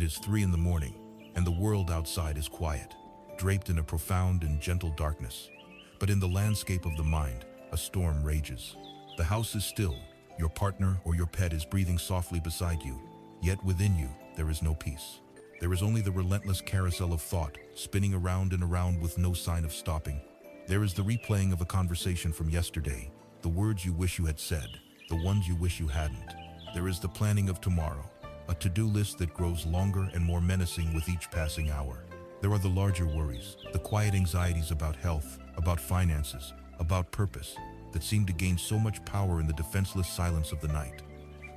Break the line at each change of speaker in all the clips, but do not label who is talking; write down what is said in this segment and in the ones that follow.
is 3 in the morning, and the world outside is quiet, draped in a profound and gentle darkness. But in the landscape of the mind, a storm rages. The house is still, your partner or your pet is breathing softly beside you, yet within you, there is no peace. There is only the relentless carousel of thought, spinning around and around with no sign of stopping. There is the replaying of a conversation from yesterday, the words you wish you had said, the ones you wish you hadn't. There is the planning of tomorrow, a to-do list that grows longer and more menacing with each passing hour. There are the larger worries, the quiet anxieties about health, about finances, about purpose, that seem to gain so much power in the defenseless silence of the night.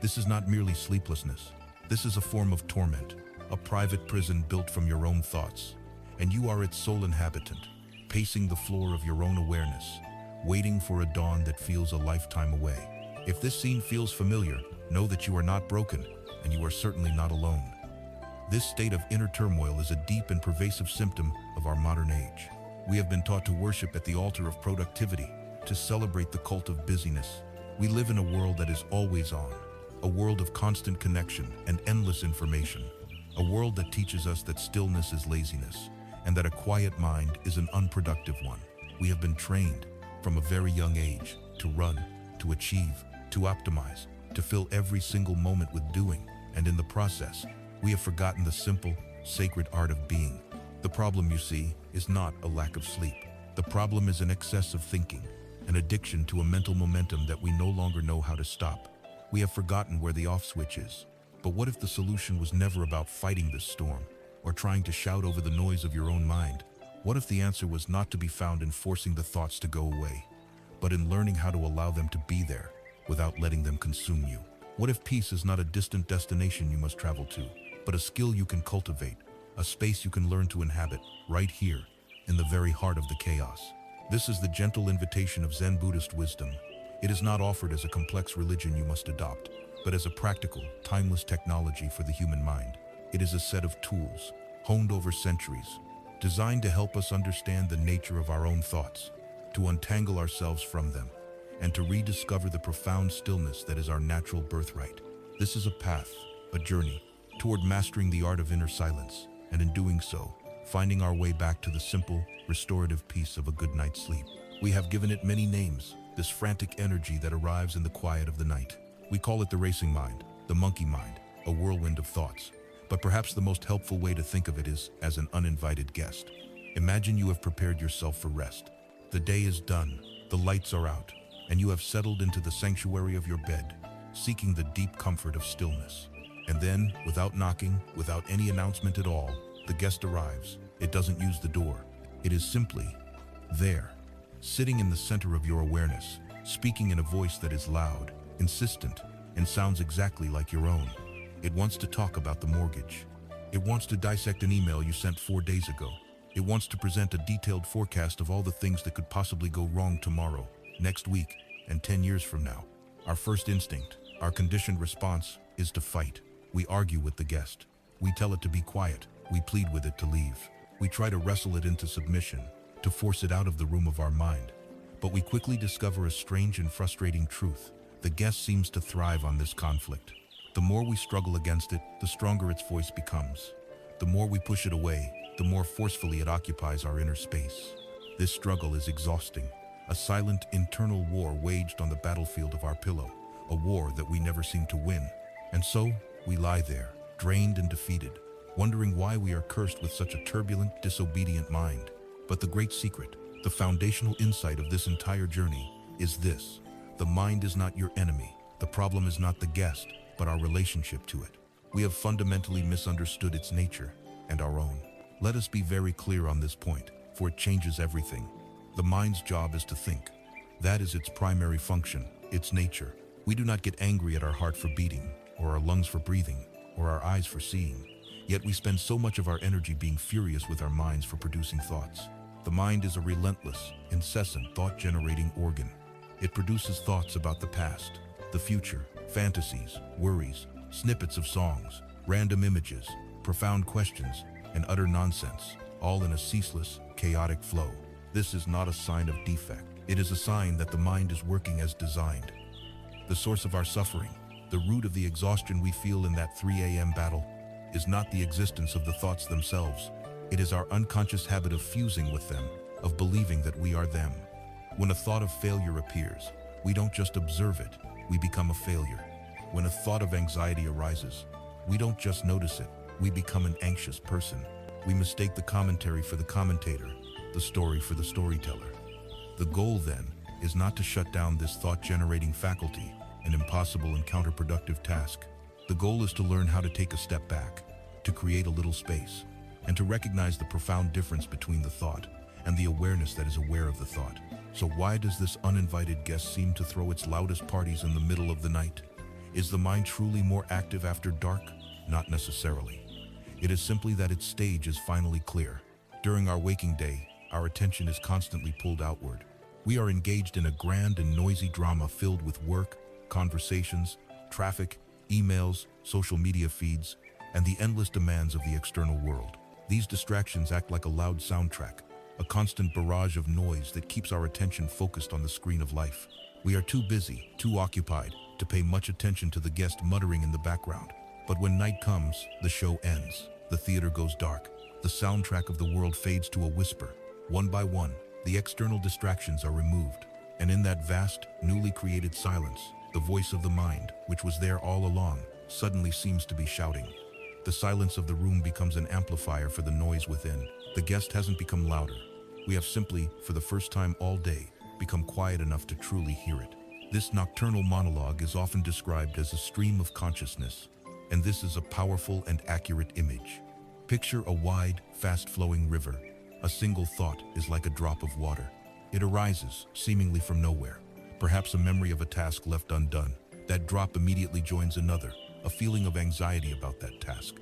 This is not merely sleeplessness. This is a form of torment, a private prison built from your own thoughts. And you are its sole inhabitant, pacing the floor of your own awareness, waiting for a dawn that feels a lifetime away. If this scene feels familiar, know that you are not broken, and you are certainly not alone. This state of inner turmoil is a deep and pervasive symptom of our modern age. We have been taught to worship at the altar of productivity, to celebrate the cult of busyness. We live in a world that is always on, a world of constant connection and endless information, a world that teaches us that stillness is laziness, and that a quiet mind is an unproductive one. We have been trained from a very young age to run, to achieve, to optimize, to fill every single moment with doing, and in the process, we have forgotten the simple, sacred art of being. The problem, you see, is not a lack of sleep. The problem is an excess of thinking, an addiction to a mental momentum that we no longer know how to stop. We have forgotten where the off switch is. But what if the solution was never about fighting this storm, or trying to shout over the noise of your own mind? What if the answer was not to be found in forcing the thoughts to go away, but in learning how to allow them to be there, without letting them consume you? What if peace is not a distant destination you must travel to, but a skill you can cultivate, a space you can learn to inhabit, right here, in the very heart of the chaos? This is the gentle invitation of Zen Buddhist wisdom. It is not offered as a complex religion you must adopt, but as a practical, timeless technology for the human mind. It is a set of tools, honed over centuries, designed to help us understand the nature of our own thoughts, to untangle ourselves from them, and to rediscover the profound stillness that is our natural birthright. This is a path, a journey, toward mastering the art of inner silence, and in doing so, finding our way back to the simple, restorative peace of a good night's sleep. We have given it many names, this frantic energy that arrives in the quiet of the night. We call it the racing mind, the monkey mind, a whirlwind of thoughts. But perhaps the most helpful way to think of it is as an uninvited guest. Imagine you have prepared yourself for rest. The day is done, the lights are out, and you have settled into the sanctuary of your bed, seeking the deep comfort of stillness. And then, without knocking, without any announcement at all, the guest arrives. It doesn't use the door. It is simply there, sitting in the center of your awareness, speaking in a voice that is loud, insistent, and sounds exactly like your own. It wants to talk about the mortgage. It wants to dissect an email you sent 4 days ago. It wants to present a detailed forecast of all the things that could possibly go wrong tomorrow, next week, and 10 years from now. Our first instinct, our conditioned response, is to fight. We argue with the guest. We tell it to be quiet. We plead with it to leave. We try to wrestle it into submission, to force it out of the room of our mind. But we quickly discover a strange and frustrating truth. The guest seems to thrive on this conflict. The more we struggle against it, the stronger its voice becomes. The more we push it away, the more forcefully it occupies our inner space. This struggle is exhausting, a silent internal war waged on the battlefield of our pillow, a war that we never seem to win. And so, we lie there, drained and defeated, wondering why we are cursed with such a turbulent, disobedient mind. But the great secret, the foundational insight of this entire journey, is this: the mind is not your enemy. The problem is not the guest, but our relationship to it. We have fundamentally misunderstood its nature and our own. Let us be very clear on this point, for it changes everything. The mind's job is to think. That is its primary function, its nature. We do not get angry at our heart for beating, or our lungs for breathing, or our eyes for seeing. Yet we spend so much of our energy being furious with our minds for producing thoughts. The mind is a relentless, incessant, thought-generating organ. It produces thoughts about the past, the future, fantasies, worries, snippets of songs, random images, profound questions, and utter nonsense, all in a ceaseless, chaotic flow. This is not a sign of defect. It is a sign that the mind is working as designed. The source of our suffering, the root of the exhaustion we feel in that 3 a.m. battle, is not the existence of the thoughts themselves. It is our unconscious habit of fusing with them, of believing that we are them. When a thought of failure appears, we don't just observe it, we become a failure. When a thought of anxiety arises, we don't just notice it, we become an anxious person. We mistake the commentary for the commentator, the story for the storyteller. The goal, then, is not to shut down this thought-generating faculty, an impossible and counterproductive task. The goal is to learn how to take a step back, to create a little space, and to recognize the profound difference between the thought and the awareness that is aware of the thought. So why does this uninvited guest seem to throw its loudest parties in the middle of the night? Is the mind truly more active after dark? Not necessarily. It is simply that its stage is finally clear. During our waking day, our attention is constantly pulled outward. We are engaged in a grand and noisy drama filled with work, conversations, traffic, emails, social media feeds, and the endless demands of the external world. These distractions act like a loud soundtrack, a constant barrage of noise that keeps our attention focused on the screen of life. We are too busy, too occupied, to pay much attention to the guest muttering in the background. But when night comes, the show ends. The theater goes dark. The soundtrack of the world fades to a whisper. One by one, the external distractions are removed. And in that vast, newly created silence, the voice of the mind, which was there all along, suddenly seems to be shouting. The silence of the room becomes an amplifier for the noise within. The guest hasn't become louder. We have simply, for the first time all day, become quiet enough to truly hear it. This nocturnal monologue is often described as a stream of consciousness, and this is a powerful and accurate image. Picture a wide, fast-flowing river. A single thought is like a drop of water. It arises, seemingly from nowhere, perhaps a memory of a task left undone. That drop immediately joins another, a feeling of anxiety about that task.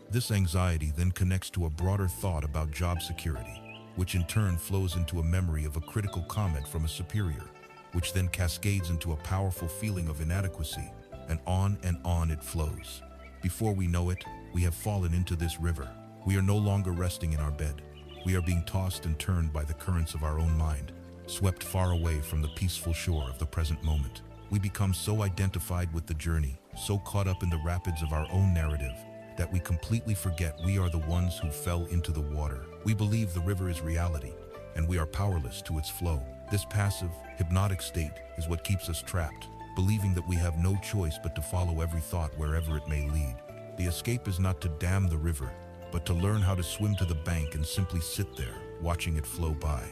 This anxiety then connects to a broader thought about job security, which in turn flows into a memory of a critical comment from a superior, which then cascades into a powerful feeling of inadequacy, and on it flows. Before we know it, we have fallen into this river. We are no longer resting in our bed. We are being tossed and turned by the currents of our own mind, swept far away from the peaceful shore of the present moment. We become so identified with the journey, so caught up in the rapids of our own narrative, that we completely forget we are the ones who fell into the water. We believe the river is reality, and we are powerless to its flow. This passive, hypnotic state is what keeps us trapped, believing that we have no choice but to follow every thought wherever it may lead. The escape is not to dam the river, but to learn how to swim to the bank and simply sit there, watching it flow by.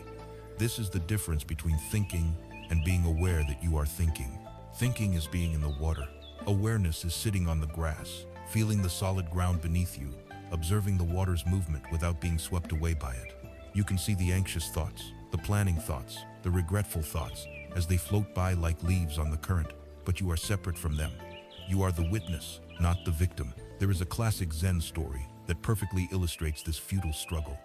This is the difference between thinking and being aware that you are thinking. Thinking is being in the water. Awareness is sitting on the grass, feeling the solid ground beneath you, observing the water's movement without being swept away by it. You can see the anxious thoughts, the planning thoughts, the regretful thoughts, as they float by like leaves on the current, but you are separate from them. You are the witness, not the victim. There is a classic Zen story that perfectly illustrates this futile struggle.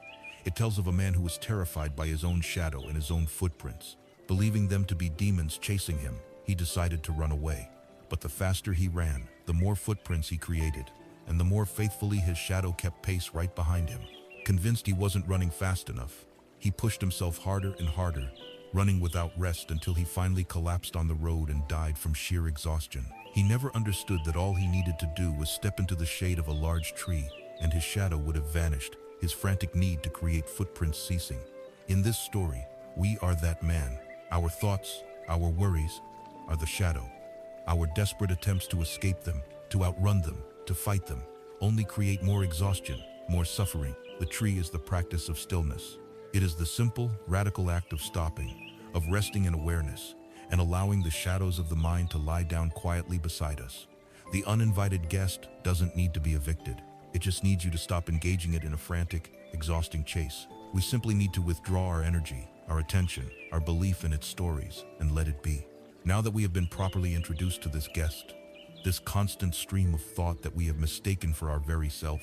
It tells of a man who was terrified by his own shadow and his own footprints. Believing them to be demons chasing him, he decided to run away. But the faster he ran, the more footprints he created, and the more faithfully his shadow kept pace right behind him. Convinced he wasn't running fast enough, he pushed himself harder and harder, running without rest until he finally collapsed on the road and died from sheer exhaustion. He never understood that all he needed to do was step into the shade of a large tree, and his shadow would have vanished, his frantic need to create footprints ceasing. In this story, we are that man. Our thoughts, our worries, are the shadow. Our desperate attempts to escape them, to outrun them, to fight them, only create more exhaustion, more suffering. The tree is the practice of stillness. It is the simple, radical act of stopping, of resting in awareness, and allowing the shadows of the mind to lie down quietly beside us. The uninvited guest doesn't need to be evicted. It just needs you to stop engaging it in a frantic, exhausting chase. We simply need to withdraw our energy, our attention, our belief in its stories, and let it be. Now that we have been properly introduced to this guest, this constant stream of thought that we have mistaken for our very self,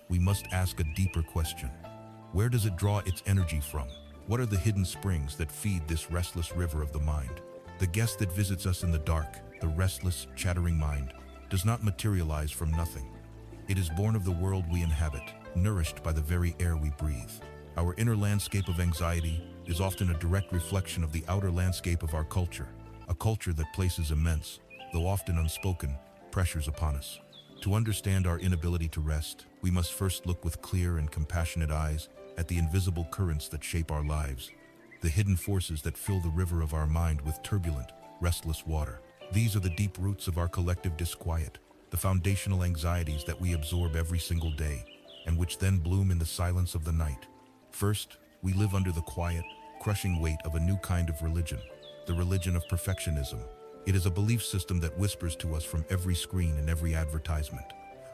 we must ask a deeper question. Where does it draw its energy from? What are the hidden springs that feed this restless river of the mind? The guest that visits us in the dark, the restless, chattering mind, does not materialize from nothing. It is born of the world we inhabit, nourished by the very air we breathe. Our inner landscape of anxiety is often a direct reflection of the outer landscape of our culture, a culture that places immense, though often unspoken, pressures upon us. To understand our inability to rest, we must first look with clear and compassionate eyes at the invisible currents that shape our lives, the hidden forces that fill the river of our mind with turbulent, restless water. These are the deep roots of our collective disquiet, the foundational anxieties that we absorb every single day, and which then bloom in the silence of the night. First, we live under the quiet, crushing weight of a new kind of religion, the religion of perfectionism. It is a belief system that whispers to us from every screen and every advertisement,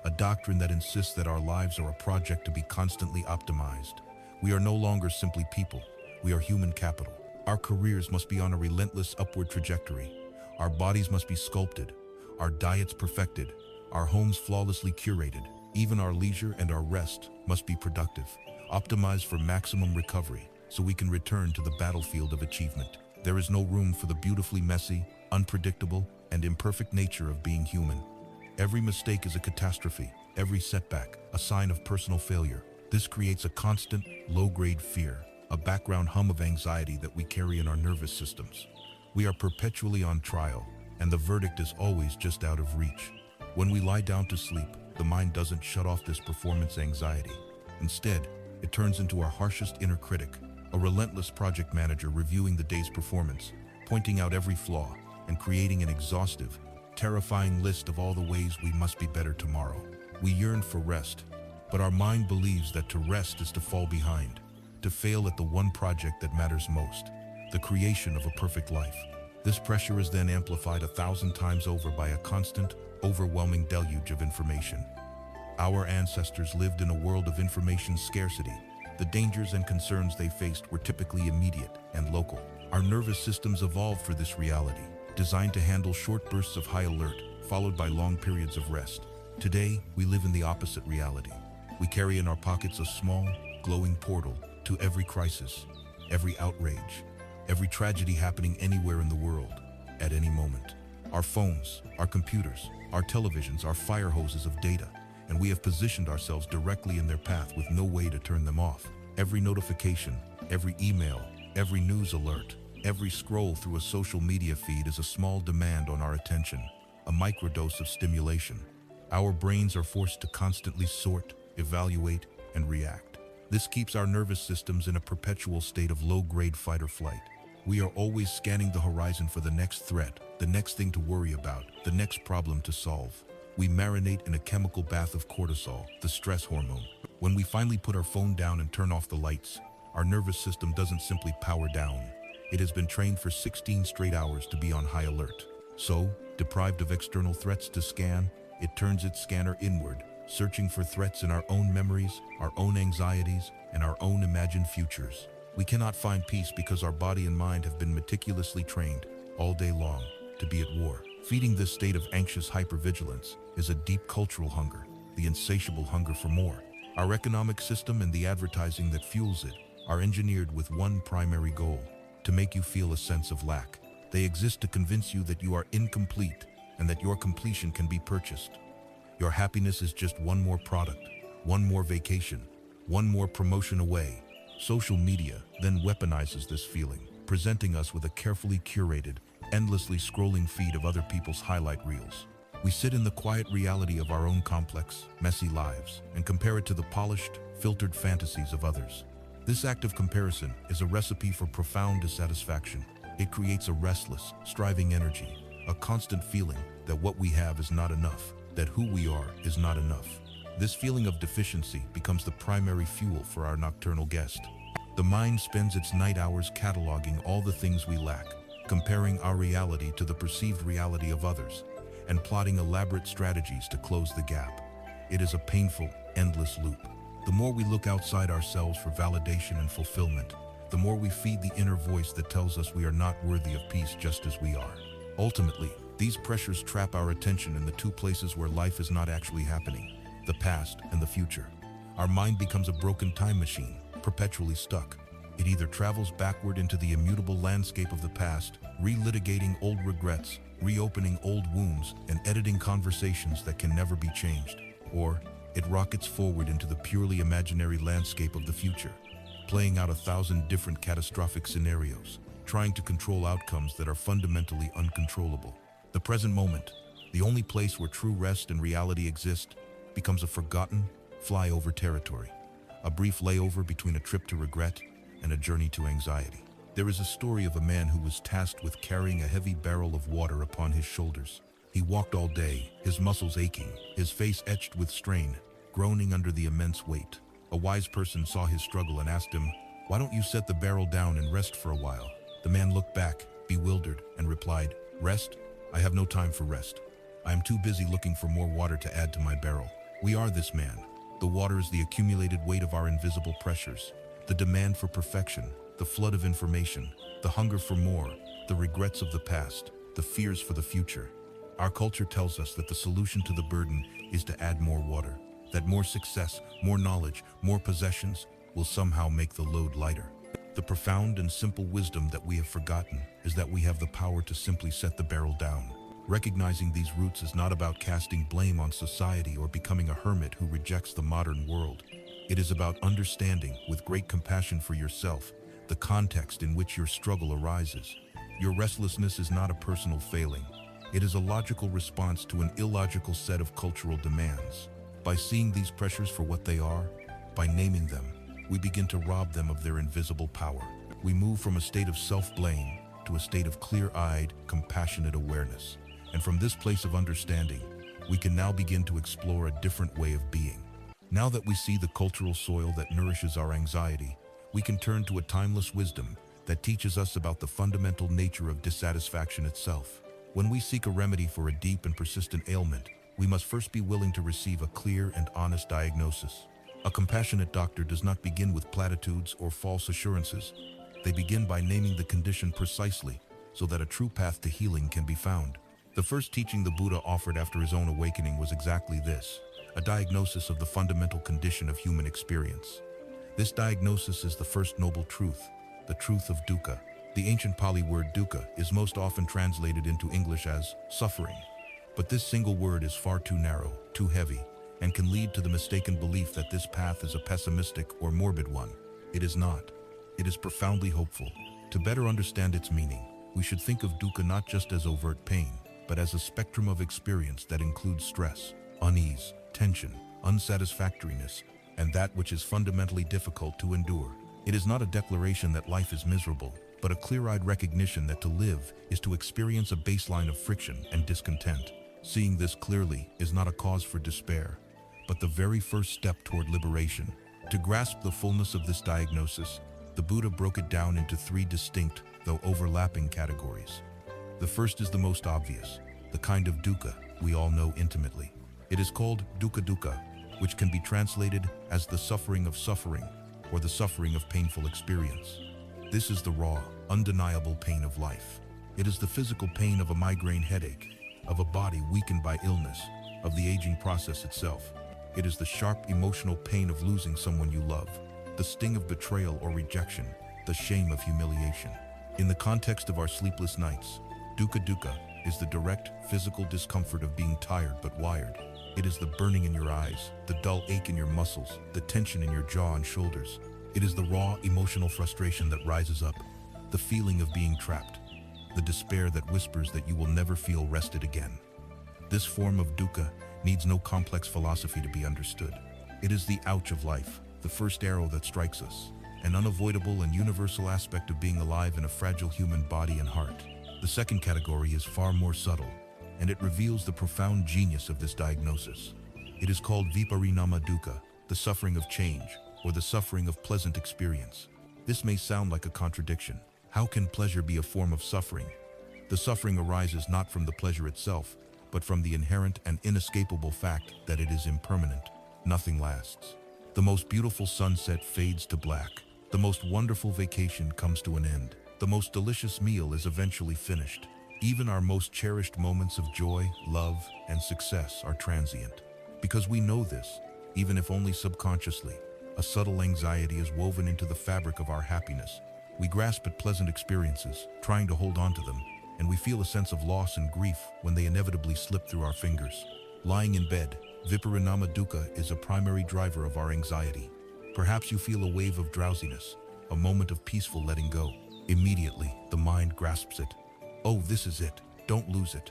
a doctrine that insists that our lives are a project to be constantly optimized. We are no longer simply people, we are human capital. Our careers must be on a relentless upward trajectory. Our bodies must be sculpted, our diets perfected, our homes flawlessly curated. Even our leisure and our rest must be productive, optimized for maximum recovery, so we can return to the battlefield of achievement. There is no room for the beautifully messy, unpredictable, and imperfect nature of being human. Every mistake is a catastrophe, every setback a sign of personal failure. This creates a constant, low-grade fear, a background hum of anxiety that we carry in our nervous systems. We are perpetually on trial, and the verdict is always just out of reach. When we lie down to sleep, the mind doesn't shut off this performance anxiety. Instead, it turns into our harshest inner critic, a relentless project manager reviewing the day's performance, pointing out every flaw, and creating an exhaustive, terrifying list of all the ways we must be better tomorrow. We yearn for rest, but our mind believes that to rest is to fall behind, to fail at the one project that matters most, the creation of a perfect life. This pressure is then amplified 1,000 times over by a constant, overwhelming deluge of information. Our ancestors lived in a world of information scarcity. The dangers and concerns they faced were typically immediate and local. Our nervous systems evolved for this reality, designed to handle short bursts of high alert, followed by long periods of rest. Today, we live in the opposite reality. We carry in our pockets a small, glowing portal to every crisis, every outrage, every tragedy happening anywhere in the world, at any moment. Our phones, our computers, our televisions are fire hoses of data, and we have positioned ourselves directly in their path with no way to turn them off. Every notification, every email, every news alert, every scroll through a social media feed is a small demand on our attention, a microdose of stimulation. Our brains are forced to constantly sort, evaluate, and react. This keeps our nervous systems in a perpetual state of low-grade fight or flight. We are always scanning the horizon for the next threat, the next thing to worry about, the next problem to solve. We marinate in a chemical bath of cortisol, the stress hormone. When we finally put our phone down and turn off the lights, our nervous system doesn't simply power down. It has been trained for 16 straight hours to be on high alert. So, deprived of external threats to scan, it turns its scanner inward, searching for threats in our own memories, our own anxieties, and our own imagined futures. We cannot find peace because our body and mind have been meticulously trained, all day long, to be at war. Feeding this state of anxious hypervigilance is a deep cultural hunger, the insatiable hunger for more. Our economic system and the advertising that fuels it are engineered with one primary goal: to make you feel a sense of lack. They exist to convince you that you are incomplete and that your completion can be purchased. Your happiness is just one more product, one more vacation, one more promotion away. Social media then weaponizes this feeling, presenting us with a carefully curated, endlessly scrolling feed of other people's highlight reels. We sit in the quiet reality of our own complex, messy lives and compare it to the polished, filtered fantasies of others. This act of comparison is a recipe for profound dissatisfaction. It creates a restless, striving energy, a constant feeling that what we have is not enough, that who we are is not enough. This feeling of deficiency becomes the primary fuel for our nocturnal guest. The mind spends its night hours cataloging all the things we lack, comparing our reality to the perceived reality of others, and plotting elaborate strategies to close the gap. It is a painful, endless loop. The more we look outside ourselves for validation and fulfillment, the more we feed the inner voice that tells us we are not worthy of peace just as we are. Ultimately, these pressures trap our attention in the two places where life is not actually happening: the past and the future. Our mind becomes a broken time machine, perpetually stuck. It either travels backward into the immutable landscape of the past, relitigating old regrets, reopening old wounds, and editing conversations that can never be changed, or it rockets forward into the purely imaginary landscape of the future, playing out 1,000 different catastrophic scenarios, trying to control outcomes that are fundamentally uncontrollable. The present moment, The only place where true rest and reality exist becomes a forgotten, flyover territory, a brief layover between a trip to regret and a journey to anxiety. There is a story of a man who was tasked with carrying a heavy barrel of water upon his shoulders. He walked all day, his muscles aching, his face etched with strain, groaning under the immense weight. A wise person saw his struggle and asked him, "Why don't you set the barrel down and rest for a while?" The man looked back, bewildered, and replied, "Rest? I have no time for rest. I am too busy looking for more water to add to my barrel." We are this man. The water is the accumulated weight of our invisible pressures, the demand for perfection, the flood of information, the hunger for more, the regrets of the past, the fears for the future. Our culture tells us that the solution to the burden is to add more water, that more success, more knowledge, more possessions will somehow make the load lighter. The profound and simple wisdom that we have forgotten is that we have the power to simply set the barrel down. Recognizing these roots is not about casting blame on society or becoming a hermit who rejects the modern world. It is about understanding, with great compassion for yourself, the context in which your struggle arises. Your restlessness is not a personal failing. It is a logical response to an illogical set of cultural demands. By seeing these pressures for what they are, by naming them, we begin to rob them of their invisible power. We move from a state of self-blame to a state of clear-eyed, compassionate awareness. And from this place of understanding, we can now begin to explore a different way of being. Now that we see the cultural soil that nourishes our anxiety, we can turn to a timeless wisdom that teaches us about the fundamental nature of dissatisfaction itself. When we seek a remedy for a deep and persistent ailment, we must first be willing to receive a clear and honest diagnosis. A compassionate doctor does not begin with platitudes or false assurances. They begin by naming the condition precisely so that a true path to healing can be found. The first teaching the Buddha offered after his own awakening was exactly this, a diagnosis of the fundamental condition of human experience. This diagnosis is the first noble truth, the truth of dukkha. The ancient Pali word dukkha is most often translated into English as suffering. But this single word is far too narrow, too heavy, and can lead to the mistaken belief that this path is a pessimistic or morbid one. It is not. It is profoundly hopeful. To better understand its meaning, we should think of dukkha not just as overt pain, but as a spectrum of experience that includes stress, unease, tension, unsatisfactoriness, and that which is fundamentally difficult to endure. It is not a declaration that life is miserable, but a clear-eyed recognition that to live is to experience a baseline of friction and discontent. Seeing this clearly is not a cause for despair, but the very first step toward liberation. To grasp the fullness of this diagnosis, the Buddha broke it down into three distinct, though overlapping categories. The first is the most obvious, the kind of dukkha we all know intimately. It is called dukkha, which can be translated as the suffering of suffering or the suffering of painful experience. This is the raw, undeniable pain of life. It is the physical pain of a migraine headache, of a body weakened by illness, of the aging process itself. It is the sharp emotional pain of losing someone you love, the sting of betrayal or rejection, the shame of humiliation. In the context of our sleepless nights, dukkha is the direct physical discomfort of being tired but wired. It is the burning in your eyes, the dull ache in your muscles, the tension in your jaw and shoulders. It is the raw emotional frustration that rises up, the feeling of being trapped, the despair that whispers that you will never feel rested again. This form of dukkha needs no complex philosophy to be understood. It is the ouch of life, the first arrow that strikes us, an unavoidable and universal aspect of being alive in a fragile human body and heart. The second category is far more subtle, and it reveals the profound genius of this diagnosis. It is called viparinama dukkha, the suffering of change, or the suffering of pleasant experience. This may sound like a contradiction. How can pleasure be a form of suffering? The suffering arises not from the pleasure itself, but from the inherent and inescapable fact that it is impermanent. Nothing lasts. The most beautiful sunset fades to black. The most wonderful vacation comes to an end. The most delicious meal is eventually finished. Even our most cherished moments of joy, love, and success are transient. Because we know this, even if only subconsciously, a subtle anxiety is woven into the fabric of our happiness. We grasp at pleasant experiences, trying to hold on to them, and we feel a sense of loss and grief when they inevitably slip through our fingers. Lying in bed, viparinama dukkha is a primary driver of our anxiety. Perhaps you feel a wave of drowsiness, a moment of peaceful letting go. Immediately, the mind grasps it. Oh, this is it. Don't lose it.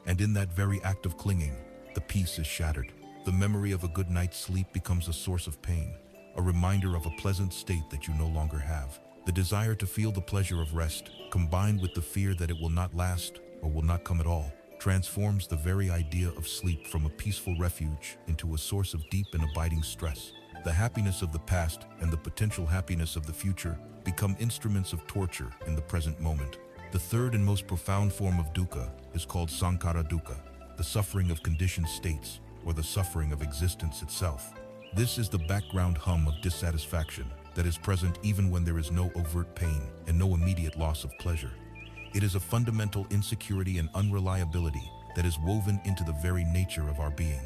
And in that very act of clinging, the peace is shattered. The memory of a good night's sleep becomes a source of pain, a reminder of a pleasant state that you no longer have. The desire to feel the pleasure of rest, combined with the fear that it will not last or will not come at all, transforms the very idea of sleep from a peaceful refuge into a source of deep and abiding stress. The happiness of the past and the potential happiness of the future become instruments of torture in the present moment. The third and most profound form of dukkha is called sankhara dukkha, the suffering of conditioned states, or the suffering of existence itself. This is the background hum of dissatisfaction that is present even when there is no overt pain and no immediate loss of pleasure. It is a fundamental insecurity and unreliability that is woven into the very nature of our being.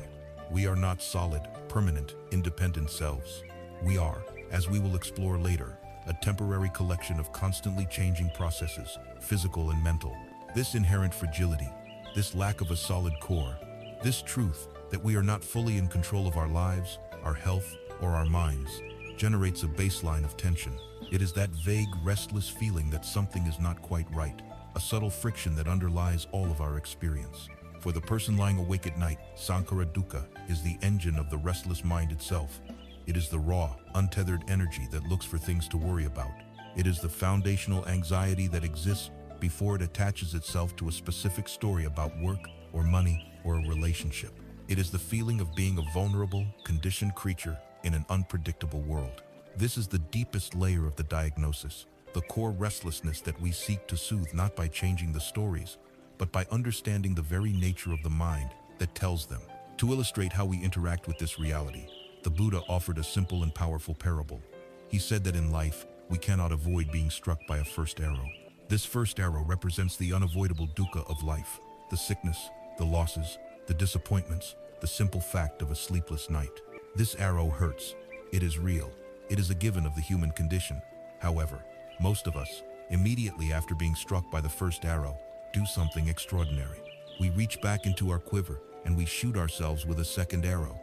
We are not solid, permanent, independent selves. We are, as we will explore later, a temporary collection of constantly changing processes, physical and mental. This inherent fragility, this lack of a solid core, this truth that we are not fully in control of our lives, our health, or our minds, generates a baseline of tension. It is that vague, restless feeling that something is not quite right, a subtle friction that underlies all of our experience. For the person lying awake at night, sankhara dukkha is the engine of the restless mind itself. It is the raw, untethered energy that looks for things to worry about. It is the foundational anxiety that exists before it attaches itself to a specific story about work or money or a relationship. It is the feeling of being a vulnerable, conditioned creature in an unpredictable world. This is the deepest layer of the diagnosis, the core restlessness that we seek to soothe not by changing the stories, but by understanding the very nature of the mind that tells them. To illustrate how we interact with this reality, the Buddha offered a simple and powerful parable. He said that in life, we cannot avoid being struck by a first arrow. This first arrow represents the unavoidable dukkha of life, the sickness, the losses, the disappointments, the simple fact of a sleepless night. This arrow hurts. It is real. It is a given of the human condition. However, most of us, immediately after being struck by the first arrow, do something extraordinary. We reach back into our quiver and we shoot ourselves with a second arrow.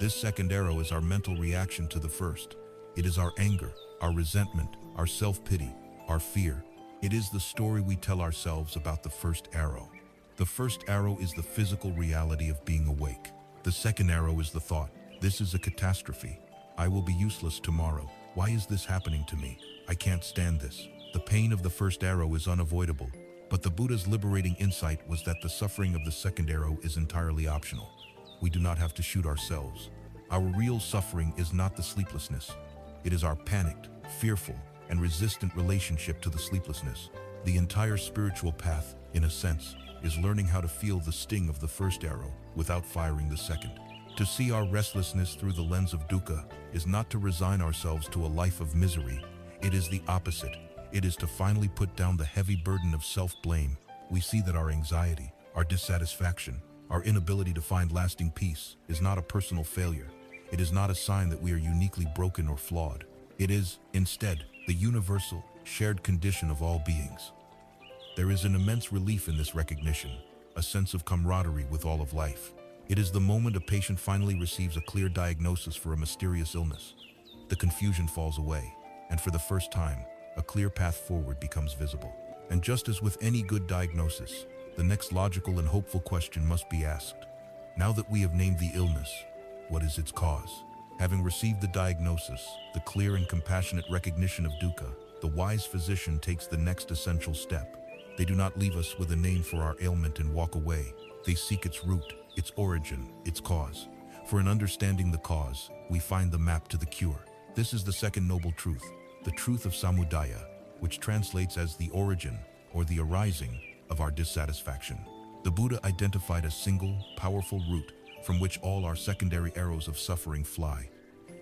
This second arrow is our mental reaction to the first. It is our anger, our resentment, our self-pity, our fear. It is the story we tell ourselves about the first arrow. The first arrow is the physical reality of being awake. The second arrow is the thought, this is a catastrophe. I will be useless tomorrow. Why is this happening to me? I can't stand this. The pain of the first arrow is unavoidable, but the Buddha's liberating insight was that the suffering of the second arrow is entirely optional. We do not have to shoot ourselves. Our real suffering is not the sleeplessness. It is our panicked, fearful, and resistant relationship to the sleeplessness. The entire spiritual path, in a sense, is learning how to feel the sting of the first arrow without firing the second. To see our restlessness through the lens of dukkha is not to resign ourselves to a life of misery. It is the opposite. It is to finally put down the heavy burden of self-blame. We see that our anxiety, our dissatisfaction, our inability to find lasting peace is not a personal failure. It is not a sign that we are uniquely broken or flawed. It is, instead, the universal, shared condition of all beings. There is an immense relief in this recognition, a sense of camaraderie with all of life. It is the moment a patient finally receives a clear diagnosis for a mysterious illness. The confusion falls away, and for the first time, a clear path forward becomes visible. And just as with any good diagnosis, the next logical and hopeful question must be asked. Now that we have named the illness, what is its cause? Having received the diagnosis, the clear and compassionate recognition of dukkha, the wise physician takes the next essential step. They do not leave us with a name for our ailment and walk away. They seek its root, its origin, its cause. For in understanding the cause, we find the map to the cure. This is the second noble truth, the truth of samudaya, which translates as the origin or the arising of our dissatisfaction. The Buddha identified a single, powerful root from which all our secondary arrows of suffering fly.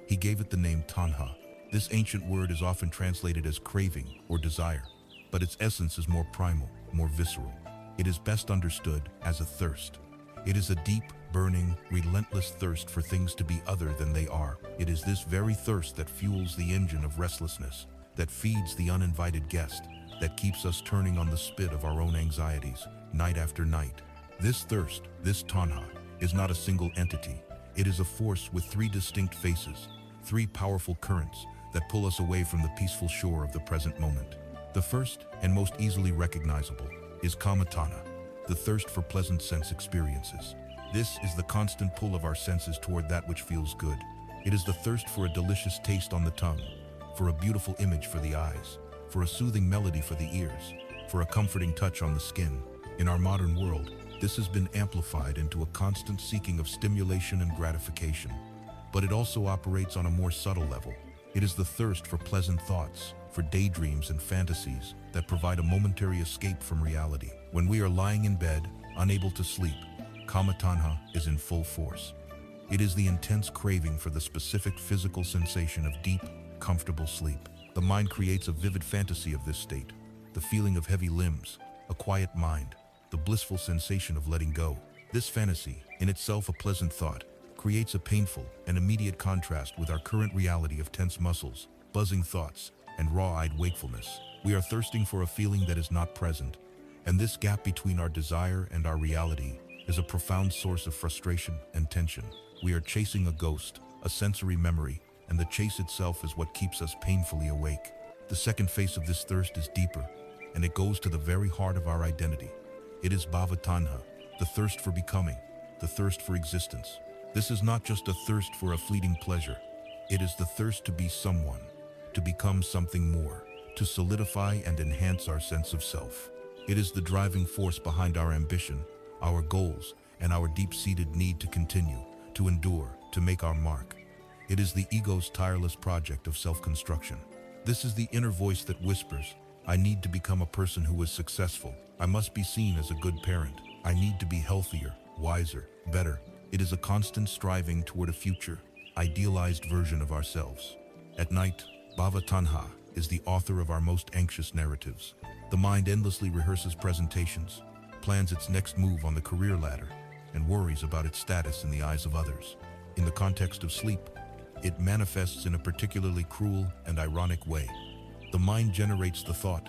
He gave it the name tanha. This ancient word is often translated as craving or desire, but its essence is more primal, more visceral. It is best understood as a thirst. It is a deep, burning, relentless thirst for things to be other than they are. It is this very thirst that fuels the engine of restlessness, that feeds the uninvited guest, that keeps us turning on the spit of our own anxieties, night after night. This thirst, this tanha, is not a single entity. It is a force with three distinct faces, three powerful currents that pull us away from the peaceful shore of the present moment. The first, and most easily recognizable, is kamatana. the thirst for pleasant sense experiences. This is the constant pull of our senses toward that which feels good. It is the thirst for a delicious taste on the tongue, for a beautiful image for the eyes, for a soothing melody for the ears, for a comforting touch on the skin. In our modern world, this has been amplified into a constant seeking of stimulation and gratification. But it also operates on a more subtle level. It is the thirst for pleasant thoughts, for daydreams and fantasies that provide a momentary escape from reality. When we are lying in bed, unable to sleep, kama tanha is in full force. It is the intense craving for the specific physical sensation of deep, comfortable sleep. The mind creates a vivid fantasy of this state, the feeling of heavy limbs, a quiet mind, the blissful sensation of letting go. This fantasy, in itself a pleasant thought, creates a painful and immediate contrast with our current reality of tense muscles, buzzing thoughts, and raw-eyed wakefulness. We are thirsting for a feeling that is not present, and this gap between our desire and our reality is a profound source of frustration and tension. We are chasing a ghost, a sensory memory, and the chase itself is what keeps us painfully awake. The second face of this thirst is deeper, and it goes to the very heart of our identity. It is bhava tanha, the thirst for becoming, the thirst for existence. This is not just a thirst for a fleeting pleasure. It is the thirst to be someone, to become something more, to solidify and enhance our sense of self. It is the driving force behind our ambition, our goals, and our deep-seated need to continue, to endure, to make our mark. It is the ego's tireless project of self-construction. This is the inner voice that whispers, I need to become a person who is successful. I must be seen as a good parent. I need to be healthier, wiser, better. It is a constant striving toward a future, idealized version of ourselves. At night, bhava tanha is the author of our most anxious narratives. The mind endlessly rehearses presentations, plans its next move on the career ladder, and worries about its status in the eyes of others. In the context of sleep, it manifests in a particularly cruel and ironic way. The mind generates the thought,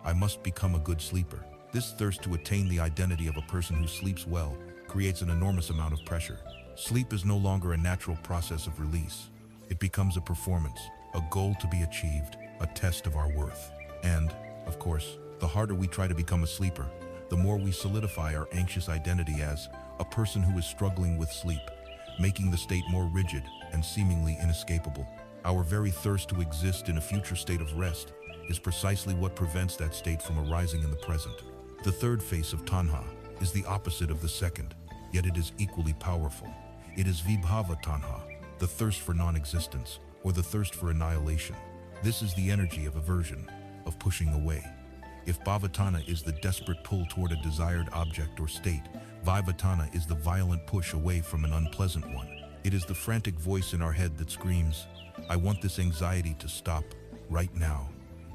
I must become a good sleeper. This thirst to attain the identity of a person who sleeps well creates an enormous amount of pressure. Sleep is no longer a natural process of release. It becomes a performance, a goal to be achieved, a test of our worth. And, of course, the harder we try to become a sleeper, the more we solidify our anxious identity as a person who is struggling with sleep, making the state more rigid and seemingly inescapable. Our very thirst to exist in a future state of rest is precisely what prevents that state from arising in the present. The third face of tanha is the opposite of the second, yet it is equally powerful. It is vibhava tanha, the thirst for non-existence, or the thirst for annihilation. This is the energy of aversion, of pushing away. If bhavatana is the desperate pull toward a desired object or state, vivatana is the violent push away from an unpleasant one. It is the frantic voice in our head that screams, I want this anxiety to stop, right now.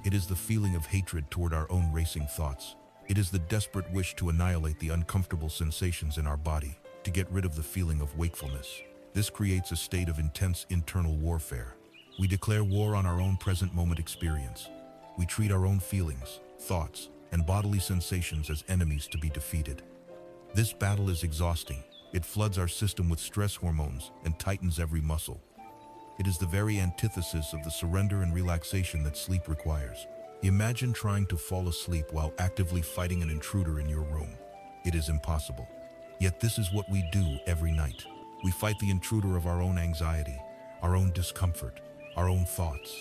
It is the feeling of hatred toward our own racing thoughts. It is the desperate wish to annihilate the uncomfortable sensations in our body, to get rid of the feeling of wakefulness. This creates a state of intense internal warfare. We declare war on our own present moment experience. We treat our own feelings, thoughts, and bodily sensations as enemies to be defeated. This battle is exhausting. It floods our system with stress hormones and tightens every muscle. It is the very antithesis of the surrender and relaxation that sleep requires. Imagine trying to fall asleep while actively fighting an intruder in your room. It is impossible. Yet this is what we do every night. We fight the intruder of our own anxiety, our own discomfort, our own thoughts.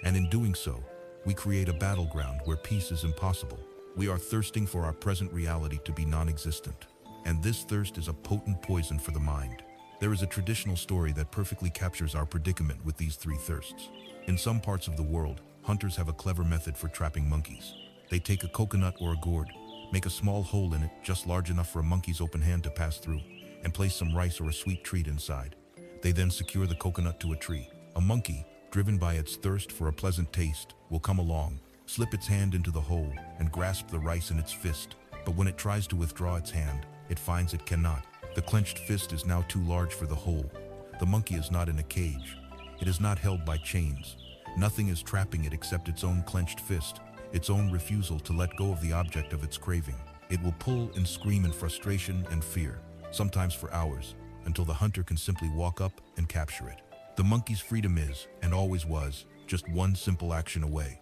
And in doing so, we create a battleground where peace is impossible. We are thirsting for our present reality to be non-existent. And this thirst is a potent poison for the mind. There is a traditional story that perfectly captures our predicament with these three thirsts. In some parts of the world, hunters have a clever method for trapping monkeys. They take a coconut or a gourd, make a small hole in it just large enough for a monkey's open hand to pass through, and place some rice or a sweet treat inside. They then secure the coconut to a tree. A monkey, driven by its thirst for a pleasant taste, will come along, slip its hand into the hole, and grasp the rice in its fist. But when it tries to withdraw its hand, it finds it cannot. The clenched fist is now too large for the hole. The monkey is not in a cage. It is not held by chains. Nothing is trapping it except its own clenched fist, its own refusal to let go of the object of its craving. It will pull and scream in frustration and fear, sometimes for hours, until the hunter can simply walk up and capture it. The monkey's freedom is, and always was, just one simple action away.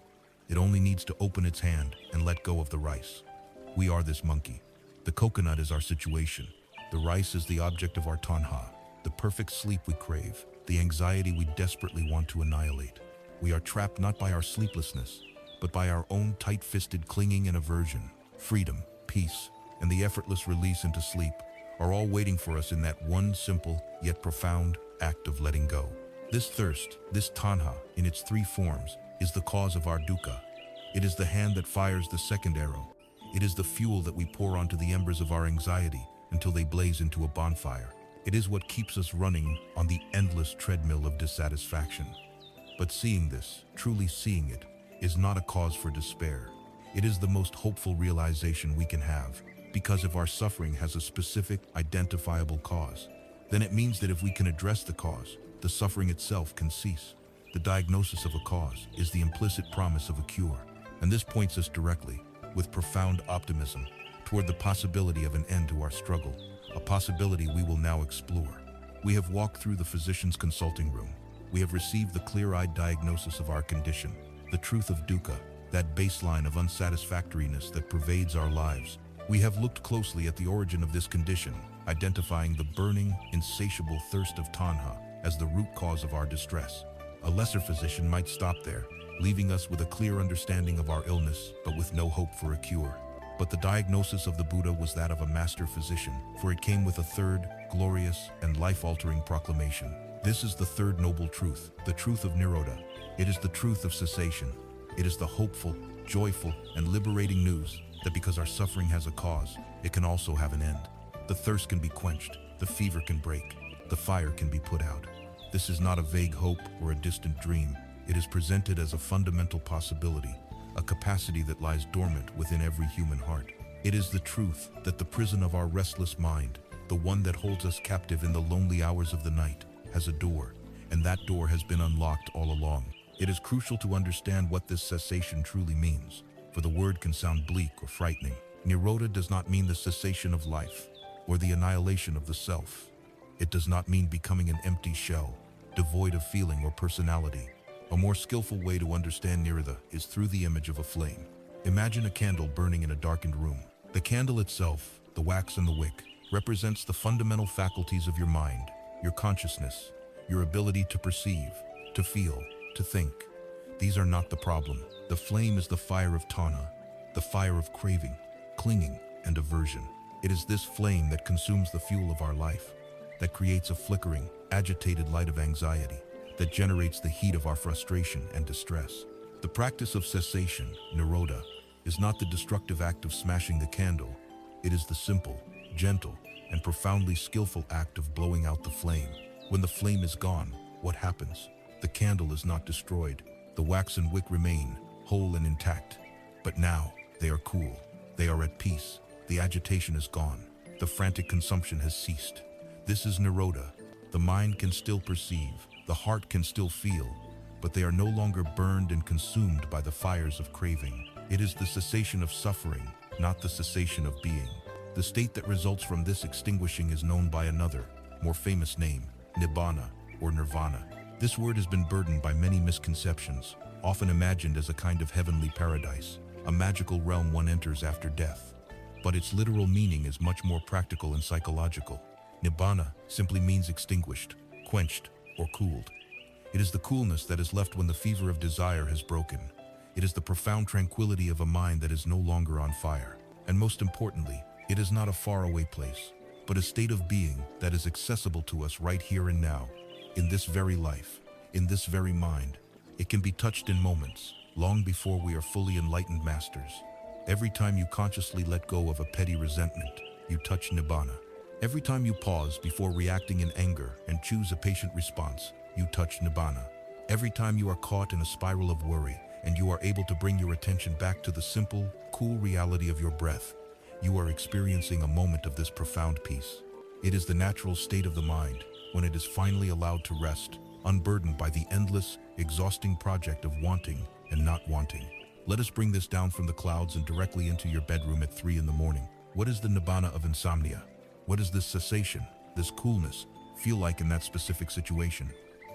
It only needs to open its hand and let go of the rice. We are this monkey. The coconut is our situation. The rice is the object of our tanha, the perfect sleep we crave, the anxiety we desperately want to annihilate. We are trapped not by our sleeplessness, but by our own tight-fisted clinging and aversion. Freedom, peace, and the effortless release into sleep are all waiting for us in that one simple yet profound act of letting go. This thirst, this tanha, in its three forms, is the cause of our dukkha. It is the hand that fires the second arrow. It is the fuel that we pour onto the embers of our anxiety until they blaze into a bonfire. It is what keeps us running on the endless treadmill of dissatisfaction. But seeing this, truly seeing it, is not a cause for despair. It is the most hopeful realization we can have, because if our suffering has a specific, identifiable cause, then it means that if we can address the cause, the suffering itself can cease. The diagnosis of a cause is the implicit promise of a cure, and this points us directly, with profound optimism, toward the possibility of an end to our struggle, a possibility we will now explore. We have walked through the physician's consulting room. We have received the clear-eyed diagnosis of our condition, the truth of dukkha, that baseline of unsatisfactoriness that pervades our lives. We have looked closely at the origin of this condition, identifying the burning, insatiable thirst of tanha as the root cause of our distress. A lesser physician might stop there, leaving us with a clear understanding of our illness, but with no hope for a cure. But the diagnosis of the Buddha was that of a master physician, for it came with a third, glorious, and life-altering proclamation. This is the third noble truth, the truth of Nirodha. It is the truth of cessation. It is the hopeful, joyful, and liberating news that because our suffering has a cause, it can also have an end. The thirst can be quenched, the fever can break, the fire can be put out. This is not a vague hope or a distant dream. It is presented as a fundamental possibility, a capacity that lies dormant within every human heart. It is the truth that the prison of our restless mind, the one that holds us captive in the lonely hours of the night, has a door, and that door has been unlocked all along. It is crucial to understand what this cessation truly means, for the word can sound bleak or frightening. Nirodha does not mean the cessation of life, or the annihilation of the self. It does not mean becoming an empty shell, devoid of feeling or personality. A more skillful way to understand Nirodha is through the image of a flame. Imagine a candle burning in a darkened room. The candle itself, the wax and the wick, represents the fundamental faculties of your mind, your consciousness, your ability to perceive, to feel, to think. These are not the problem. The flame is the fire of tanha, the fire of craving, clinging, and aversion. It is this flame that consumes the fuel of our life, that creates a flickering, agitated light of anxiety, that generates the heat of our frustration and distress. The practice of cessation, Nirodha, is not the destructive act of smashing the candle. It is the simple, gentle, and profoundly skillful act of blowing out the flame. When the flame is gone, what happens? The candle is not destroyed. The wax and wick remain, whole and intact. But now, they are cool. They are at peace. The agitation is gone. The frantic consumption has ceased. This is Nirodha. The mind can still perceive, the heart can still feel, but they are no longer burned and consumed by the fires of craving. It is the cessation of suffering, not the cessation of being. The state that results from this extinguishing is known by another, more famous name, nibbana or nirvana. This word has been burdened by many misconceptions, often imagined as a kind of heavenly paradise, a magical realm one enters after death. But its literal meaning is much more practical and psychological. Nibbana simply means extinguished, quenched, or cooled. It is the coolness that is left when the fever of desire has broken. It is the profound tranquility of a mind that is no longer on fire. And most importantly, it is not a faraway place, but a state of being that is accessible to us right here and now, in this very life, in this very mind. It can be touched in moments, long before we are fully enlightened masters. Every time you consciously let go of a petty resentment, you touch nibbana. Every time you pause before reacting in anger and choose a patient response, you touch nibbana. Every time you are caught in a spiral of worry and you are able to bring your attention back to the simple, cool reality of your breath, you are experiencing a moment of this profound peace. It is the natural state of the mind when it is finally allowed to rest, unburdened by the endless, exhausting project of wanting and not wanting. Let us bring this down from the clouds and directly into your bedroom at 3 in the morning. What is the nibbana of insomnia? What does this cessation, this coolness, feel like in that specific situation?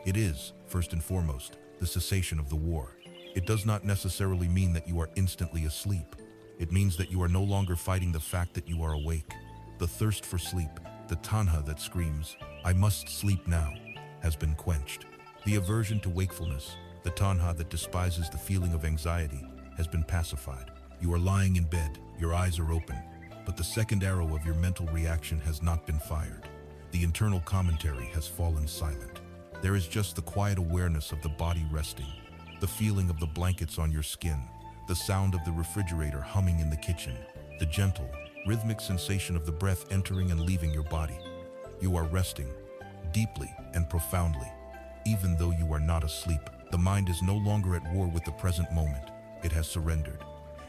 It is, first and foremost, the cessation of the war. It does not necessarily mean that you are instantly asleep. It means that you are no longer fighting the fact that you are awake. The thirst for sleep, the tanha that screams, "I must sleep now," has been quenched. The aversion to wakefulness, the tanha that despises the feeling of anxiety, has been pacified. You are lying in bed, your eyes are open, but the second arrow of your mental reaction has not been fired. The internal commentary has fallen silent. There is just the quiet awareness of the body resting, the feeling of the blankets on your skin, the sound of the refrigerator humming in the kitchen, the gentle, rhythmic sensation of the breath entering and leaving your body. You are resting, deeply and profoundly. Even though you are not asleep, the mind is no longer at war with the present moment. It has surrendered.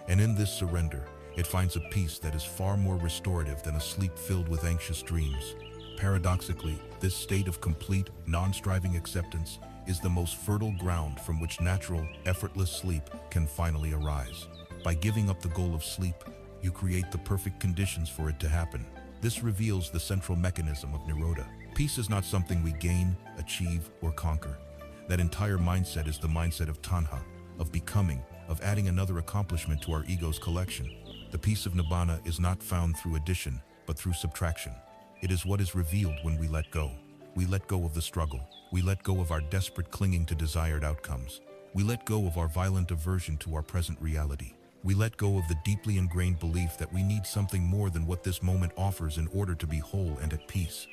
And in this surrender, it finds a peace that is far more restorative than a sleep filled with anxious dreams. Paradoxically, this state of complete, non-striving acceptance is the most fertile ground from which natural, effortless sleep can finally arise. By giving up the goal of sleep, you create the perfect conditions for it to happen. This reveals the central mechanism of nirodha. Peace is not something we gain, achieve, or conquer. That entire mindset is the mindset of tanha, of becoming, of adding another accomplishment to our ego's collection. The peace of nibbana is not found through addition, but through subtraction. It is what is revealed when we let go. We let go of the struggle. We let go of our desperate clinging to desired outcomes. We let go of our violent aversion to our present reality. We let go of the deeply ingrained belief that we need something more than what this moment offers in order to be whole and at peace.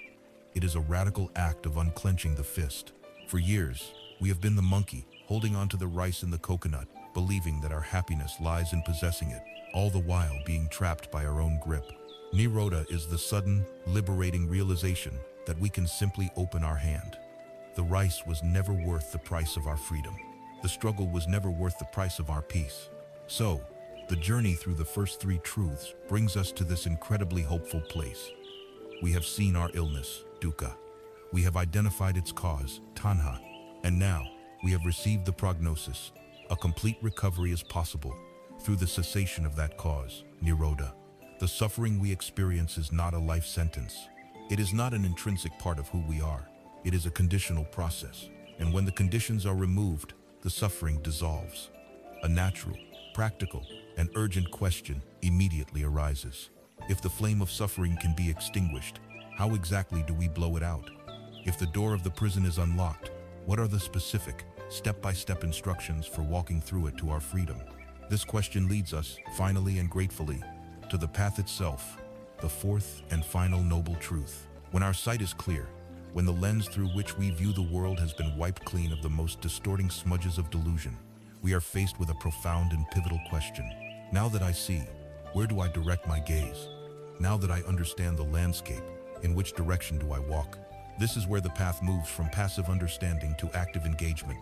It is a radical act of unclenching the fist. For years, we have been the monkey, holding on to the rice in the coconut, believing that our happiness lies in possessing it, all the while being trapped by our own grip. Nirodha is the sudden, liberating realization that we can simply open our hand. The rice was never worth the price of our freedom. The struggle was never worth the price of our peace. So, the journey through the first three truths brings us to this incredibly hopeful place. We have seen our illness, dukkha. We have identified its cause, tanha. And now, we have received the prognosis. A complete recovery is possible through the cessation of that cause, nirodha. The suffering we experience is not a life sentence. It is not an intrinsic part of who we are. It is a conditional process. And when the conditions are removed, the suffering dissolves. A natural, practical, and urgent question immediately arises. If the flame of suffering can be extinguished, how exactly do we blow it out? If the door of the prison is unlocked, what are the specific, step-by-step instructions for walking through it to our freedom? This question leads us, finally and gratefully, to the path itself, the fourth and final noble truth. When our sight is clear, when the lens through which we view the world has been wiped clean of the most distorting smudges of delusion, we are faced with a profound and pivotal question. Now that I see, where do I direct my gaze? Now that I understand the landscape, in which direction do I walk? This is where the path moves from passive understanding to active engagement,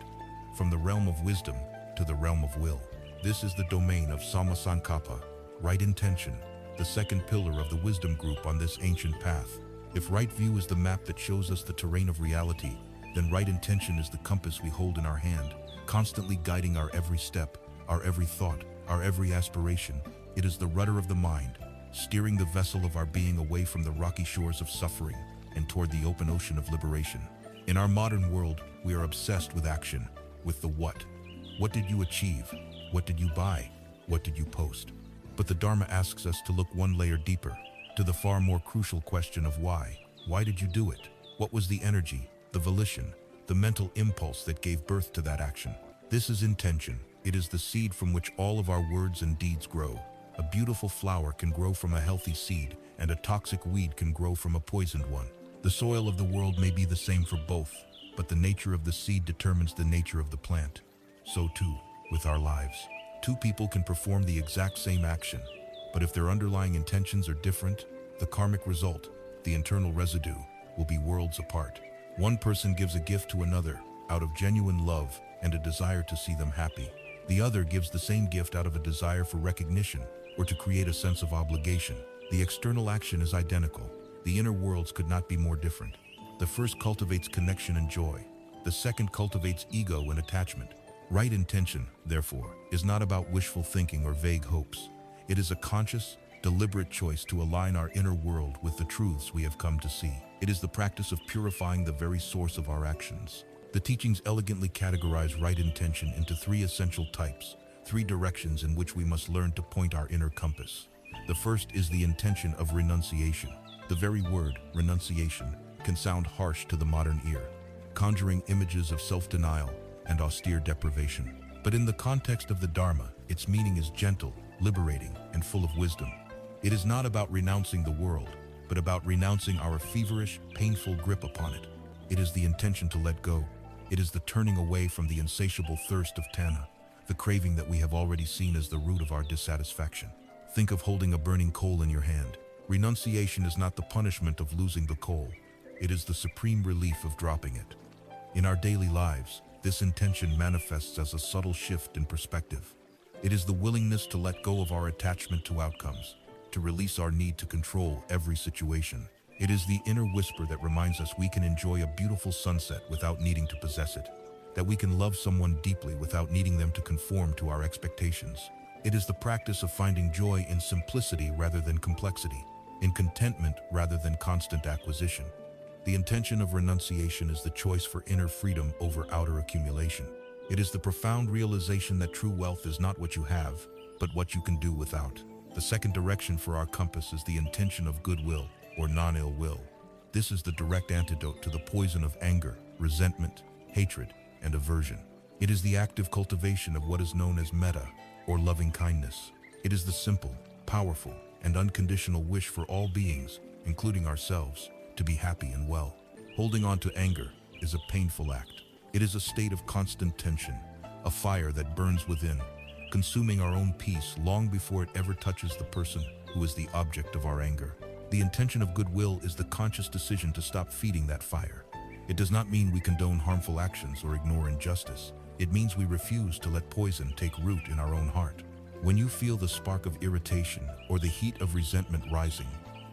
from the realm of wisdom to the realm of will. This is the domain of sammasankappa, right intention, the second pillar of the wisdom group on this ancient path. If right view is the map that shows us the terrain of reality, then right intention is the compass we hold in our hand, constantly guiding our every step, our every thought, our every aspiration. It is the rudder of the mind, steering the vessel of our being away from the rocky shores of suffering and toward the open ocean of liberation. In our modern world, we are obsessed with action, with the what. What did you achieve? What did you buy? What did you post? But the Dharma asks us to look one layer deeper, to the far more crucial question of why. Why did you do it? What was the energy, the volition, the mental impulse that gave birth to that action? This is intention. It is the seed from which all of our words and deeds grow. A beautiful flower can grow from a healthy seed, and a toxic weed can grow from a poisoned one. The soil of the world may be the same for both, but the nature of the seed determines the nature of the plant. So too, with our lives. Two people can perform the exact same action, but if their underlying intentions are different, the karmic result, the internal residue, will be worlds apart. One person gives a gift to another out of genuine love and a desire to see them happy. The other gives the same gift out of a desire for recognition or to create a sense of obligation. The external action is identical. The inner worlds could not be more different. The first cultivates connection and joy. The second cultivates ego and attachment. Right intention, therefore, is not about wishful thinking or vague hopes. It is a conscious, deliberate choice to align our inner world with the truths we have come to see. It is the practice of purifying the very source of our actions. The teachings elegantly categorize right intention into three essential types: three directions in which we must learn to point our inner compass. The first is the intention of renunciation. The very word, renunciation, can sound harsh to the modern ear, conjuring images of self-denial and austere deprivation. But in the context of the Dharma, its meaning is gentle, liberating, and full of wisdom. It is not about renouncing the world, but about renouncing our feverish, painful grip upon it. It is the intention to let go. It is the turning away from the insatiable thirst of tanha, the craving that we have already seen as the root of our dissatisfaction. Think of holding a burning coal in your hand. Renunciation is not the punishment of losing the coal. It is the supreme relief of dropping it. In our daily lives, this intention manifests as a subtle shift in perspective. It is the willingness to let go of our attachment to outcomes, to release our need to control every situation. It is the inner whisper that reminds us we can enjoy a beautiful sunset without needing to possess it, that we can love someone deeply without needing them to conform to our expectations. It is the practice of finding joy in simplicity rather than complexity, in contentment rather than constant acquisition. The intention of renunciation is the choice for inner freedom over outer accumulation. It is the profound realization that true wealth is not what you have, but what you can do without. The second direction for our compass is the intention of goodwill, or non-ill will. This is the direct antidote to the poison of anger, resentment, hatred, and aversion. It is the active cultivation of what is known as metta, or loving kindness. It is the simple, powerful, and unconditional wish for all beings, including ourselves, to be happy and well. Holding on to anger is a painful act. It is a state of constant tension, a fire that burns within, consuming our own peace long before it ever touches the person who is the object of our anger. The intention of goodwill is the conscious decision to stop feeding that fire. It does not mean we condone harmful actions or ignore injustice. It means we refuse to let poison take root in our own heart. When you feel the spark of irritation or the heat of resentment rising,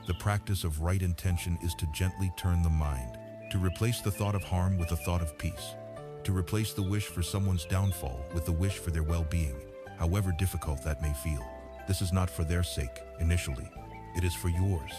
the practice of right intention is to gently turn the mind, to replace the thought of harm with a thought of peace, to replace the wish for someone's downfall with the wish for their well-being, however difficult that may feel. This is not for their sake, initially. It is for yours.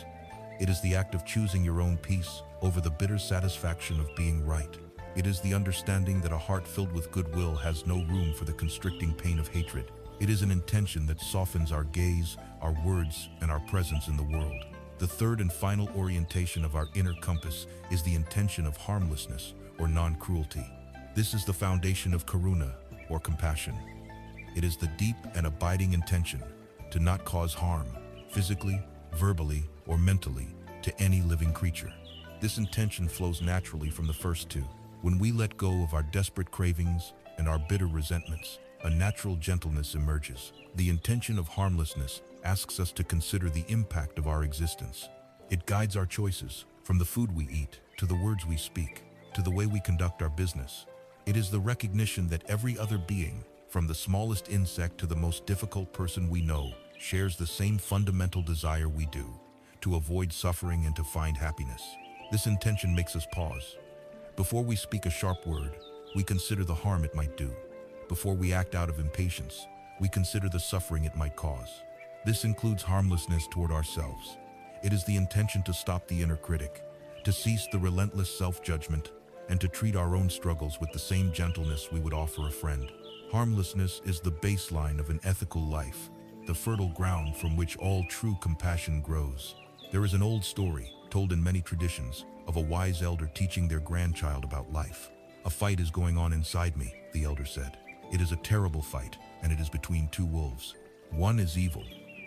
It is the act of choosing your own peace over the bitter satisfaction of being right. It is the understanding that a heart filled with goodwill has no room for the constricting pain of hatred. It is an intention that softens our gaze, our words, and our presence in the world. The third and final orientation of our inner compass is the intention of harmlessness, or non-cruelty. This is the foundation of karuna, or compassion. It is the deep and abiding intention to not cause harm, physically, verbally, or mentally, to any living creature. This intention flows naturally from the first two. When we let go of our desperate cravings and our bitter resentments, a natural gentleness emerges. The intention of harmlessness asks us to consider the impact of our existence. It guides our choices, from the food we eat, to the words we speak, to the way we conduct our business. It is the recognition that every other being, from the smallest insect to the most difficult person we know, shares the same fundamental desire we do, to avoid suffering and to find happiness. This intention makes us pause. Before we speak a sharp word, we consider the harm it might do. Before we act out of impatience, we consider the suffering it might cause. This includes harmlessness toward ourselves. It is the intention to stop the inner critic, to cease the relentless self-judgment, and to treat our own struggles with the same gentleness we would offer a friend. Harmlessness is the baseline of an ethical life, the fertile ground from which all true compassion grows. There is an old story, told in many traditions, of a wise elder teaching their grandchild about life. "A fight is going on inside me," the elder said. "It is a terrible fight, and it is between two wolves. One is evil.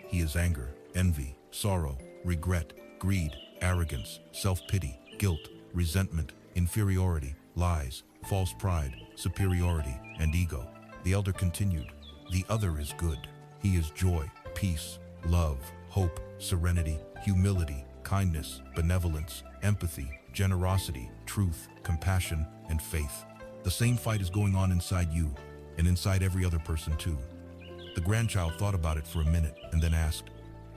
He is anger, envy, sorrow, regret, greed, arrogance, self-pity, guilt, resentment, inferiority, lies, false pride, superiority, and ego." The elder continued, "The other is good. He is joy, peace, love, hope, serenity, humility, kindness, benevolence, empathy, generosity, truth, compassion, and faith. The same fight is going on inside you, and inside every other person too." The grandchild thought about it for a minute and then asked,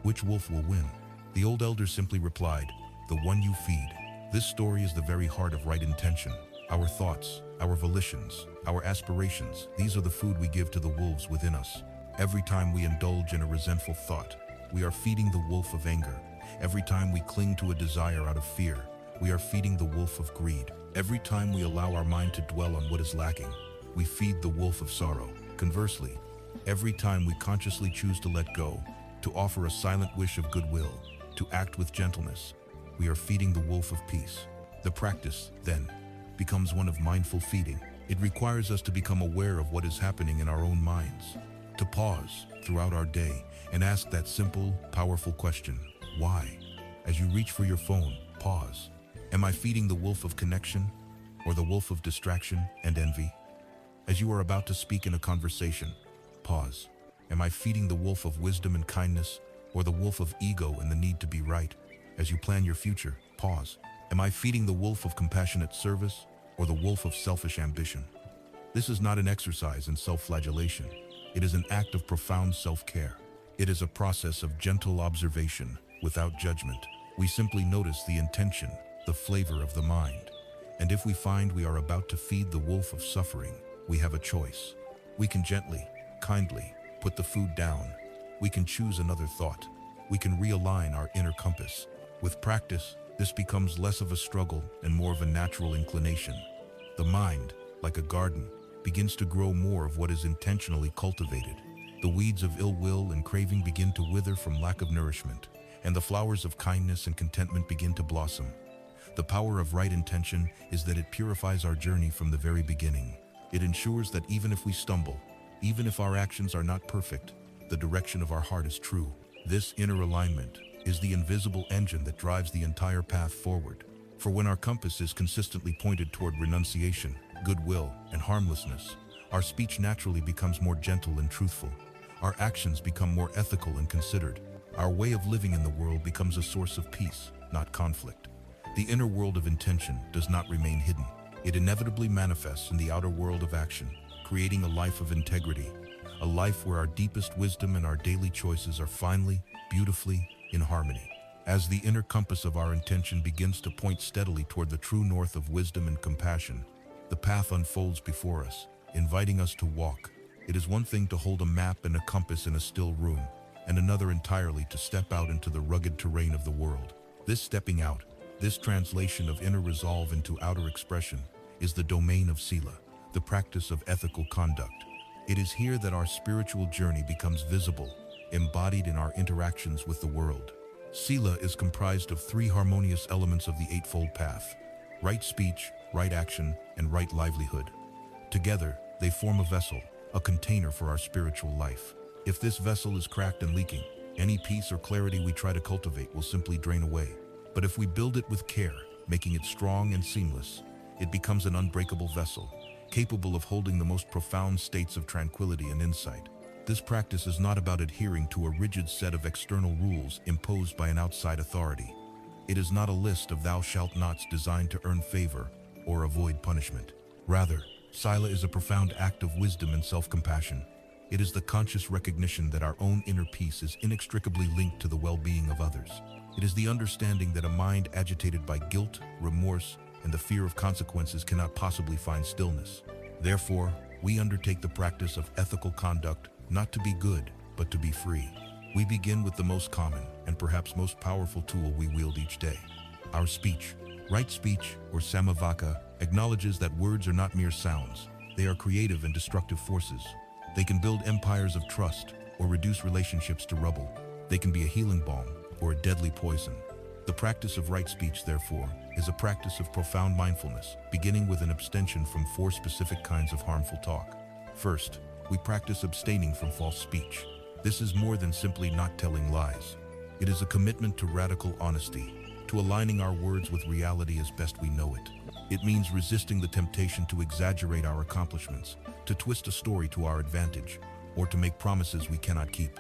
"Which wolf will win?" The old elder simply replied, "The one you feed." This story is the very heart of right intention. Our thoughts, our volitions, our aspirations, these are the food we give to the wolves within us. Every time we indulge in a resentful thought, we are feeding the wolf of anger. Every time we cling to a desire out of fear, we are feeding the wolf of greed. Every time we allow our mind to dwell on what is lacking, we feed the wolf of sorrow. Conversely, Every time we consciously choose to let go, to offer a silent wish of goodwill, to act with gentleness, we are feeding the wolf of peace. The practice, then, becomes one of mindful feeding. It requires us to become aware of what is happening in our own minds, to pause throughout our day and ask that simple, powerful question, why? As you reach for your phone, pause. Am I feeding the wolf of connection or the wolf of distraction and envy? As you are about to speak in a conversation, pause. Am I feeding the wolf of wisdom and kindness or the wolf of ego and the need to be right? As you plan your future, pause. Am I feeding the wolf of compassionate service or the wolf of selfish ambition? This is not an exercise in self-flagellation. It is an act of profound self-care. It is a process of gentle observation without judgment. We simply notice the intention, the flavor of the mind. And if we find we are about to feed the wolf of suffering, we have a choice. We can gently, kindly put the food down. We can choose another thought. We can realign our inner compass. With practice, this becomes less of a struggle and more of a natural inclination. The mind, like a garden, begins to grow more of what is intentionally cultivated. The weeds of ill will and craving begin to wither from lack of nourishment, and the flowers of kindness and contentment begin to blossom. The power of right intention is that it purifies our journey from the very beginning. It ensures that even if we stumble, even if our actions are not perfect, the direction of our heart is true. This inner alignment is the invisible engine that drives the entire path forward. For when our compass is consistently pointed toward renunciation, goodwill, and harmlessness, our speech naturally becomes more gentle and truthful. Our actions become more ethical and considered. Our way of living in the world becomes a source of peace, not conflict. The inner world of intention does not remain hidden. It inevitably manifests in the outer world of action, creating a life of integrity, a life where our deepest wisdom and our daily choices are finely, beautifully in harmony. As the inner compass of our intention begins to point steadily toward the true north of wisdom and compassion, the path unfolds before us, inviting us to walk. It is one thing to hold a map and a compass in a still room, and another entirely to step out into the rugged terrain of the world. This stepping out, this translation of inner resolve into outer expression, is the domain of sila, the practice of ethical conduct. It is here that our spiritual journey becomes visible, embodied in our interactions with the world. Sila is comprised of three harmonious elements of the Eightfold Path: right speech, right action, and right livelihood. Together, they form a vessel, a container for our spiritual life. If this vessel is cracked and leaking, any peace or clarity we try to cultivate will simply drain away. But if we build it with care, making it strong and seamless, it becomes an unbreakable vessel, capable of holding the most profound states of tranquility and insight. This practice is not about adhering to a rigid set of external rules imposed by an outside authority. It is not a list of thou shalt nots designed to earn favor or avoid punishment. Rather, sila is a profound act of wisdom and self-compassion. It is the conscious recognition that our own inner peace is inextricably linked to the well-being of others. It is the understanding that a mind agitated by guilt, remorse, and the fear of consequences cannot possibly find stillness. Therefore, we undertake the practice of ethical conduct not to be good, but to be free. We begin with the most common and perhaps most powerful tool we wield each day: our speech. Right speech, or samavaka, acknowledges that words are not mere sounds. They are creative and destructive forces. They can build empires of trust or reduce relationships to rubble. They can be a healing balm or a deadly poison. The practice of right speech, therefore, is a practice of profound mindfulness, beginning with an abstention from 4 specific kinds of harmful talk. First, we practice abstaining from false speech. This is more than simply not telling lies. It is a commitment to radical honesty, to aligning our words with reality as best we know it. It means resisting the temptation to exaggerate our accomplishments, to twist a story to our advantage, or to make promises we cannot keep.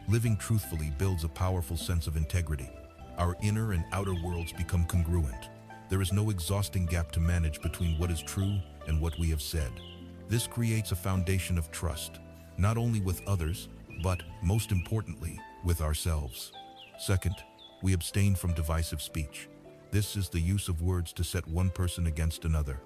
Living truthfully builds a powerful sense of integrity. Our inner and outer worlds become congruent. There is no exhausting gap to manage between what is true and what we have said. This creates a foundation of trust, not only with others, but, most importantly, with ourselves. Second, we abstain from divisive speech. This is the use of words to set one person against another.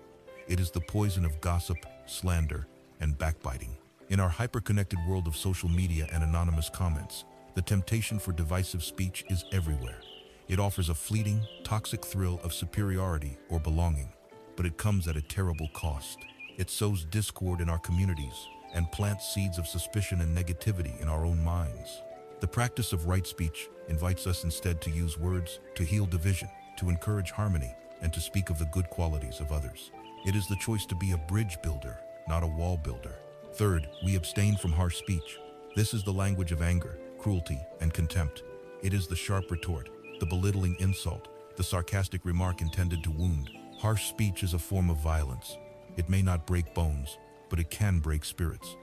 It is the poison of gossip, slander, and backbiting. In our hyper-connected world of social media and anonymous comments, the temptation for divisive speech is everywhere. It offers a fleeting, toxic thrill of superiority or belonging, but it comes at a terrible cost. It sows discord in our communities, and plants seeds of suspicion and negativity in our own minds. The practice of right speech invites us instead to use words to heal division, to encourage harmony, and to speak of the good qualities of others. It is the choice to be a bridge builder, not a wall builder. Third, we abstain from harsh speech. This is the language of anger, cruelty, and contempt. It is the sharp retort, the belittling insult, the sarcastic remark intended to wound. Harsh speech is a form of violence. It may not break bones, but it can break spirits.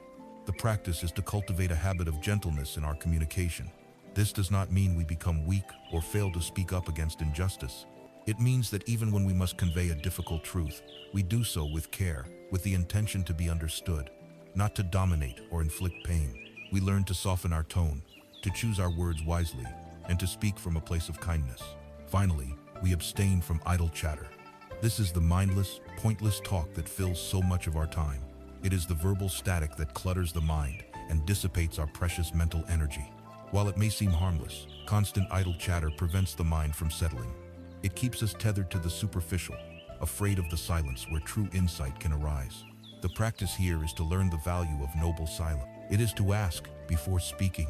The practice is to cultivate a habit of gentleness in our communication. This does not mean we become weak or fail to speak up against injustice. It means that even when we must convey a difficult truth, we do so with care, with the intention to be understood, not to dominate or inflict pain. We learn to soften our tone, to choose our words wisely, and to speak from a place of kindness. Finally, we abstain from idle chatter. This is the mindless, pointless talk that fills so much of our time. It is the verbal static that clutters the mind and dissipates our precious mental energy. While it may seem harmless, constant idle chatter prevents the mind from settling. It keeps us tethered to the superficial, afraid of the silence where true insight can arise. The practice here is to learn the value of noble silence. It is to ask, before speaking,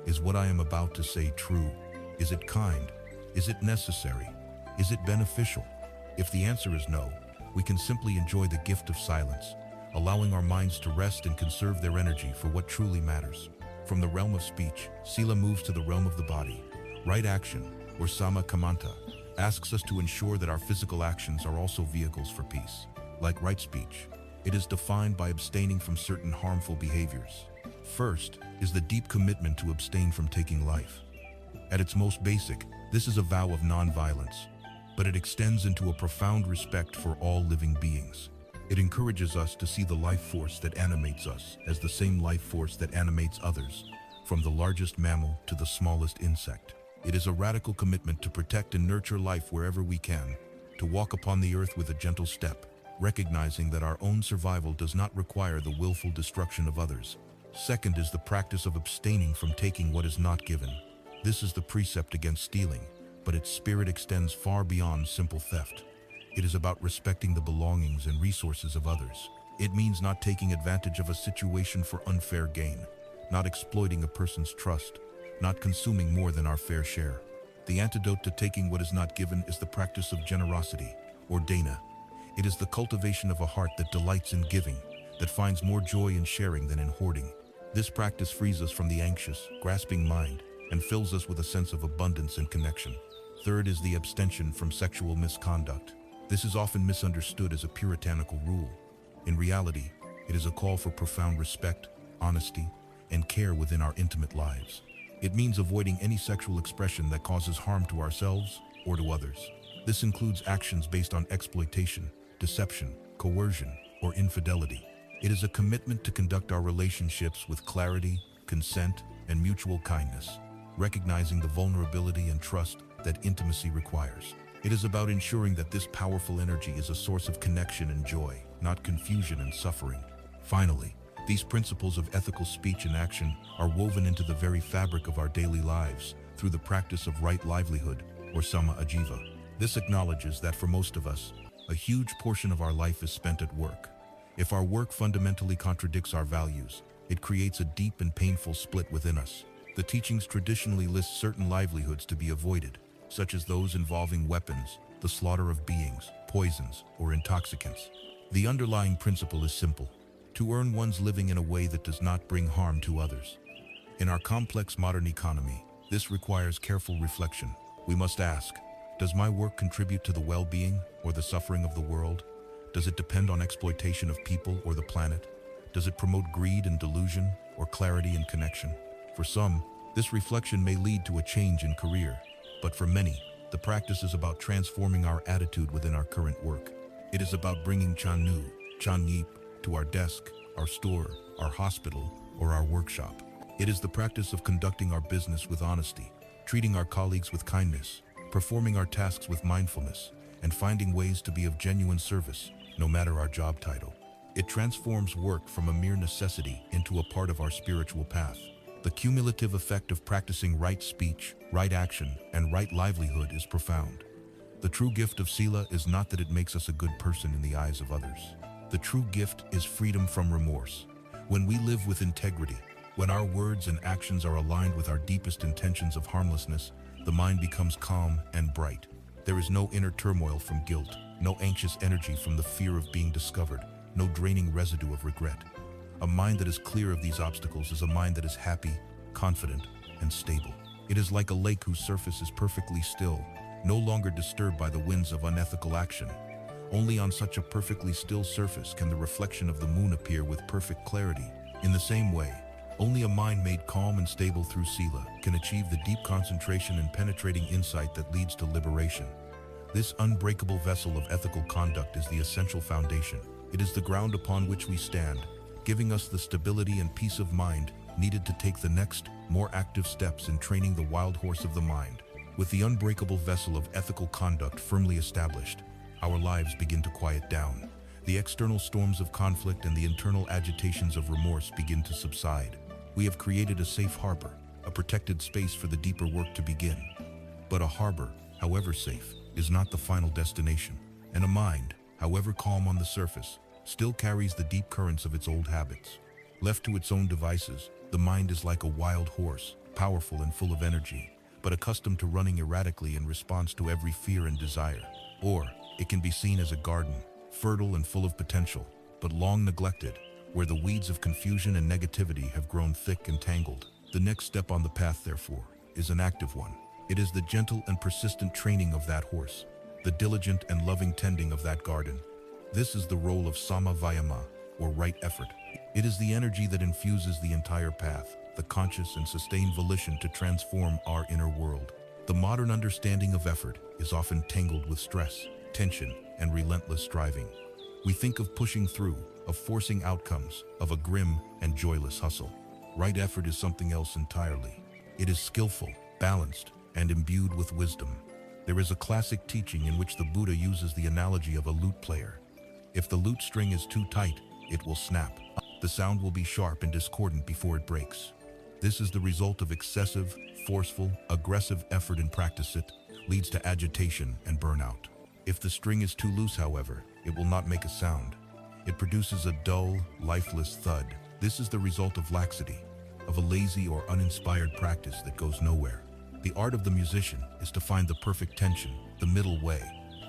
is what I am about to say true? Is it kind? Is it necessary? Is it beneficial? If the answer is no, we can simply enjoy the gift of silence, allowing our minds to rest and conserve their energy for what truly matters. From the realm of speech, Sila moves to the realm of the body. Right action, or Sama Kamanta, asks us to ensure that our physical actions are also vehicles for peace. Like right speech, it is defined by abstaining from certain harmful behaviors. First is the deep commitment to abstain from taking life. At its most basic, this is a vow of non-violence, but it extends into a profound respect for all living beings. It encourages us to see the life force that animates us as the same life force that animates others, from the largest mammal to the smallest insect. It is a radical commitment to protect and nurture life wherever we can, to walk upon the earth with a gentle step, recognizing that our own survival does not require the willful destruction of others. Second is the practice of abstaining from taking what is not given. This is the precept against stealing, but its spirit extends far beyond simple theft. It is about respecting the belongings and resources of others. It means not taking advantage of a situation for unfair gain, not exploiting a person's trust, not consuming more than our fair share. The antidote to taking what is not given is the practice of generosity, or dana. It is the cultivation of a heart that delights in giving, that finds more joy in sharing than in hoarding. This practice frees us from the anxious, grasping mind, and fills us with a sense of abundance and connection. Third is the abstention from sexual misconduct. This is often misunderstood as a puritanical rule. In reality, it is a call for profound respect, honesty, and care within our intimate lives. It means avoiding any sexual expression that causes harm to ourselves or to others. This includes actions based on exploitation, deception, coercion, or infidelity. It is a commitment to conduct our relationships with clarity, consent, and mutual kindness, recognizing the vulnerability and trust that intimacy requires. It is about ensuring that this powerful energy is a source of connection and joy, not confusion and suffering. Finally, these principles of ethical speech and action are woven into the very fabric of our daily lives through the practice of right livelihood, or sama ajiva. This acknowledges that for most of us, a huge portion of our life is spent at work. If our work fundamentally contradicts our values, it creates a deep and painful split within us. The teachings traditionally list certain livelihoods to be avoided, such as those involving weapons, the slaughter of beings, poisons, or intoxicants. The underlying principle is simple: to earn one's living in a way that does not bring harm to others. In our complex modern economy, this requires careful reflection. We must ask, does my work contribute to the well-being or the suffering of the world? Does it depend on exploitation of people or the planet? Does it promote greed and delusion, or clarity and connection? For some, this reflection may lead to a change in career, but for many, the practice is about transforming our attitude within our current work. It is about bringing Channu, Chanyip, to our desk, our store, our hospital, or our workshop. It is the practice of conducting our business with honesty, treating our colleagues with kindness, performing our tasks with mindfulness, and finding ways to be of genuine service, no matter our job title. It transforms work from a mere necessity into a part of our spiritual path. The cumulative effect of practicing right speech, right action, and right livelihood is profound. The true gift of Sila is not that it makes us a good person in the eyes of others. The true gift is freedom from remorse. When we live with integrity, when our words and actions are aligned with our deepest intentions of harmlessness, the mind becomes calm and bright. There is no inner turmoil from guilt, no anxious energy from the fear of being discovered, no draining residue of regret. A mind that is clear of these obstacles is a mind that is happy, confident, and stable. It is like a lake whose surface is perfectly still, no longer disturbed by the winds of unethical action. Only on such a perfectly still surface can the reflection of the moon appear with perfect clarity. In the same way, only a mind made calm and stable through sila can achieve the deep concentration and penetrating insight that leads to liberation. This unbreakable vessel of ethical conduct is the essential foundation. It is the ground upon which we stand, giving us the stability and peace of mind needed to take the next, more active steps in training the wild horse of the mind. With the unbreakable vessel of ethical conduct firmly established, our lives begin to quiet down. The external storms of conflict and the internal agitations of remorse begin to subside. We have created a safe harbor, a protected space for the deeper work to begin. But a harbor, however safe, is not the final destination, and a mind, however calm on the surface, still carries the deep currents of its old habits. Left to its own devices, the mind is like a wild horse, powerful and full of energy, but accustomed to running erratically in response to every fear and desire. Or, it can be seen as a garden, fertile and full of potential, but long neglected, where the weeds of confusion and negativity have grown thick and tangled. The next step on the path, therefore, is an active one. It is the gentle and persistent training of that horse, the diligent and loving tending of that garden. This is the role of sama vayama, or right effort. It is the energy that infuses the entire path, the conscious and sustained volition to transform our inner world. The modern understanding of effort is often tangled with stress, tension, and relentless striving. We think of pushing through, of forcing outcomes, of a grim and joyless hustle. Right effort is something else entirely. It is skillful, balanced, and imbued with wisdom. There is a classic teaching in which the Buddha uses the analogy of a lute player. If the lute string is too tight, it will snap. The sound will be sharp and discordant before it breaks. This is the result of excessive, forceful, aggressive effort in practice. It leads to agitation and burnout. If the string is too loose, however, it will not make a sound. It produces a dull, lifeless thud. This is the result of laxity, of a lazy or uninspired practice that goes nowhere. The art of the musician is to find the perfect tension, the middle way,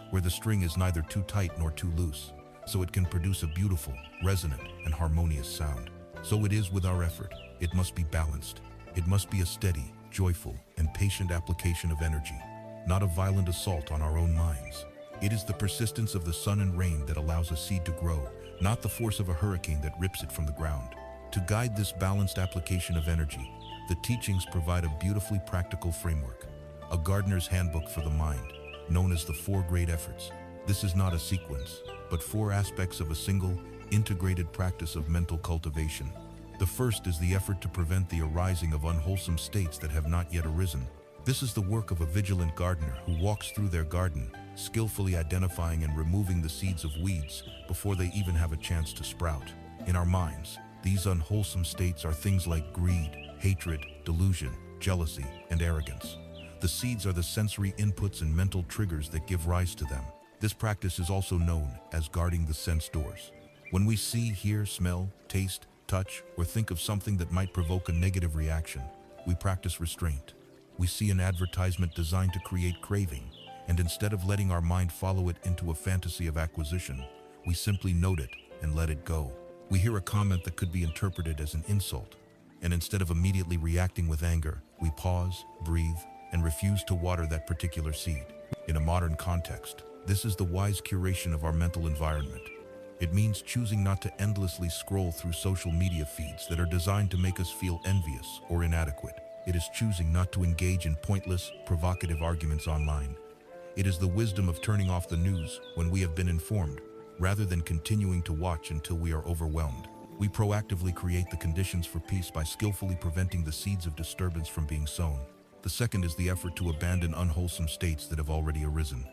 where the string is neither too tight nor too loose, so it can produce a beautiful, resonant, and harmonious sound. So it is with our effort. It must be balanced. It must be a steady, joyful, and patient application of energy, not a violent assault on our own minds. It is the persistence of the sun and rain that allows a seed to grow, not the force of a hurricane that rips it from the ground. To guide this balanced application of energy, the teachings provide a beautifully practical framework, a gardener's handbook for the mind, known as the 4 great efforts. This is not a sequence, but 4 aspects of a single, integrated practice of mental cultivation. The first is the effort to prevent the arising of unwholesome states that have not yet arisen. This is the work of a vigilant gardener who walks through their garden, skillfully identifying and removing the seeds of weeds before they even have a chance to sprout. In our minds, these unwholesome states are things like greed, hatred, delusion, jealousy, and arrogance. The seeds are the sensory inputs and mental triggers that give rise to them. This practice is also known as guarding the sense doors. When we see, hear, smell, taste, touch, or think of something that might provoke a negative reaction, we practice restraint. We see an advertisement designed to create craving, and instead of letting our mind follow it into a fantasy of acquisition, we simply note it and let it go. We hear a comment that could be interpreted as an insult, and instead of immediately reacting with anger, we pause, breathe, and refuse to water that particular seed. In a modern context, this is the wise curation of our mental environment. It means choosing not to endlessly scroll through social media feeds that are designed to make us feel envious or inadequate. It is choosing not to engage in pointless, provocative arguments online. It is the wisdom of turning off the news when we have been informed, rather than continuing to watch until we are overwhelmed. We proactively create the conditions for peace by skillfully preventing the seeds of disturbance from being sown. The second is the effort to abandon unwholesome states that have already arisen.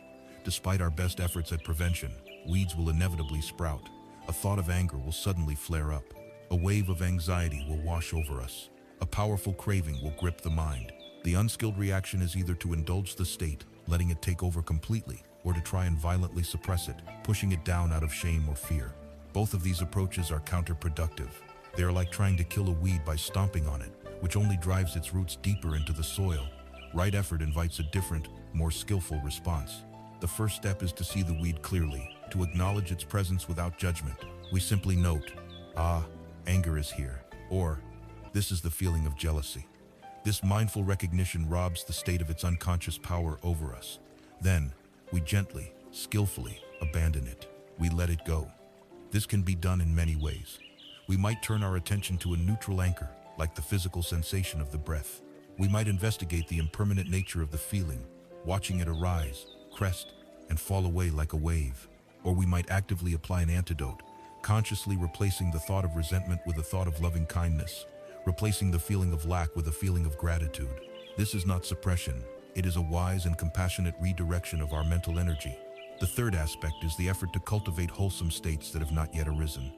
Despite our best efforts at prevention, weeds will inevitably sprout. A thought of anger will suddenly flare up. A wave of anxiety will wash over us. A powerful craving will grip the mind. The unskilled reaction is either to indulge the state, letting it take over completely, or to try and violently suppress it, pushing it down out of shame or fear. Both of these approaches are counterproductive. They are like trying to kill a weed by stomping on it, which only drives its roots deeper into the soil. Right effort invites a different, more skillful response. The first step is to see the weed clearly, to acknowledge its presence without judgment. We simply note, ah, anger is here, or this is the feeling of jealousy. This mindful recognition robs the state of its unconscious power over us. Then, we gently, skillfully abandon it. We let it go. This can be done in many ways. We might turn our attention to a neutral anchor, like the physical sensation of the breath. We might investigate the impermanent nature of the feeling, watching it arise, crest, and fall away like a wave. Or we might actively apply an antidote, consciously replacing the thought of resentment with a thought of loving kindness, replacing the feeling of lack with a feeling of gratitude. This is not suppression. It is a wise and compassionate redirection of our mental energy. The third aspect is the effort to cultivate wholesome states that have not yet arisen.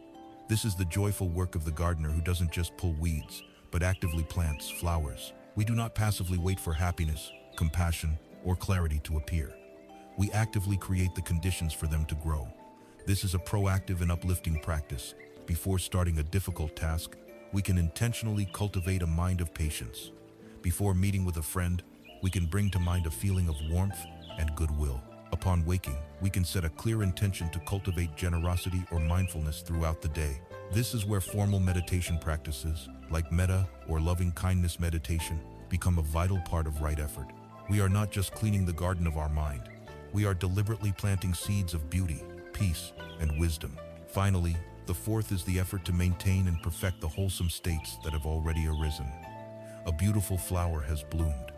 This is the joyful work of the gardener who doesn't just pull weeds, but actively plants flowers. We do not passively wait for happiness, compassion, or clarity to appear. We actively create the conditions for them to grow. This is a proactive and uplifting practice. Before starting a difficult task, we can intentionally cultivate a mind of patience. Before meeting with a friend, we can bring to mind a feeling of warmth and goodwill. Upon waking, we can set a clear intention to cultivate generosity or mindfulness throughout the day. This is where formal meditation practices, like metta or loving kindness meditation, become a vital part of right effort. We are not just cleaning the garden of our mind. We are deliberately planting seeds of beauty, peace, and wisdom. Finally, the fourth is the effort to maintain and perfect the wholesome states that have already arisen. A beautiful flower has bloomed.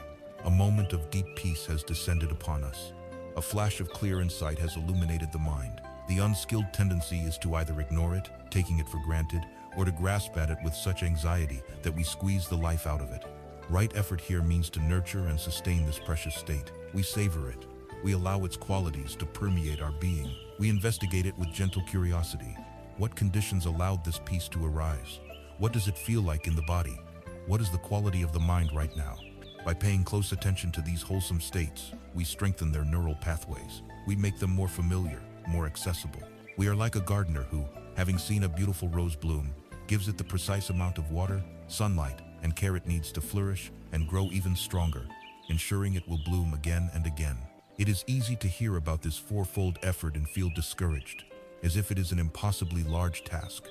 A moment of deep peace has descended upon us. A flash of clear insight has illuminated the mind. The unskilled tendency is to either ignore it, taking it for granted, or to grasp at it with such anxiety that we squeeze the life out of it. Right effort here means to nurture and sustain this precious state. We savor it. We allow its qualities to permeate our being. We investigate it with gentle curiosity. What conditions allowed this peace to arise? What does it feel like in the body? What is the quality of the mind right now? By paying close attention to these wholesome states, we strengthen their neural pathways. We make them more familiar, more accessible. We are like a gardener who, having seen a beautiful rose bloom, gives it the precise amount of water, sunlight, and care it needs to flourish and grow even stronger, ensuring it will bloom again and again. It is easy to hear about this fourfold effort and feel discouraged, as if it is an impossibly large task.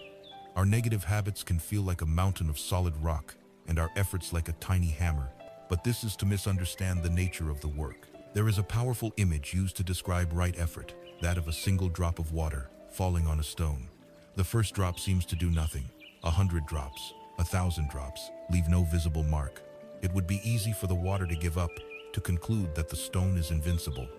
Our negative habits can feel like a mountain of solid rock, and our efforts like a tiny hammer. But this is to misunderstand the nature of the work. There is a powerful image used to describe right effort, that of a single drop of water falling on a stone. The first drop seems to do nothing. 100 drops, 1,000 drops, leave no visible mark. It would be easy for the water to give up, to conclude that the stone is invincible.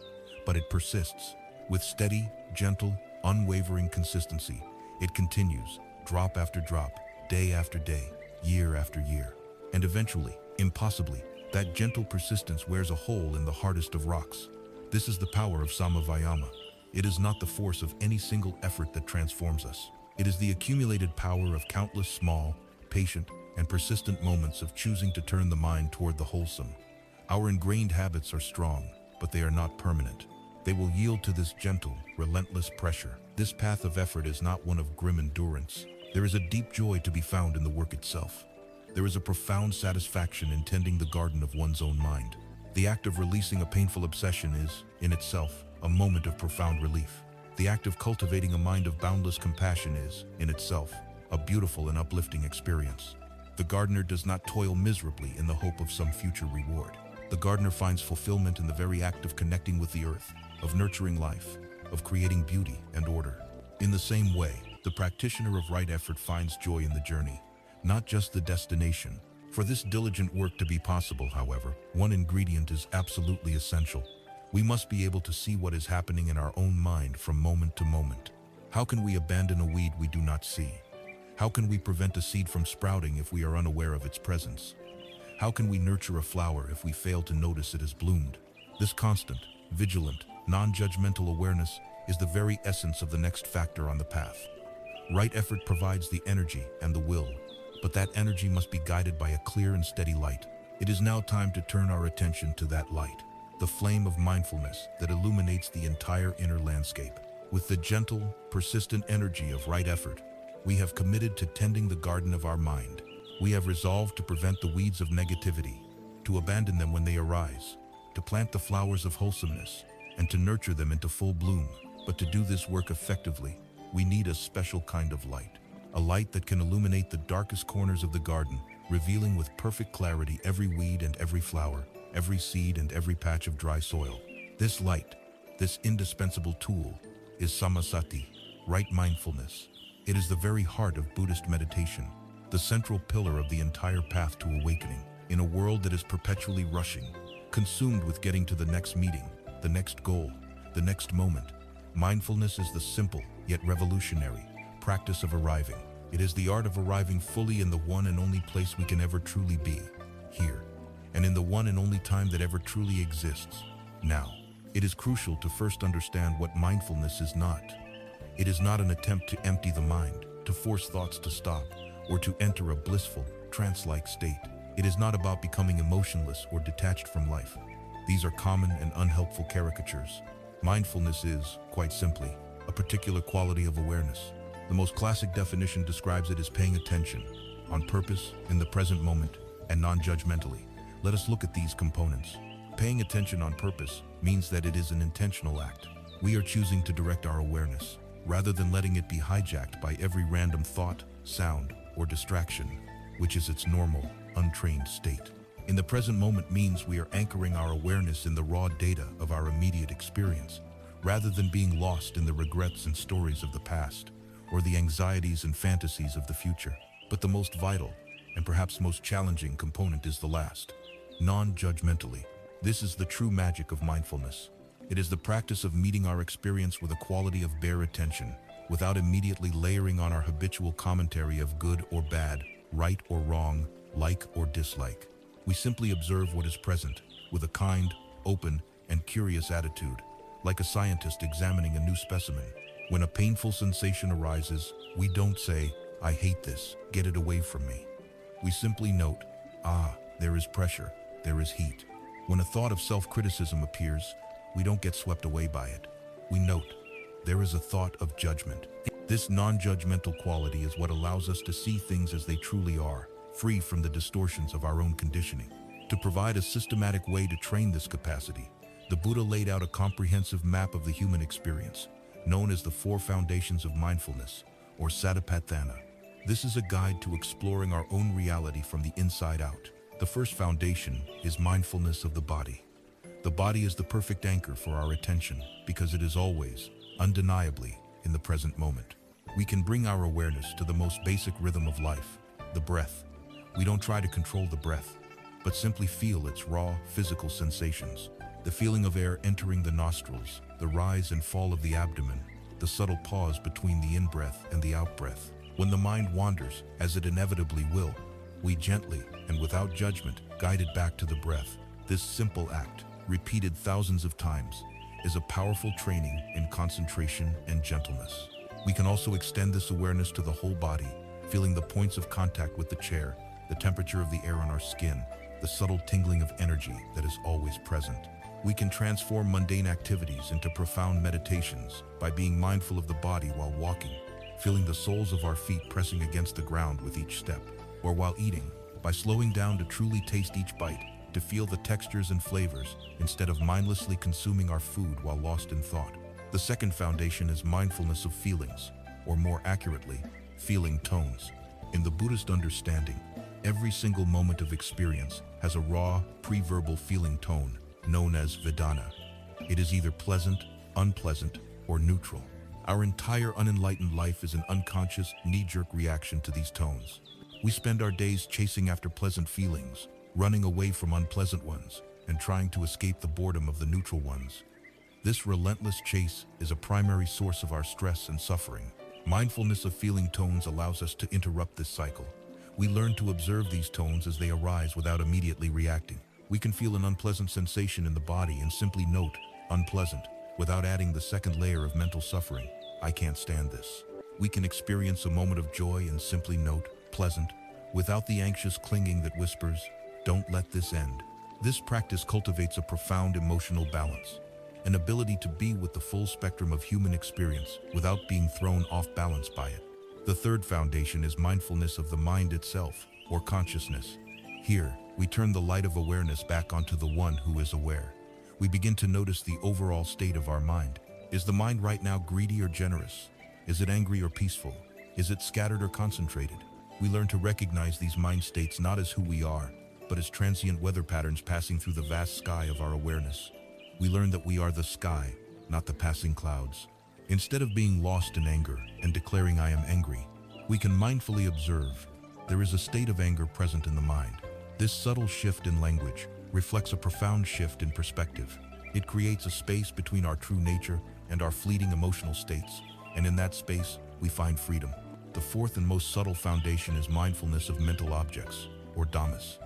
But it persists. With steady, gentle, unwavering consistency, it continues, drop after drop, day after day, year after year. And eventually, impossibly, that gentle persistence wears a hole in the hardest of rocks. This is the power of samavayama. It is not the force of any single effort that transforms us. It is the accumulated power of countless small, patient, and persistent moments of choosing to turn the mind toward the wholesome. Our ingrained habits are strong, but they are not permanent. They will yield to this gentle, relentless pressure. This path of effort is not one of grim endurance. There is a deep joy to be found in the work itself. There is a profound satisfaction in tending the garden of one's own mind. The act of releasing a painful obsession is, in itself, a moment of profound relief. The act of cultivating a mind of boundless compassion is, in itself, a beautiful and uplifting experience. The gardener does not toil miserably in the hope of some future reward. The gardener finds fulfillment in the very act of connecting with the earth, of nurturing life, of creating beauty and order. In the same way, the practitioner of right effort finds joy in the journey, not just the destination. For this diligent work to be possible, however, one ingredient is absolutely essential. We must be able to see what is happening in our own mind from moment to moment. How can we abandon a weed we do not see? How can we prevent a seed from sprouting if we are unaware of its presence? How can we nurture a flower if we fail to notice it has bloomed? This constant, vigilant, non-judgmental awareness is the very essence of the next factor on the path. Right effort provides the energy and the will, but that energy must be guided by a clear and steady light. It is now time to turn our attention to that light, the flame of mindfulness that illuminates the entire inner landscape. With the gentle, persistent energy of right effort, We have committed to tending the garden of our mind. We have resolved to prevent the weeds of negativity, to abandon them when they arise, to plant the flowers of wholesomeness, and to nurture them into full bloom. But to do this work effectively, we need a special kind of light. A light that can illuminate the darkest corners of the garden, revealing with perfect clarity every weed and every flower, every seed and every patch of dry soil. This light, this indispensable tool, is samasati, right mindfulness. It is the very heart of Buddhist meditation, the central pillar of the entire path to awakening. In a world that is perpetually rushing, consumed with getting to the next meeting, the next goal, the next moment, mindfulness is the simple, yet revolutionary, practice of arriving. It is the art of arriving fully in the one and only place we can ever truly be, here, and in the one and only time that ever truly exists, now. It is crucial to first understand what mindfulness is not. It is not an attempt to empty the mind, to force thoughts to stop, or to enter a blissful, trance-like state. It is not about becoming emotionless or detached from life. These are common and unhelpful caricatures. Mindfulness is, quite simply, a particular quality of awareness. The most classic definition describes it as paying attention, on purpose, in the present moment, and non-judgmentally. Let us look at these components. Paying attention on purpose means that it is an intentional act. We are choosing to direct our awareness, rather than letting it be hijacked by every random thought, sound, or distraction, which is its normal, untrained state. In the present moment means we are anchoring our awareness in the raw data of our immediate experience, rather than being lost in the regrets and stories of the past, or the anxieties and fantasies of the future. But the most vital, and perhaps most challenging component is the last, non-judgmentally. This is the true magic of mindfulness. It is the practice of meeting our experience with a quality of bare attention, without immediately layering on our habitual commentary of good or bad, right or wrong, like or dislike. We simply observe what is present, with a kind, open, and curious attitude, like a scientist examining a new specimen. When a painful sensation arises, we don't say, "I hate this, get it away from me." We simply note, "Ah, there is pressure, there is heat." When a thought of self-criticism appears, we don't get swept away by it. We note, there is a thought of judgment. This non-judgmental quality is what allows us to see things as they truly are, free from the distortions of our own conditioning. To provide a systematic way to train this capacity, the Buddha laid out a comprehensive map of the human experience, known as the 4 foundations of mindfulness, or satipatthana. This is a guide to exploring our own reality from the inside out. The first foundation is mindfulness of the body. The body is the perfect anchor for our attention because it is always, undeniably, in the present moment. We can bring our awareness to the most basic rhythm of life, the breath. We don't try to control the breath, but simply feel its raw, physical sensations. The feeling of air entering the nostrils, the rise and fall of the abdomen, the subtle pause between the in-breath and the out-breath. When the mind wanders, as it inevitably will, we gently, and without judgment, guide it back to the breath. This simple act, repeated thousands of times, is a powerful training in concentration and gentleness. We can also extend this awareness to the whole body, feeling the points of contact with the chair, the temperature of the air on our skin, the subtle tingling of energy that is always present. We can transform mundane activities into profound meditations by being mindful of the body while walking, feeling the soles of our feet pressing against the ground with each step, or while eating, by slowing down to truly taste each bite, to feel the textures and flavors, instead of mindlessly consuming our food while lost in thought. The second foundation is mindfulness of feelings, or more accurately, feeling tones. In the Buddhist understanding, every single moment of experience has a raw, pre-verbal feeling tone, known as vedana. It is either pleasant, unpleasant, or neutral. Our entire unenlightened life is an unconscious, knee-jerk reaction to these tones. We spend our days chasing after pleasant feelings, running away from unpleasant ones, and trying to escape the boredom of the neutral ones. This relentless chase is a primary source of our stress and suffering. Mindfulness of feeling tones allows us to interrupt this cycle. We learn to observe these tones as they arise without immediately reacting. We can feel an unpleasant sensation in the body and simply note, unpleasant, without adding the second layer of mental suffering, I can't stand this. We can experience a moment of joy and simply note, pleasant, without the anxious clinging that whispers, don't let this end. This practice cultivates a profound emotional balance, an ability to be with the full spectrum of human experience without being thrown off balance by it. The third foundation is mindfulness of the mind itself, or consciousness. Here, we turn the light of awareness back onto the one who is aware. We begin to notice the overall state of our mind. Is the mind right now greedy or generous? Is it angry or peaceful? Is it scattered or concentrated? We learn to recognize these mind states not as who we are, but as transient weather patterns passing through the vast sky of our awareness. We learn that we are the sky, not the passing clouds. Instead of being lost in anger and declaring I am angry, we can mindfully observe there is a state of anger present in the mind. This subtle shift in language reflects a profound shift in perspective. It creates a space between our true nature and our fleeting emotional states, and in that space, we find freedom. The fourth and most subtle foundation is mindfulness of mental objects, or dhammas.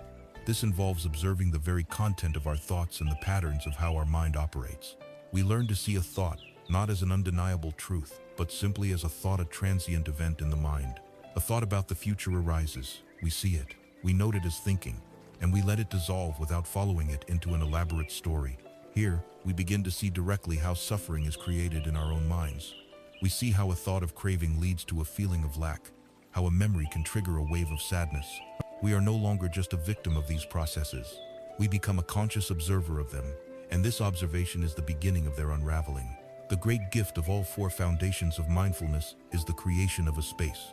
This involves observing the very content of our thoughts and the patterns of how our mind operates. We learn to see a thought not as an undeniable truth, but simply as a thought, a transient event in the mind. A thought about the future arises, we see it, we note it as thinking, and we let it dissolve without following it into an elaborate story. Here, we begin to see directly how suffering is created in our own minds. We see how a thought of craving leads to a feeling of lack, how a memory can trigger a wave of sadness. We are no longer just a victim of these processes. We become a conscious observer of them, and this observation is the beginning of their unraveling. The great gift of all four foundations of mindfulness is the creation of a space.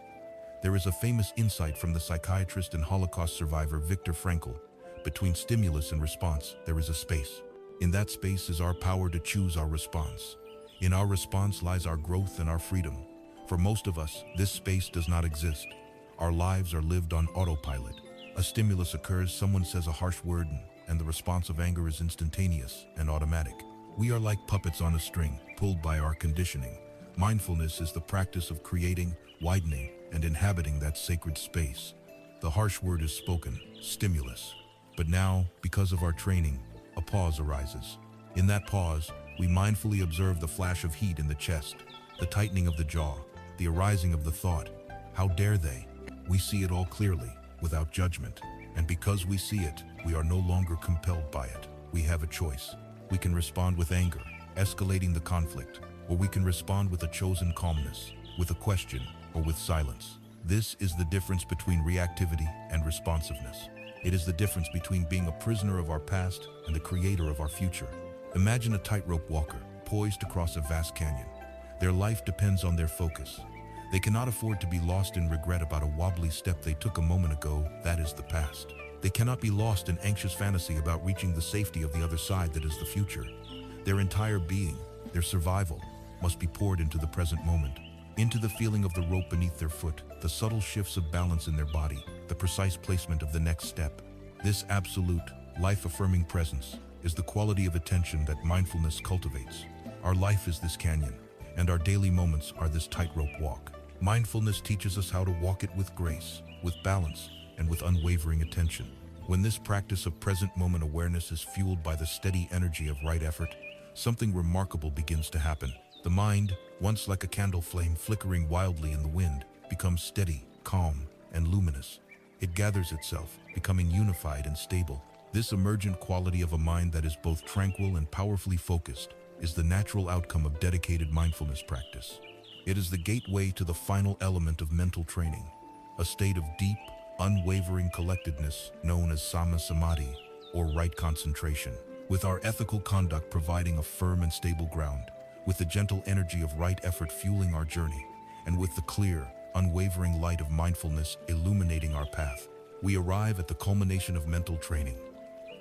There is a famous insight from the psychiatrist and Holocaust survivor Viktor Frankl. Between stimulus and response, there is a space. In that space is our power to choose our response. In our response lies our growth and our freedom. For most of us, this space does not exist. Our lives are lived on autopilot. A stimulus occurs, someone says a harsh word, and the response of anger is instantaneous and automatic. We are like puppets on a string, pulled by our conditioning. Mindfulness is the practice of creating, widening, and inhabiting that sacred space. The harsh word is spoken, stimulus. But now, because of our training, a pause arises. In that pause, we mindfully observe the flash of heat in the chest, the tightening of the jaw, the arising of the thought, how dare they? We see it all clearly, without judgment. And because we see it, we are no longer compelled by it. We have a choice. We can respond with anger, escalating the conflict, or we can respond with a chosen calmness, with a question, or with silence. This is the difference between reactivity and responsiveness. It is the difference between being a prisoner of our past and the creator of our future. Imagine a tightrope walker, poised to cross a vast canyon. Their life depends on their focus. They cannot afford to be lost in regret about a wobbly step they took a moment ago. That is the past. They cannot be lost in anxious fantasy about reaching the safety of the other side that is the future. Their entire being, their survival, must be poured into the present moment, into the feeling of the rope beneath their foot, the subtle shifts of balance in their body, the precise placement of the next step. This absolute, life-affirming presence is the quality of attention that mindfulness cultivates. Our life is this canyon, and our daily moments are this tightrope walk. Mindfulness teaches us how to walk it with grace, with balance, and with unwavering attention. When this practice of present moment awareness is fueled by the steady energy of right effort, something remarkable begins to happen. The mind, once like a candle flame flickering wildly in the wind, becomes steady, calm, and luminous. It gathers itself, becoming unified and stable. This emergent quality of a mind that is both tranquil and powerfully focused is the natural outcome of dedicated mindfulness practice. It is the gateway to the final element of mental training, a state of deep, unwavering collectedness known as samma samadhi, or right concentration. With our ethical conduct providing a firm and stable ground, with the gentle energy of right effort fueling our journey, and with the clear, unwavering light of mindfulness illuminating our path, we arrive at the culmination of mental training.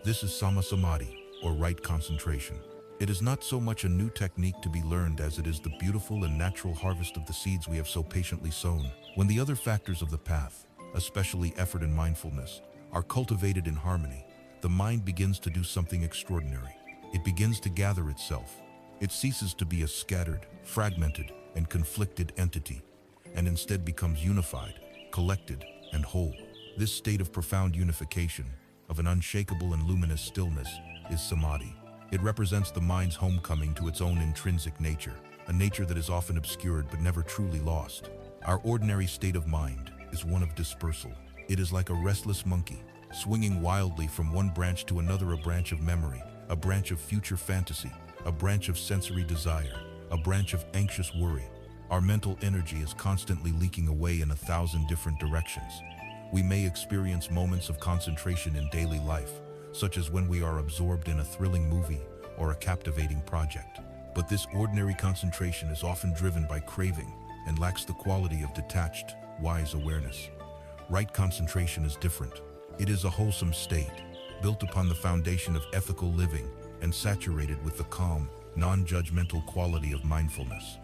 This is samma samadhi, or right concentration. It is not so much a new technique to be learned as it is the beautiful and natural harvest of the seeds we have so patiently sown. When the other factors of the path, especially effort and mindfulness, are cultivated in harmony, the mind begins to do something extraordinary. It begins to gather itself. It ceases to be a scattered, fragmented, and conflicted entity, and instead becomes unified, collected, and whole. This state of profound unification, of an unshakable and luminous stillness, is samadhi. It represents the mind's homecoming to its own intrinsic nature, a nature that is often obscured but never truly lost. Our ordinary state of mind is one of dispersal. It is like a restless monkey, swinging wildly from one branch to another, a branch of memory, a branch of future fantasy, a branch of sensory desire, a branch of anxious worry. Our mental energy is constantly leaking away in 1,000 different directions. We may experience moments of concentration in daily life, such as when we are absorbed in a thrilling movie or a captivating project. But this ordinary concentration is often driven by craving and lacks the quality of detached, wise awareness. Right concentration is different. It is a wholesome state, built upon the foundation of ethical living and saturated with the calm, non-judgmental quality of mindfulness.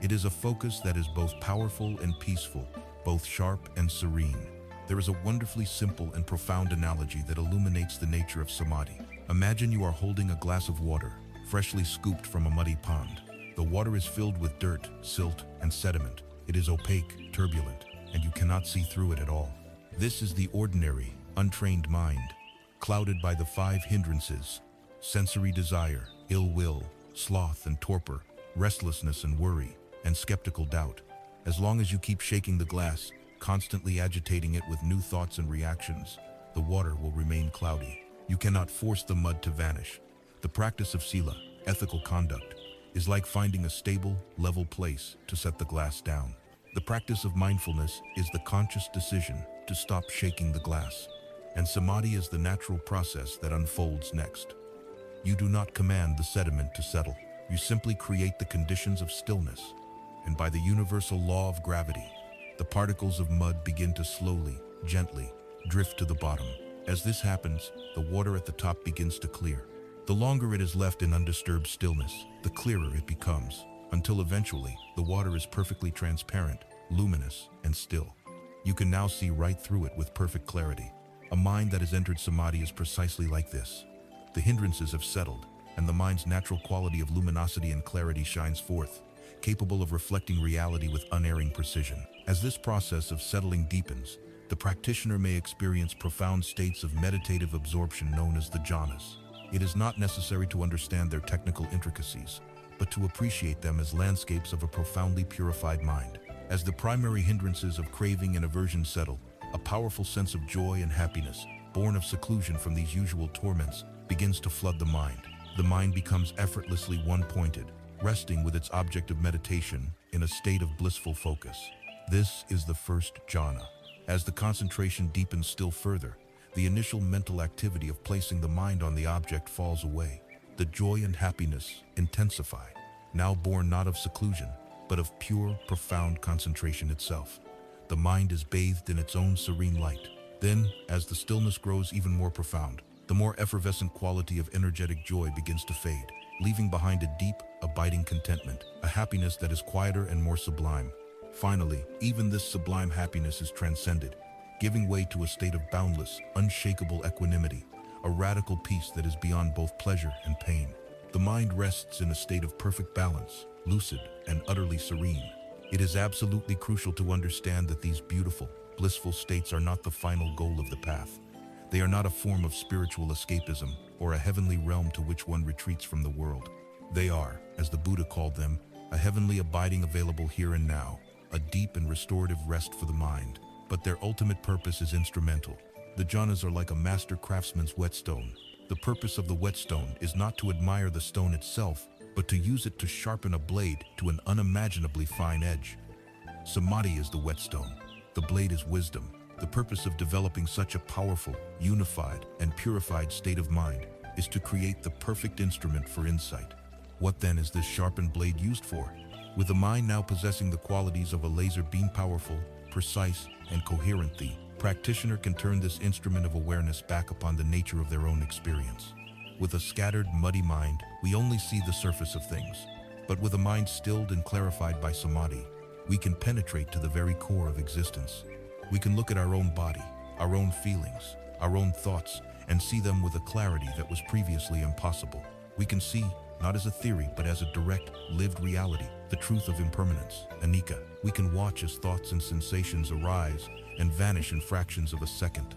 It is a focus that is both powerful and peaceful, both sharp and serene. There is a wonderfully simple and profound analogy that illuminates the nature of samadhi. Imagine you are holding a glass of water, freshly scooped from a muddy pond. The water is filled with dirt, silt, and sediment. It is opaque, turbulent, and you cannot see through it at all. This is the ordinary, untrained mind, clouded by the 5 hindrances: sensory desire, ill will, sloth and torpor, restlessness and worry, and skeptical doubt. As long as you keep shaking the glass, constantly agitating it with new thoughts and reactions, the water will remain cloudy. You cannot force the mud to vanish. The practice of sila, ethical conduct, is like finding a stable, level place to set the glass down. The practice of mindfulness is the conscious decision to stop shaking the glass, and samadhi is the natural process that unfolds next. You do not command the sediment to settle. You simply create the conditions of stillness, and by the universal law of gravity, the particles of mud begin to slowly, gently, drift to the bottom. As this happens, the water at the top begins to clear. The longer it is left in undisturbed stillness, the clearer it becomes, until eventually the water is perfectly transparent, luminous, and still. You can now see right through it with perfect clarity. A mind that has entered samadhi is precisely like this. The hindrances have settled, and the mind's natural quality of luminosity and clarity shines forth, capable of reflecting reality with unerring precision. As this process of settling deepens, the practitioner may experience profound states of meditative absorption known as the jhanas. It is not necessary to understand their technical intricacies, but to appreciate them as landscapes of a profoundly purified mind. As the primary hindrances of craving and aversion settle, a powerful sense of joy and happiness, born of seclusion from these usual torments, begins to flood the mind. The mind becomes effortlessly one-pointed, resting with its object of meditation in a state of blissful focus. This is the first jhana. As the concentration deepens still further, the initial mental activity of placing the mind on the object falls away. The joy and happiness intensify, now born not of seclusion, but of pure, profound concentration itself. The mind is bathed in its own serene light. Then, as the stillness grows even more profound, the more effervescent quality of energetic joy begins to fade, leaving behind a deep, abiding contentment, a happiness that is quieter and more sublime. Finally, even this sublime happiness is transcended, giving way to a state of boundless, unshakable equanimity, a radical peace that is beyond both pleasure and pain. The mind rests in a state of perfect balance, lucid and utterly serene. It is absolutely crucial to understand that these beautiful, blissful states are not the final goal of the path. They are not a form of spiritual escapism or a heavenly realm to which one retreats from the world. They are, as the Buddha called them, a heavenly abiding available here and now, a deep and restorative rest for the mind. But their ultimate purpose is instrumental. The jhanas are like a master craftsman's whetstone. The purpose of the whetstone is not to admire the stone itself, but to use it to sharpen a blade to an unimaginably fine edge. Samadhi is the whetstone. The blade is wisdom. The purpose of developing such a powerful, unified, and purified state of mind is to create the perfect instrument for insight. What then is this sharpened blade used for? With the mind now possessing the qualities of a laser beam, powerful, precise, and coherent, the practitioner can turn this instrument of awareness back upon the nature of their own experience. With a scattered, muddy mind, we only see the surface of things. But with a mind stilled and clarified by samadhi, we can penetrate to the very core of existence. We can look at our own body, our own feelings, our own thoughts, and see them with a clarity that was previously impossible. We can see, not as a theory, but as a direct, lived reality, the truth of impermanence, anicca. We can watch as thoughts and sensations arise and vanish in fractions of a second,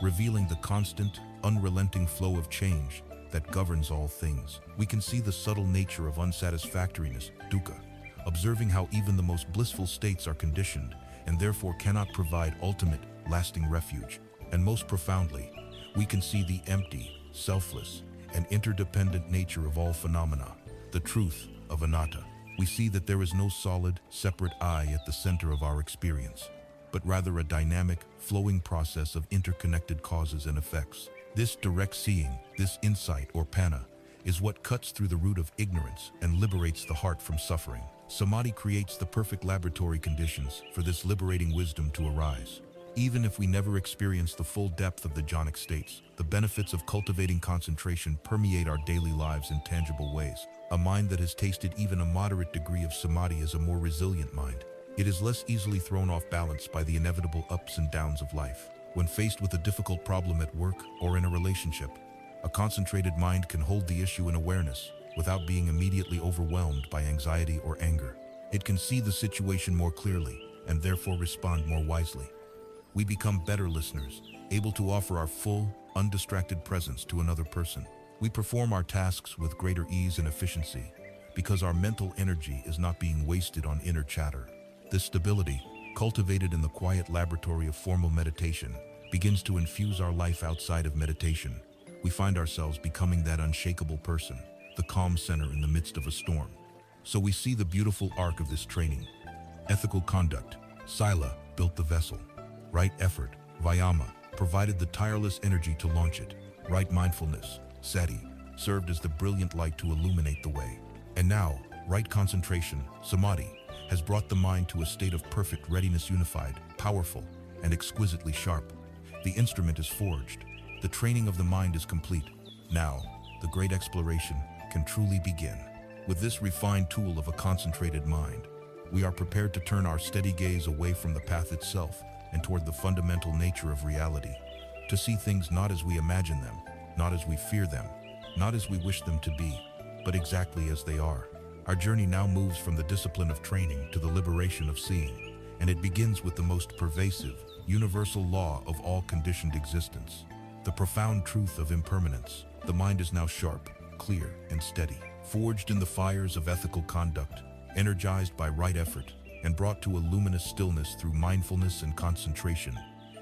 revealing the constant, unrelenting flow of change that governs all things. We can see the subtle nature of unsatisfactoriness, dukkha, observing how even the most blissful states are conditioned and therefore cannot provide ultimate, lasting refuge. And most profoundly, we can see the empty, selfless, and interdependent nature of all phenomena, the truth of anatta. we see that there is no solid, separate I at the center of our experience, but rather a dynamic, flowing process of interconnected causes and effects. This direct seeing, this insight or panna, is what cuts through the root of ignorance and liberates the heart from suffering. Samadhi creates the perfect laboratory conditions for this liberating wisdom to arise. Even if we never experience the full depth of the jhanic states, the benefits of cultivating concentration permeate our daily lives in tangible ways. A mind that has tasted even a moderate degree of samadhi is a more resilient mind. It is less easily thrown off balance by the inevitable ups and downs of life. When faced with a difficult problem at work or in a relationship, a concentrated mind can hold the issue in awareness without being immediately overwhelmed by anxiety or anger. It can see the situation more clearly and therefore respond more wisely. We become better listeners, able to offer our full, undistracted presence to another person. We perform our tasks with greater ease and efficiency because our mental energy is not being wasted on inner chatter. This stability, cultivated in the quiet laboratory of formal meditation, begins to infuse our life outside of meditation. We find ourselves becoming that unshakable person, the calm center in the midst of a storm. So we see the beautiful arc of this training. Ethical conduct, sila, built the vessel. Right effort, vayama, provided the tireless energy to launch it. Right mindfulness, sati, served as the brilliant light to illuminate the way. And now, right concentration, samadhi, has brought the mind to a state of perfect readiness, unified, powerful, and exquisitely sharp. The instrument is forged. The training of the mind is complete. Now, the great exploration can truly begin. With this refined tool of a concentrated mind, we are prepared to turn our steady gaze away from the path itself and toward the fundamental nature of reality, to see things not as we imagine them, not as we fear them, not as we wish them to be, but exactly as they are. Our journey now moves from the discipline of training to the liberation of seeing, and it begins with the most pervasive, universal law of all conditioned existence, the profound truth of impermanence. The mind is now sharp, clear, and steady, forged in the fires of ethical conduct, energized by right effort, and brought to a luminous stillness through mindfulness and concentration.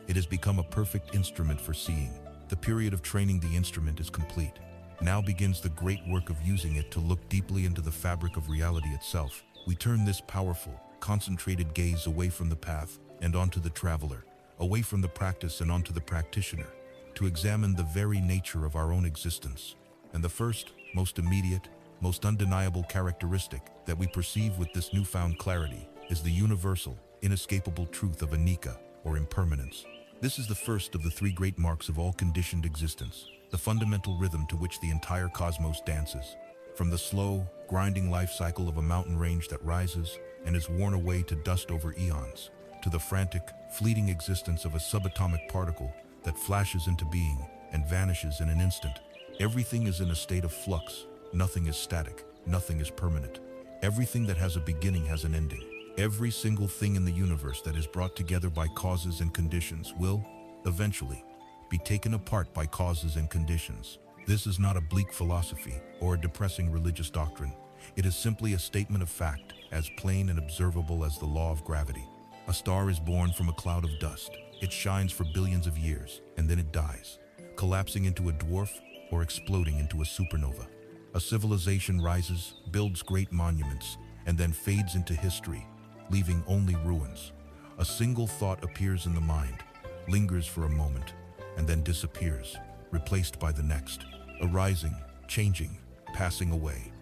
It has become a perfect instrument for seeing. The period of training the instrument is complete. Now begins the great work of using it to look deeply into the fabric of reality itself. We turn this powerful, concentrated gaze away from the path and onto the traveler, away from the practice and onto the practitioner, to examine the very nature of our own existence. And the first, most immediate, most undeniable characteristic that we perceive with this newfound clarity is the universal, inescapable truth of anicca, or impermanence. This is the first of the three great marks of all conditioned existence, the fundamental rhythm to which the entire cosmos dances. From the slow, grinding life cycle of a mountain range that rises and is worn away to dust over eons, to the frantic, fleeting existence of a subatomic particle that flashes into being and vanishes in an instant. Everything is in a state of flux. Nothing is static. Nothing is permanent. Everything that has a beginning has an ending. Every single thing in the universe that is brought together by causes and conditions will, eventually, be taken apart by causes and conditions. This is not a bleak philosophy or a depressing religious doctrine. It is simply a statement of fact, as plain and observable as the law of gravity. A star is born from a cloud of dust. It shines for billions of years, and then it dies, collapsing into a dwarf or exploding into a supernova. A civilization rises, builds great monuments, and then fades into history, leaving only ruins. A single thought appears in the mind, lingers for a moment, and then disappears, replaced by the next, arising, changing, passing away.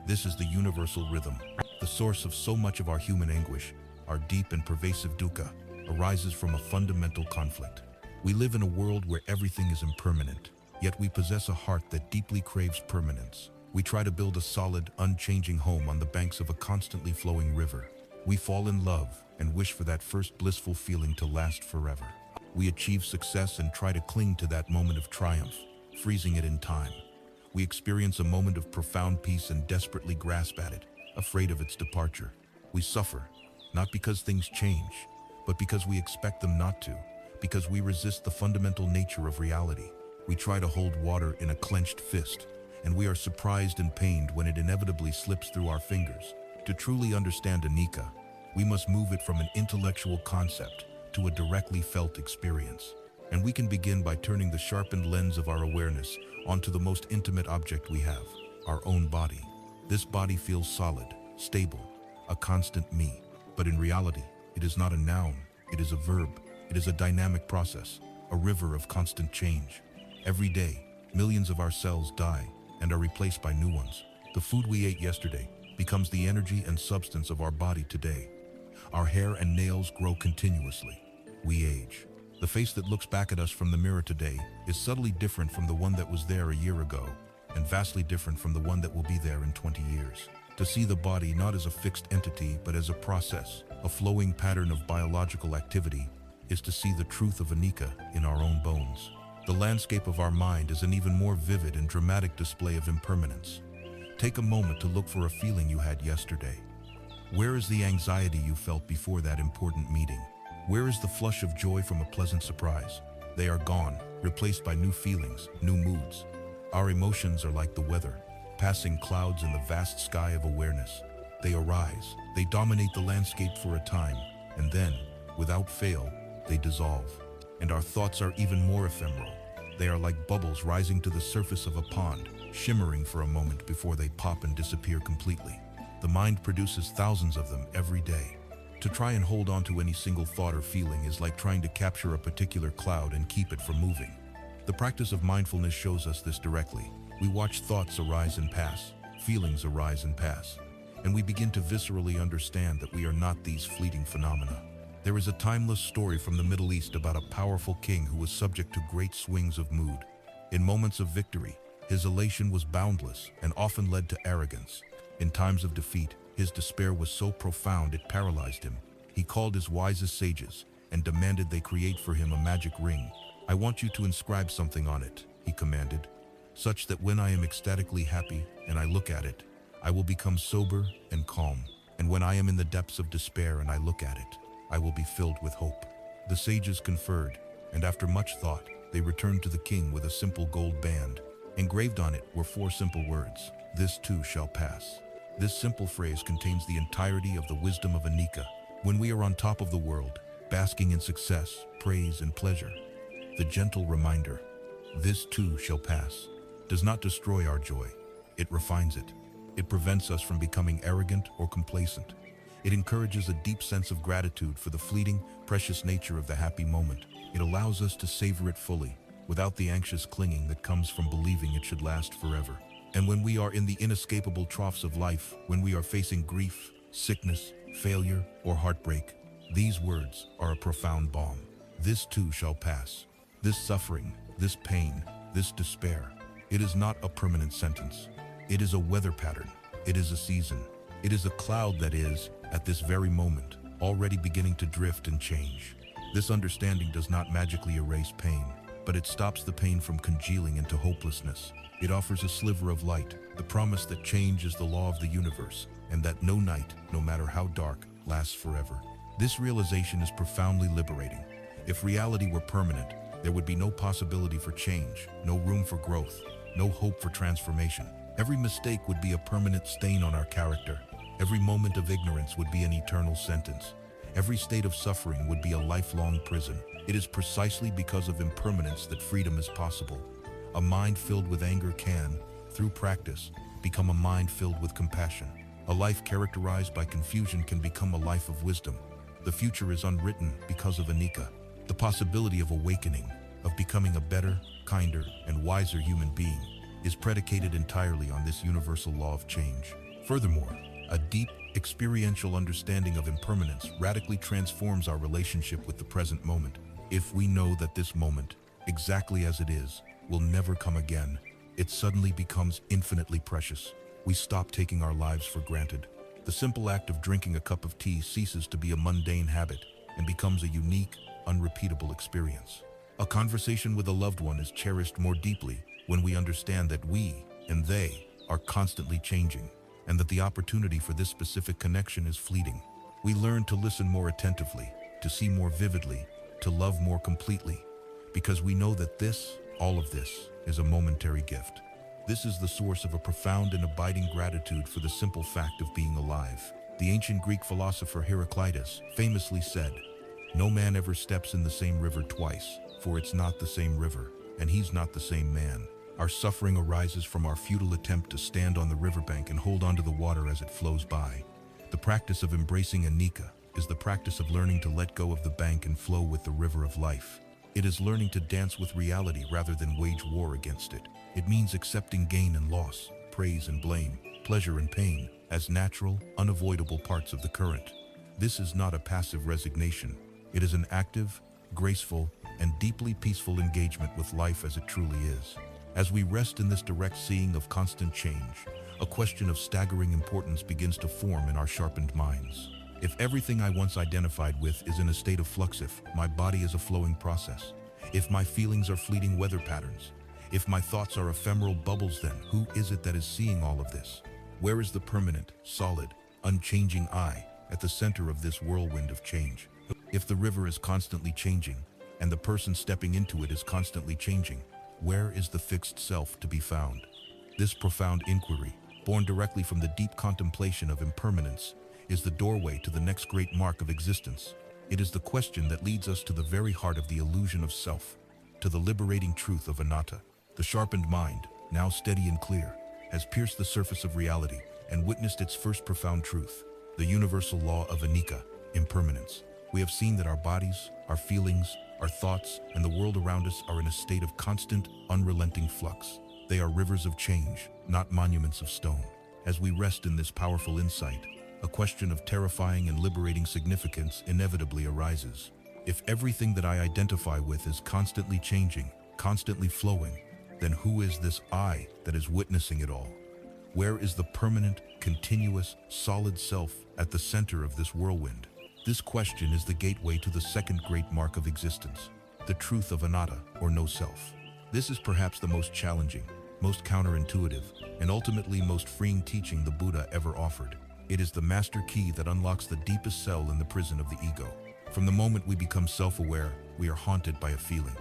This is the universal rhythm. The source of so much of our human anguish, our deep and pervasive dukkha, arises from a fundamental conflict. We live in a world where everything is impermanent, yet we possess a heart that deeply craves permanence. We try to build a solid, unchanging home on the banks of a constantly flowing river. We fall in love and wish for that first blissful feeling to last forever. We achieve success and try to cling to that moment of triumph, freezing it in time. We experience a moment of profound peace and desperately grasp at it, afraid of its departure. We suffer, not because things change, but because we expect them not to, because we resist the fundamental nature of reality. We try to hold water in a clenched fist, and we are surprised and pained when it inevitably slips through our fingers. To truly understand anicca, we must move it from an intellectual concept to a directly felt experience. And we can begin by turning the sharpened lens of our awareness onto the most intimate object we have, our own body. This body feels solid, stable, a constant me. But in reality, it is not a noun, it is a verb. It is a dynamic process, a river of constant change. Every day, millions of our cells die and are replaced by new ones. The food we ate yesterday becomes the energy and substance of our body today. Our hair and nails grow continuously. We age. The face that looks back at us from the mirror today is subtly different from the one that was there a year ago, and vastly different from the one that will be there in 20 years. To see the body not as a fixed entity, but as a process, a flowing pattern of biological activity, is to see the truth of anicca in our own bones. The landscape of our mind is an even more vivid and dramatic display of impermanence. Take a moment to look for a feeling you had yesterday. Where is the anxiety you felt before that important meeting? Where is the flush of joy from a pleasant surprise? They are gone, replaced by new feelings, new moods. Our emotions are like the weather, passing clouds in the vast sky of awareness. They arise, they dominate the landscape for a time, and then, without fail, they dissolve. And our thoughts are even more ephemeral. They are like bubbles rising to the surface of a pond, shimmering for a moment before they pop and disappear completely. The mind produces thousands of them every day. To try and hold on to any single thought or feeling is like trying to capture a particular cloud and keep it from moving. The practice of mindfulness shows us this directly. We watch thoughts arise and pass, feelings arise and pass, and we begin to viscerally understand that we are not these fleeting phenomena. There is a timeless story from the Middle East about a powerful king who was subject to great swings of mood. In moments of victory, his elation was boundless and often led to arrogance. In times of defeat, his despair was so profound it paralyzed him. He called his wisest sages and demanded they create for him a magic ring. "I want you to inscribe something on it," he commanded, "such that when I am ecstatically happy and I look at it, I will become sober and calm. And when I am in the depths of despair and I look at it, I will be filled with hope." The sages conferred, and after much thought, they returned to the king with a simple gold band. Engraved on it were 4 simple words: "This too shall pass." This simple phrase contains the entirety of the wisdom of anicca. When we are on top of the world, basking in success, praise, and pleasure, the gentle reminder, "This too shall pass," does not destroy our joy. It refines it. It prevents us from becoming arrogant or complacent. It encourages a deep sense of gratitude for the fleeting, precious nature of the happy moment. It allows us to savor it fully, without the anxious clinging that comes from believing it should last forever. And when we are in the inescapable troughs of life, when we are facing grief, sickness, failure, or heartbreak, these words are a profound balm. This too shall pass. This suffering, this pain, this despair, it is not a permanent sentence. It is a weather pattern. It is a season. It is a cloud that is, at this very moment, already beginning to drift and change. This understanding does not magically erase pain, but it stops the pain from congealing into hopelessness. It offers a sliver of light, the promise that change is the law of the universe, and that no night, no matter how dark, lasts forever. This realization is profoundly liberating. If reality were permanent, there would be no possibility for change, no room for growth, no hope for transformation. Every mistake would be a permanent stain on our character. Every moment of ignorance would be an eternal sentence. Every state of suffering would be a lifelong prison. It is precisely because of impermanence that freedom is possible. A mind filled with anger can, through practice, become a mind filled with compassion. A life characterized by confusion can become a life of wisdom. The future is unwritten because of anicca. The possibility of awakening, of becoming a better, kinder, and wiser human being, is predicated entirely on this universal law of change. Furthermore, a deep, experiential understanding of impermanence radically transforms our relationship with the present moment. If we know that this moment, exactly as it is, will never come again, it suddenly becomes infinitely precious. We stop taking our lives for granted. The simple act of drinking a cup of tea ceases to be a mundane habit and becomes a unique, unrepeatable experience. A conversation with a loved one is cherished more deeply when we understand that we and they are constantly changing, and that the opportunity for this specific connection is fleeting. We learn to listen more attentively, to see more vividly, to love more completely, because we know that all of this, is a momentary gift. This is the source of a profound and abiding gratitude for the simple fact of being alive. The ancient Greek philosopher Heraclitus famously said, "No man ever steps in the same river twice, for it's not the same river, and he's not the same man." Our suffering arises from our futile attempt to stand on the riverbank and hold onto the water as it flows by. The practice of embracing anicca is the practice of learning to let go of the bank and flow with the river of life. It is learning to dance with reality rather than wage war against it. It means accepting gain and loss, praise and blame, pleasure and pain as natural, unavoidable parts of the current. This is not a passive resignation. It is an active, graceful, and deeply peaceful engagement with life as it truly is. As we rest in this direct seeing of constant change, a question of staggering importance begins to form in our sharpened minds. If everything I once identified with is in a state of flux, if my body is a flowing process, if my feelings are fleeting weather patterns, if my thoughts are ephemeral bubbles, then who is it that is seeing all of this? Where is the permanent, solid, unchanging I at the center of this whirlwind of change? If the river is constantly changing, and the person stepping into it is constantly changing, where is the fixed self to be found? This profound inquiry, born directly from the deep contemplation of impermanence, is the doorway to the next great mark of existence. It is the question that leads us to the very heart of the illusion of self, to the liberating truth of anatta. The sharpened mind, now steady and clear, has pierced the surface of reality and witnessed its first profound truth, the universal law of anicca, impermanence. We have seen that our bodies, our feelings, our thoughts, and the world around us are in a state of constant, unrelenting flux. They are rivers of change, not monuments of stone. As we rest in this powerful insight, a question of terrifying and liberating significance inevitably arises. If everything that I identify with is constantly changing, constantly flowing, then who is this I that is witnessing it all? Where is the permanent, continuous, solid self at the center of this whirlwind? This question is the gateway to the second great mark of existence, the truth of anatta, or no self. This is perhaps the most challenging, most counterintuitive, and ultimately most freeing teaching the Buddha ever offered. It is the master key that unlocks the deepest cell in the prison of the ego. From the moment we become self-aware, we are haunted by a feeling.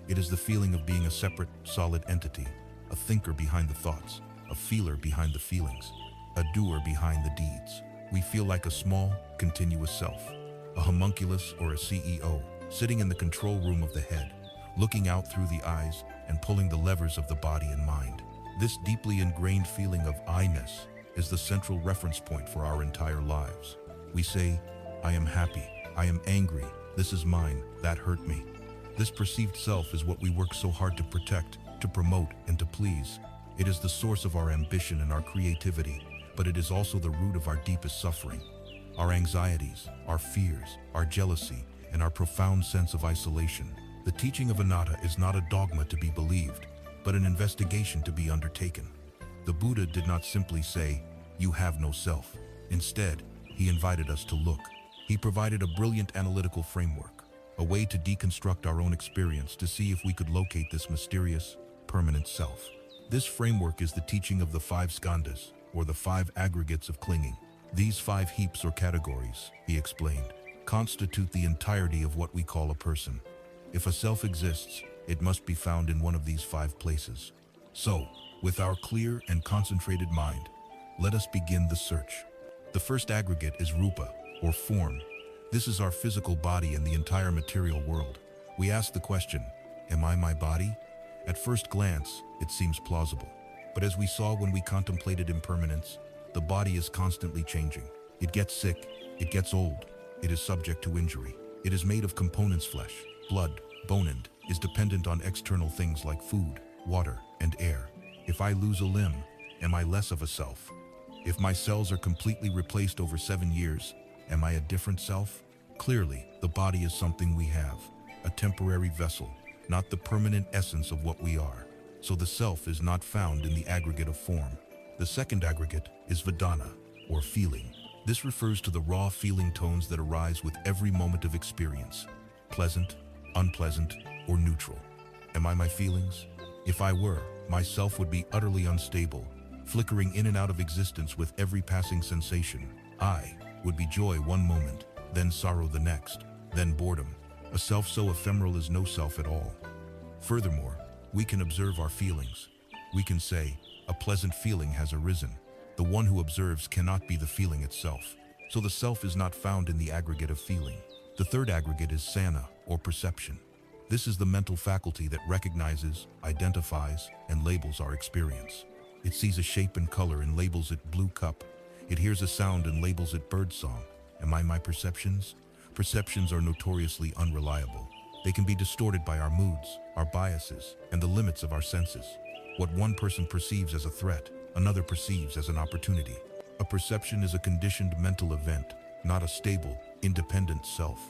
It is the feeling of being a separate, solid entity, a thinker behind the thoughts, a feeler behind the feelings, a doer behind the deeds. We feel like a small, continuous self, a homunculus or a CEO, sitting in the control room of the head, looking out through the eyes and pulling the levers of the body and mind. This deeply ingrained feeling of I-ness is the central reference point for our entire lives. We say, I am happy, I am angry, this is mine, that hurt me. This perceived self is what we work so hard to protect, to promote, and to please. It is the source of our ambition and our creativity, but it is also the root of our deepest suffering. Our anxieties, our fears, our jealousy, and our profound sense of isolation. The teaching of anatta is not a dogma to be believed, but an investigation to be undertaken. The Buddha did not simply say, you have no self. Instead, he invited us to look. He provided a brilliant analytical framework, a way to deconstruct our own experience to see if we could locate this mysterious, permanent self. This framework is the teaching of the 5 skandhas, or the 5 aggregates of clinging. These 5 heaps or categories, he explained, constitute the entirety of what we call a person. If a self exists, it must be found in one of these 5 places. So, with our clear and concentrated mind, let us begin the search. The first aggregate is rupa, or form. This is our physical body and the entire material world. We ask the question, am I my body? At first glance, it seems plausible. But as we saw when we contemplated impermanence, the body is constantly changing. It gets sick, it gets old, it is subject to injury. It is made of components: flesh, blood, bone, and is dependent on external things like food, water, and air. If I lose a limb, am I less of a self? If my cells are completely replaced over 7 years, am I a different self? Clearly, the body is something we have, a temporary vessel, not the permanent essence of what we are. So the self is not found in the aggregate of form. The second aggregate is vedana, or feeling. This refers to the raw feeling tones that arise with every moment of experience, pleasant, unpleasant, or neutral. Am I my feelings? If I were, my self would be utterly unstable, flickering in and out of existence with every passing sensation. I would be joy one moment, then sorrow the next, then boredom. A self so ephemeral is no self at all. Furthermore, we can observe our feelings. We can say, a pleasant feeling has arisen. The one who observes cannot be the feeling itself. So the self is not found in the aggregate of feeling. The third aggregate is sana, or perception. This is the mental faculty that recognizes, identifies, and labels our experience. It sees a shape and color and labels it blue cup, It hears a sound and labels it birdsong. Am I my perceptions? Perceptions are notoriously unreliable. They can be distorted by our moods, our biases, and the limits of our senses. What one person perceives as a threat, another perceives as an opportunity. A perception is a conditioned mental event, not a stable, independent self.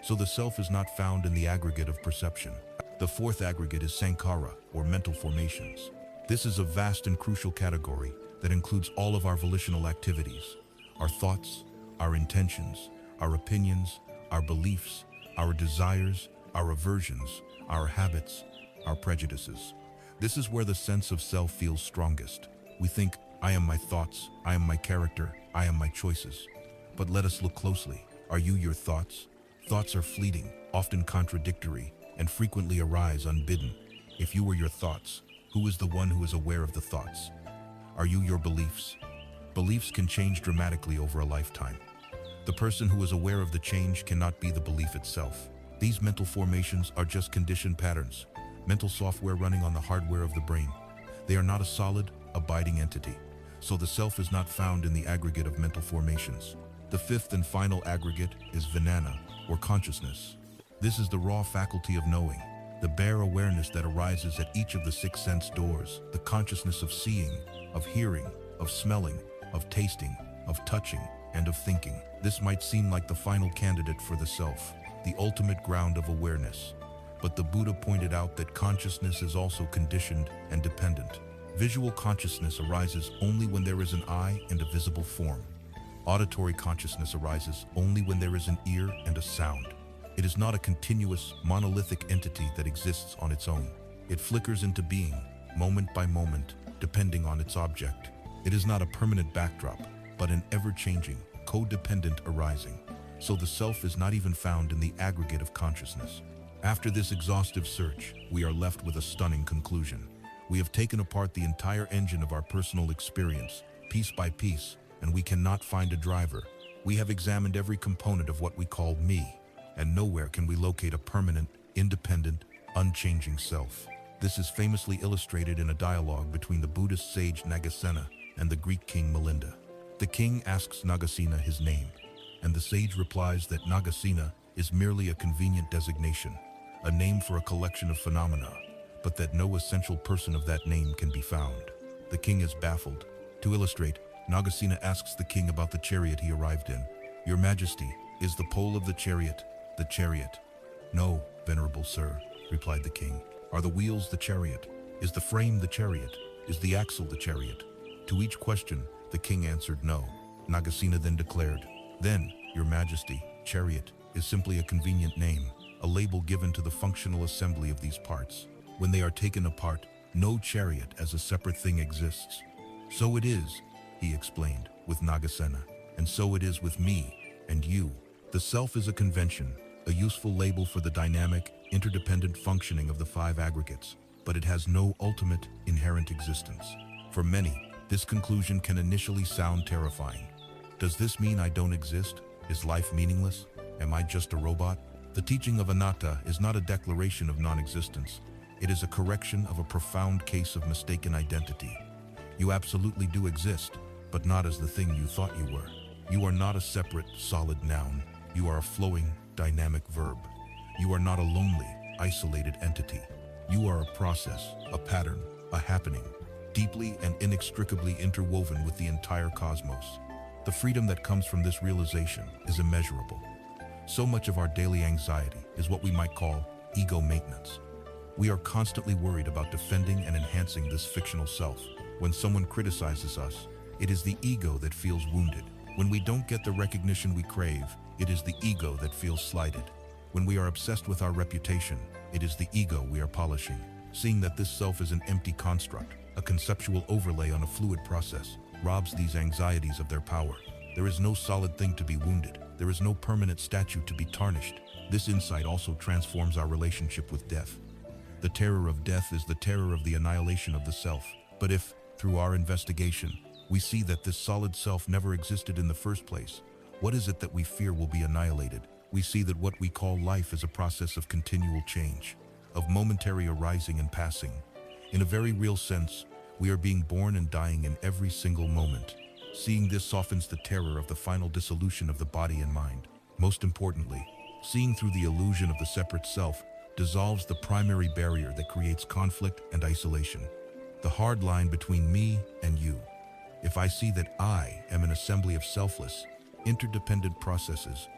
So the self is not found in the aggregate of perception. The fourth aggregate is sankhara, or mental formations. This is a vast and crucial category that includes all of our volitional activities, our thoughts, our intentions, our opinions, our beliefs, our desires, our aversions, our habits, our prejudices. This is where the sense of self feels strongest. We think, I am my thoughts, I am my character, I am my choices. But let us look closely. Are you your thoughts? Thoughts are fleeting, often contradictory, and frequently arise unbidden. If you were your thoughts, who is the one who is aware of the thoughts? Are you your beliefs? Beliefs can change dramatically over a lifetime. The person who is aware of the change cannot be the belief itself. These mental formations are just conditioned patterns, mental software running on the hardware of the brain. They are not a solid, abiding entity. So the self is not found in the aggregate of mental formations. The fifth and final aggregate is vijnana, or consciousness. This is the raw faculty of knowing, the bare awareness that arises at each of the six sense doors, the consciousness of seeing, of hearing, of smelling, of tasting, of touching, and of thinking. This might seem like the final candidate for the self, the ultimate ground of awareness. But the Buddha pointed out that consciousness is also conditioned and dependent. Visual consciousness arises only when there is an eye and a visible form. Auditory consciousness arises only when there is an ear and a sound. It is not a continuous, monolithic entity that exists on its own. It flickers into being, moment by moment, depending on its object. It is not a permanent backdrop, but an ever-changing, codependent arising. So the self is not even found in the aggregate of consciousness. After this exhaustive search, we are left with a stunning conclusion. We have taken apart the entire engine of our personal experience, piece by piece, and we cannot find a driver. We have examined every component of what we call me, and nowhere can we locate a permanent, independent, unchanging self. This is famously illustrated in a dialogue between the Buddhist sage Nagasena and the Greek king Melinda. The king asks Nagasena his name, and the sage replies that Nagasena is merely a convenient designation, a name for a collection of phenomena, but that no essential person of that name can be found. The king is baffled. To illustrate, Nagasena asks the king about the chariot he arrived in. Your Majesty, is the pole of the chariot the chariot? No, venerable sir, replied the king. Are the wheels the chariot? Is the frame the chariot? Is the axle the chariot? To each question, the king answered no. Nagasena then declared, then, Your Majesty, chariot is simply a convenient name, a label given to the functional assembly of these parts. When they are taken apart, no chariot as a separate thing exists. So it is, he explained, with Nagasena, and so it is with me and you. The self is a convention, a useful label for the dynamic, interdependent functioning of the five aggregates, but it has no ultimate, inherent existence. For many, this conclusion can initially sound terrifying. Does this mean I don't exist? Is life meaningless? Am I just a robot? The teaching of anatta is not a declaration of non-existence. It is a correction of a profound case of mistaken identity. You absolutely do exist, but not as the thing you thought you were. You are not a separate, solid noun. You are a flowing, dynamic verb. You are not a lonely, isolated entity. You are a process, a pattern, a happening, deeply and inextricably interwoven with the entire cosmos. The freedom that comes from this realization is immeasurable. So much of our daily anxiety is what we might call ego maintenance. We are constantly worried about defending and enhancing this fictional self. When someone criticizes us, it is the ego that feels wounded. When we don't get the recognition we crave, it is the ego that feels slighted. When we are obsessed with our reputation, it is the ego we are polishing. Seeing that this self is an empty construct, a conceptual overlay on a fluid process, robs these anxieties of their power. There is no solid thing to be wounded. There is no permanent statue to be tarnished. This insight also transforms our relationship with death. The terror of death is the terror of the annihilation of the self. But if, through our investigation, we see that this solid self never existed in the first place, what is it that we fear will be annihilated? We see that what we call life is a process of continual change, of momentary arising and passing. In a very real sense, we are being born and dying in every single moment. Seeing this softens the terror of the final dissolution of the body and mind. Most importantly, seeing through the illusion of the separate self dissolves the primary barrier that creates conflict and isolation, the hard line between me and you. If I see that I am an assembly of selfless, interdependent processes,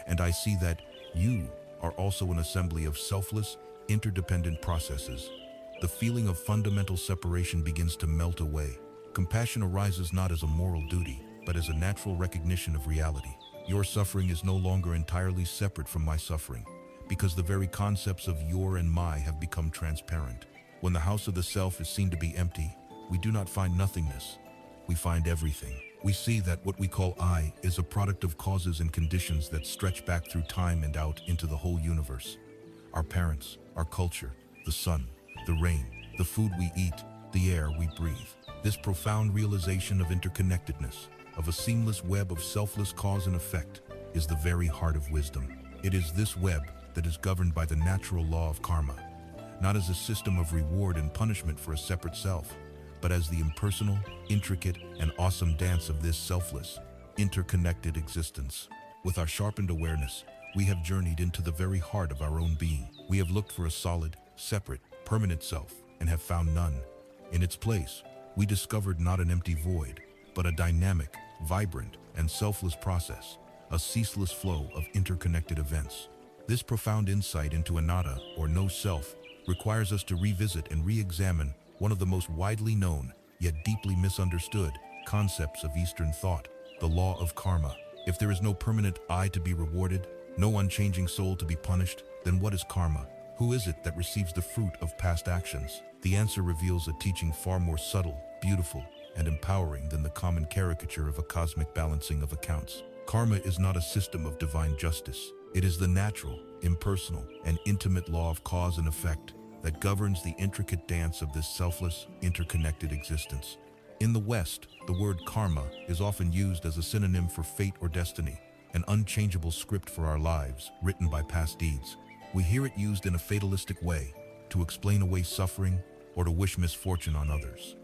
and I see that you are also an assembly of selfless, interdependent processes, the feeling of fundamental separation begins to melt away. Compassion arises not as a moral duty, but as a natural recognition of reality. Your suffering is no longer entirely separate from my suffering, because the very concepts of your and my have become transparent. When the house of the self is seen to be empty, we do not find nothingness, we find everything. We see that what we call I is a product of causes and conditions that stretch back through time and out into the whole universe. Our parents, our culture, the sun, the rain, the food we eat, the air we breathe. This profound realization of interconnectedness, of a seamless web of selfless cause and effect, is the very heart of wisdom. It is this web that is governed by the natural law of karma, not as a system of reward and punishment for a separate self, but as the impersonal, intricate, and awesome dance of this selfless, interconnected existence. With our sharpened awareness, we have journeyed into the very heart of our own being. We have looked for a solid, separate, permanent self, and have found none. In its place, we discovered not an empty void, but a dynamic, vibrant, and selfless process, a ceaseless flow of interconnected events. This profound insight into anatta, or no self, requires us to revisit and re-examine one of the most widely known, yet deeply misunderstood, concepts of Eastern thought, the law of karma. If there is no permanent I to be rewarded, no unchanging soul to be punished, then what is karma? Who is it that receives the fruit of past actions? The answer reveals a teaching far more subtle, beautiful, and empowering than the common caricature of a cosmic balancing of accounts. Karma is not a system of divine justice. It is the natural, impersonal, and intimate law of cause and effect that governs the intricate dance of this selfless, interconnected existence. In the West, the word karma is often used as a synonym for fate or destiny, an unchangeable script for our lives, written by past deeds. We hear it used in a fatalistic way, to explain away suffering or to wish misfortune on others.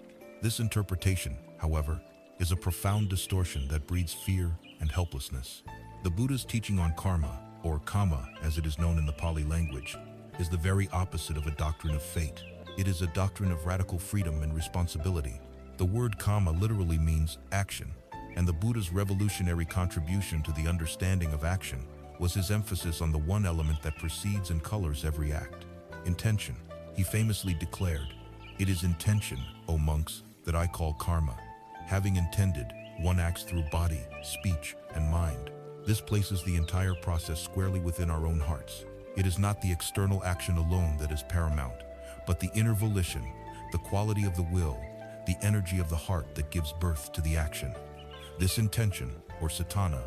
This interpretation, however, is a profound distortion that breeds fear and helplessness. The Buddha's teaching on karma, or kama as it is known in the Pali language, is the very opposite of a doctrine of fate. It is a doctrine of radical freedom and responsibility. The word kama literally means action, and the Buddha's revolutionary contribution to the understanding of action was his emphasis on the one element that precedes and colors every act: intention. He famously declared, "It is intention, O monks, that I call karma. Having intended, one acts through body, speech, and mind." This places the entire process squarely within our own hearts. It is not the external action alone that is paramount, but the inner volition, the quality of the will, the energy of the heart that gives birth to the action. This intention, or satana,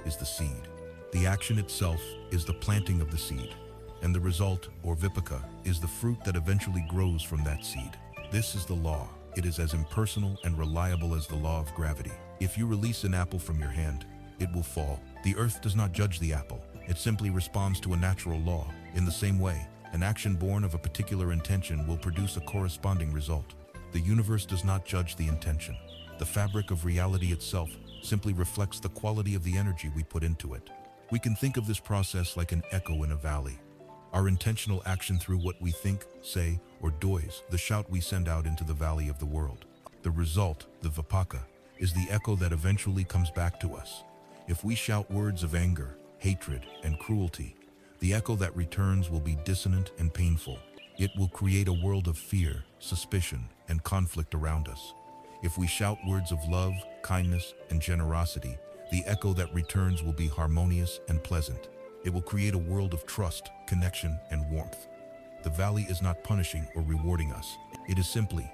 is the seed. The action itself is the planting of the seed, and the result, or vipaka, is the fruit that eventually grows from that seed. This is the law. It is as impersonal and reliable as the law of gravity. If you release an apple from your hand, it will fall. The earth does not judge the apple. It simply responds to a natural law. In the same way, an action born of a particular intention will produce a corresponding result. The universe does not judge the intention. The fabric of reality itself simply reflects the quality of the energy we put into it. We can think of this process like an echo in a valley. Our intentional action through what we think, say, or doise, the shout we send out into the valley of the world. The result, the vipaka, is the echo that eventually comes back to us. If we shout words of anger, hatred, and cruelty, the echo that returns will be dissonant and painful. It will create a world of fear, suspicion, and conflict around us. If we shout words of love, kindness, and generosity, the echo that returns will be harmonious and pleasant. It will create a world of trust, connection, and warmth. The valley is not punishing or rewarding us. It is simply,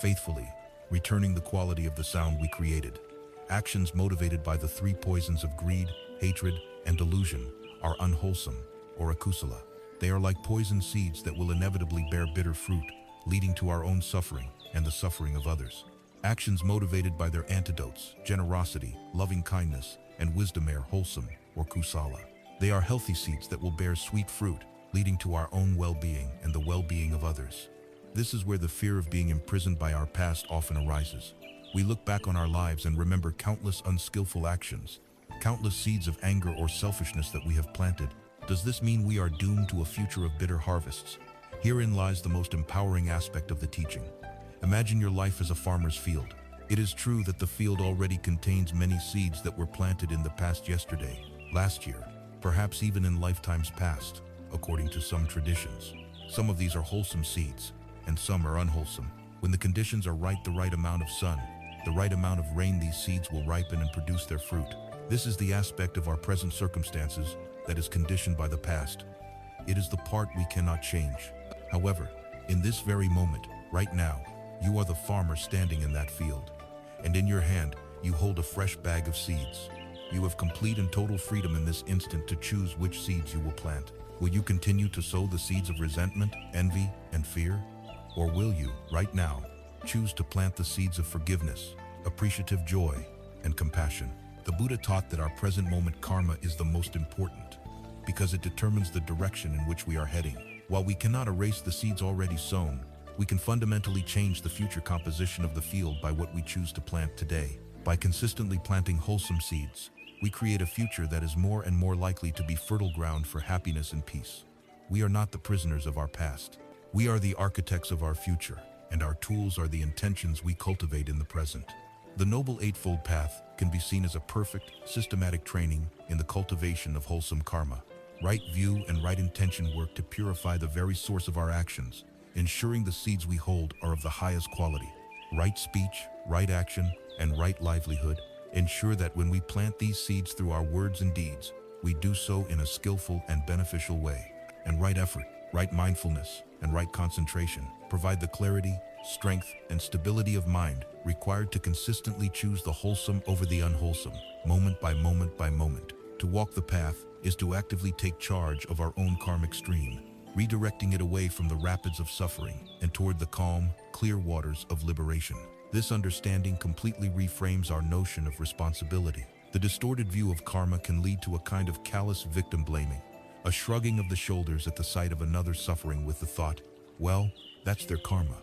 faithfully, returning the quality of the sound we created. Actions motivated by the three poisons of greed, hatred, and delusion are unwholesome, or akusala. They are like poison seeds that will inevitably bear bitter fruit, leading to our own suffering and the suffering of others. Actions motivated by their antidotes, generosity, loving kindness, and wisdom are wholesome, or kusala. They are healthy seeds that will bear sweet fruit, leading to our own well-being and the well-being of others. This is where the fear of being imprisoned by our past often arises. We look back on our lives and remember countless unskillful actions, countless seeds of anger or selfishness that we have planted. Does this mean we are doomed to a future of bitter harvests? Herein lies the most empowering aspect of the teaching. Imagine your life as a farmer's field. It is true that the field already contains many seeds that were planted in the past, yesterday, last year, perhaps even in lifetimes past, according to some traditions. Some of these are wholesome seeds, and some are unwholesome. When the conditions are right, the right amount of sun, the right amount of rain, these seeds will ripen and produce their fruit. This is the aspect of our present circumstances that is conditioned by the past. It is the part we cannot change. However, in this very moment, right now, you are the farmer standing in that field. And in your hand, you hold a fresh bag of seeds. You have complete and total freedom in this instant to choose which seeds you will plant. Will you continue to sow the seeds of resentment, envy, and fear? Or will you, right now, choose to plant the seeds of forgiveness, appreciative joy, and compassion? The Buddha taught that our present moment karma is the most important because it determines the direction in which we are heading. While we cannot erase the seeds already sown, we can fundamentally change the future composition of the field by what we choose to plant today. By consistently planting wholesome seeds, we create a future that is more and more likely to be fertile ground for happiness and peace. We are not the prisoners of our past. We are the architects of our future, and our tools are the intentions we cultivate in the present. The Noble Eightfold Path can be seen as a perfect, systematic training in the cultivation of wholesome karma. Right view and right intention work to purify the very source of our actions, ensuring the seeds we hold are of the highest quality. Right speech, right action, and right livelihood ensure that when we plant these seeds through our words and deeds, we do so in a skillful and beneficial way. And right effort, right mindfulness, and right concentration provide the clarity, strength, and stability of mind required to consistently choose the wholesome over the unwholesome, moment by moment by moment. To walk the path is to actively take charge of our own karmic stream, redirecting it away from the rapids of suffering and toward the calm, clear waters of liberation. This understanding completely reframes our notion of responsibility. The distorted view of karma can lead to a kind of callous victim blaming, a shrugging of the shoulders at the sight of another suffering with the thought, well, that's their karma.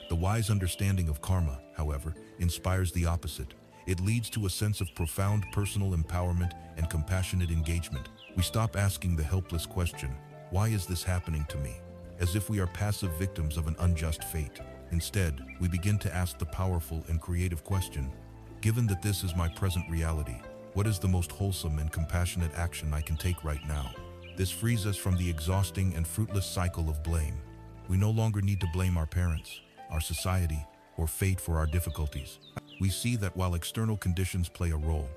The wise understanding of karma, however, inspires the opposite. It leads to a sense of profound personal empowerment and compassionate engagement. We stop asking the helpless question, why is this happening to me? As if we are passive victims of an unjust fate. Instead, we begin to ask the powerful and creative question, given that this is my present reality, what is the most wholesome and compassionate action I can take right now? This frees us from the exhausting and fruitless cycle of blame. We no longer need to blame our parents, our society, or fate for our difficulties. We see that while external conditions play a role,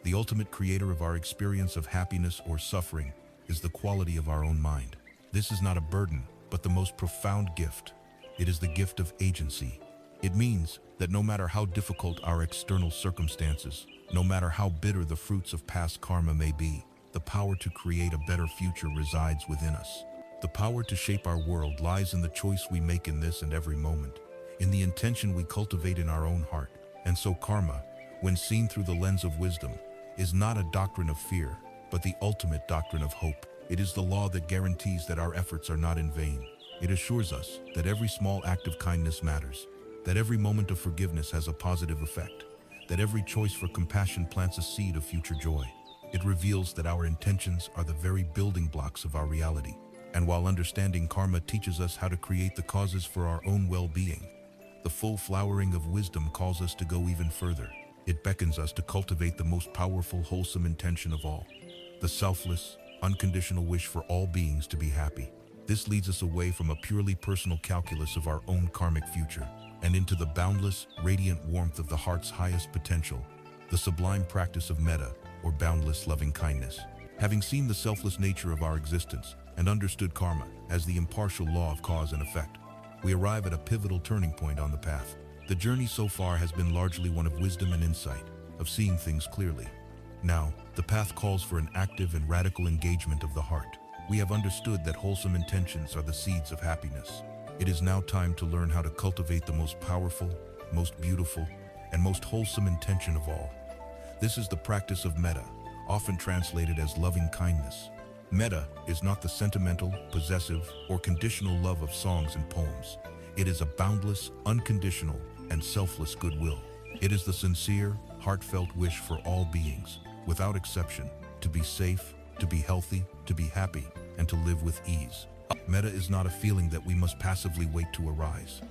the ultimate creator of our experience of happiness or suffering is the quality of our own mind. This is not a burden, but the most profound gift. It is the gift of agency. It means that no matter how difficult our external circumstances, no matter how bitter the fruits of past karma may be, the power to create a better future resides within us. The power to shape our world lies in the choice we make in this and every moment, in the intention we cultivate in our own heart. And so karma, when seen through the lens of wisdom, is not a doctrine of fear, but the ultimate doctrine of hope. It is the law that guarantees that our efforts are not in vain. It assures us that every small act of kindness matters, that every moment of forgiveness has a positive effect, that every choice for compassion plants a seed of future joy. It reveals that our intentions are the very building blocks of our reality. And while understanding karma teaches us how to create the causes for our own well-being, the full flowering of wisdom calls us to go even further. It beckons us to cultivate the most powerful, wholesome intention of all, the selfless, unconditional wish for all beings to be happy. This leads us away from a purely personal calculus of our own karmic future and into the boundless, radiant warmth of the heart's highest potential, the sublime practice of metta, or boundless loving kindness. Having seen the selfless nature of our existence and understood karma as the impartial law of cause and effect, we arrive at a pivotal turning point on the path. The journey so far has been largely one of wisdom and insight, of seeing things clearly. Now, the path calls for an active and radical engagement of the heart. We have understood that wholesome intentions are the seeds of happiness. It is now time to learn how to cultivate the most powerful, most beautiful, and most wholesome intention of all. This is the practice of metta, often translated as loving kindness. Metta is not the sentimental, possessive, or conditional love of songs and poems. It is a boundless, unconditional, and selfless goodwill. It is the sincere, heartfelt wish for all beings, without exception, to be safe, to be healthy, to be happy, and to live with ease. Metta is not a feeling that we must passively wait to arise.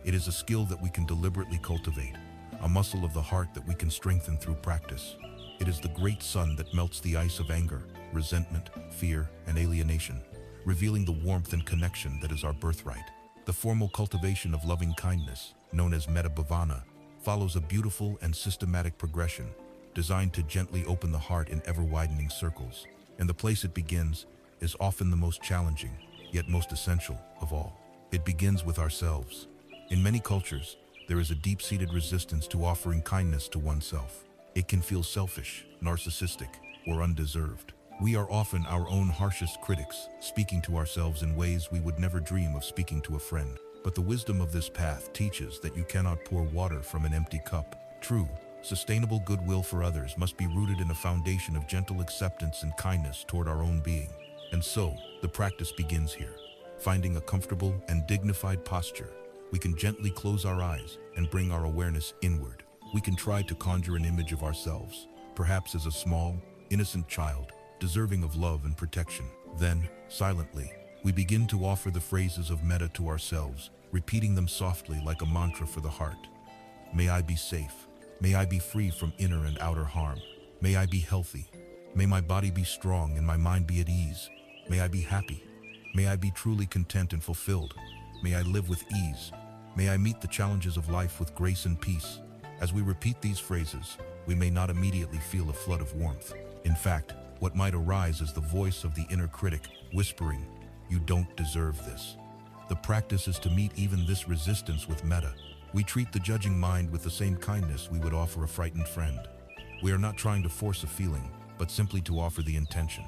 It is a skill that we can deliberately cultivate, a muscle of the heart that we can strengthen through practice. It is the great sun that melts the ice of anger, resentment, fear, and alienation, revealing the warmth and connection that is our birthright. The formal cultivation of loving kindness, known as metta bhavana, follows a beautiful and systematic progression designed to gently open the heart in ever-widening circles. And the place it begins is often the most challenging, yet most essential of all. It begins with ourselves. In many cultures, there is a deep-seated resistance to offering kindness to oneself. It can feel selfish, narcissistic, or undeserved. We are often our own harshest critics, speaking to ourselves in ways we would never dream of speaking to a friend. But the wisdom of this path teaches that you cannot pour water from an empty cup. True, sustainable goodwill for others must be rooted in a foundation of gentle acceptance and kindness toward our own being. And so, the practice begins here. Finding a comfortable and dignified posture, we can gently close our eyes and bring our awareness inward. We can try to conjure an image of ourselves, perhaps as a small, innocent child, deserving of love and protection. Then, silently, we begin to offer the phrases of metta to ourselves, repeating them softly like a mantra for the heart. May I be safe. May I be free from inner and outer harm. May I be healthy. May my body be strong and my mind be at ease. May I be happy. May I be truly content and fulfilled. May I live with ease. May I meet the challenges of life with grace and peace. As we repeat these phrases, we may not immediately feel a flood of warmth. In fact, what might arise is the voice of the inner critic, whispering, "You don't deserve this." The practice is to meet even this resistance with metta. We treat the judging mind with the same kindness we would offer a frightened friend. We are not trying to force a feeling, but simply to offer the intention.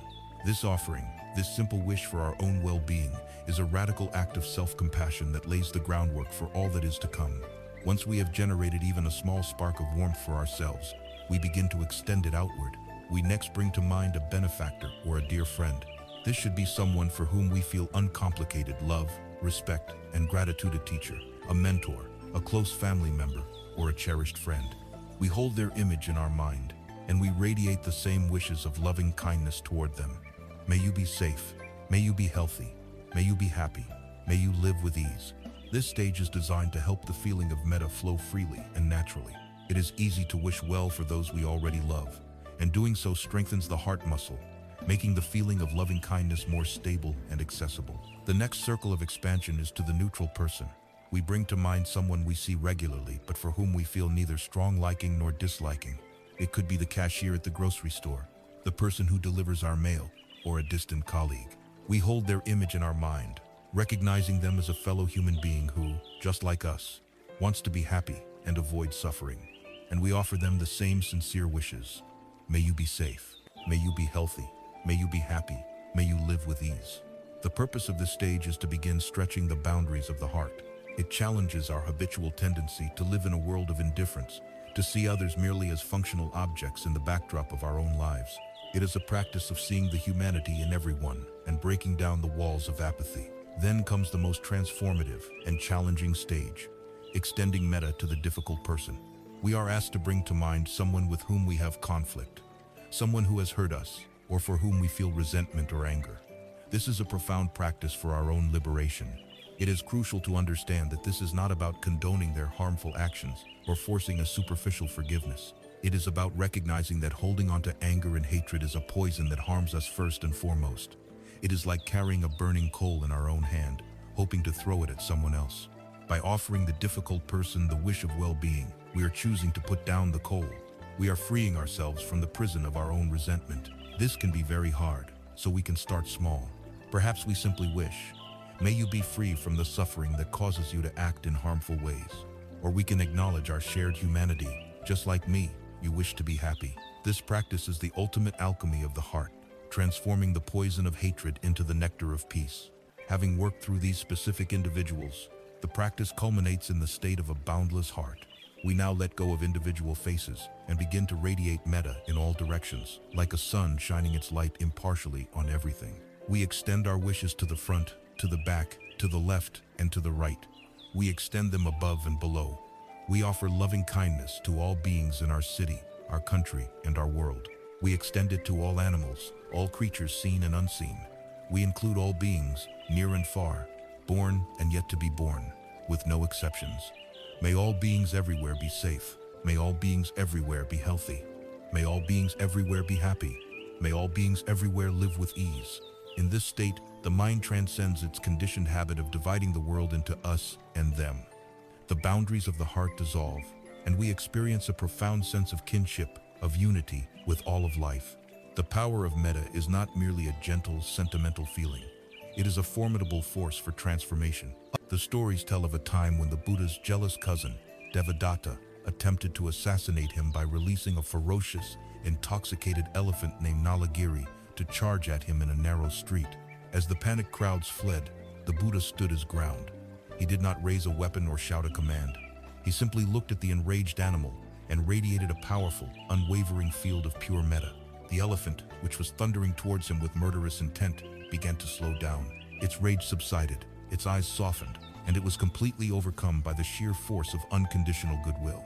This offering, this simple wish for our own well-being, is a radical act of self-compassion that lays the groundwork for all that is to come. Once we have generated even a small spark of warmth for ourselves, we begin to extend it outward. We next bring to mind a benefactor or a dear friend. This should be someone for whom we feel uncomplicated love, respect, and gratitude, a teacher, a mentor, a close family member, or a cherished friend. We hold their image in our mind, and we radiate the same wishes of loving kindness toward them. May you be safe. May you be healthy. May you be happy. May you live with ease. This stage is designed to help the feeling of metta flow freely and naturally. It is easy to wish well for those we already love, and doing so strengthens the heart muscle, making the feeling of loving kindness more stable and accessible. The next circle of expansion is to the neutral person. We bring to mind someone we see regularly, but for whom we feel neither strong liking nor disliking. It could be the cashier at the grocery store, the person who delivers our mail, or a distant colleague. We hold their image in our mind, recognizing them as a fellow human being who, just like us, wants to be happy and avoid suffering. And we offer them the same sincere wishes. May you be safe. May you be healthy. May you be happy. May you live with ease. The purpose of this stage is to begin stretching the boundaries of the heart. It challenges our habitual tendency to live in a world of indifference, to see others merely as functional objects in the backdrop of our own lives. It is a practice of seeing the humanity in everyone and breaking down the walls of apathy. Then comes the most transformative and challenging stage, extending metta to the difficult person. We are asked to bring to mind someone with whom we have conflict, someone who has hurt us, or for whom we feel resentment or anger. This is a profound practice for our own liberation. It is crucial to understand that this is not about condoning their harmful actions or forcing a superficial forgiveness. It is about recognizing that holding on to anger and hatred is a poison that harms us first and foremost. It is like carrying a burning coal in our own hand, hoping to throw it at someone else. By offering the difficult person the wish of well-being, we are choosing to put down the coal. We are freeing ourselves from the prison of our own resentment. This can be very hard, so we can start small. Perhaps we simply wish, may you be free from the suffering that causes you to act in harmful ways. Or we can acknowledge our shared humanity. Just like me, you wish to be happy. This practice is the ultimate alchemy of the heart, transforming the poison of hatred into the nectar of peace. Having worked through these specific individuals, the practice culminates in the state of a boundless heart. We now let go of individual faces and begin to radiate metta in all directions, like a sun shining its light impartially on everything. We extend our wishes to the front, to the back, to the left, and to the right. We extend them above and below, We offer loving kindness to all beings in our city, our country, and our world. We extend it to all animals, all creatures seen and unseen. We include all beings, near and far, born and yet to be born, with no exceptions. May all beings everywhere be safe. May all beings everywhere be healthy. May all beings everywhere be happy. May all beings everywhere live with ease. In this state, the mind transcends its conditioned habit of dividing the world into us and them. The boundaries of the heart dissolve, and we experience a profound sense of kinship, of unity with all of life. The power of metta is not merely a gentle, sentimental feeling. It is a formidable force for transformation. The stories tell of a time when the Buddha's jealous cousin, Devadatta, attempted to assassinate him by releasing a ferocious, intoxicated elephant named Nalagiri to charge at him in a narrow street. As the panicked crowds fled, the Buddha stood his ground. He did not raise a weapon or shout a command. He simply looked at the enraged animal and radiated a powerful, unwavering field of pure metta. The elephant, which was thundering towards him with murderous intent, began to slow down. Its rage subsided, its eyes softened, and it was completely overcome by the sheer force of unconditional goodwill.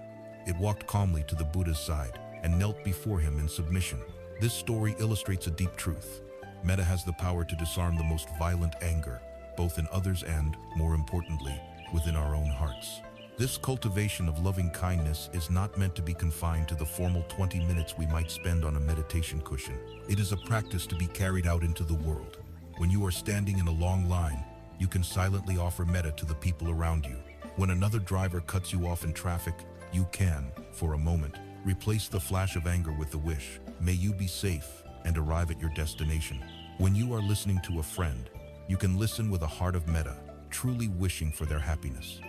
It walked calmly to the Buddha's side and knelt before him in submission. This story illustrates a deep truth. Metta has the power to disarm the most violent anger, both in others and, more importantly, within our own hearts. This cultivation of loving kindness is not meant to be confined to the formal 20 minutes we might spend on a meditation cushion. It is a practice to be carried out into the world. When you are standing in a long line, you can silently offer metta to the people around you. When another driver cuts you off in traffic, you can, for a moment, replace the flash of anger with the wish, "May you be safe," and arrive at your destination. When you are listening to a friend, you can listen with a heart of metta, truly wishing for their happiness.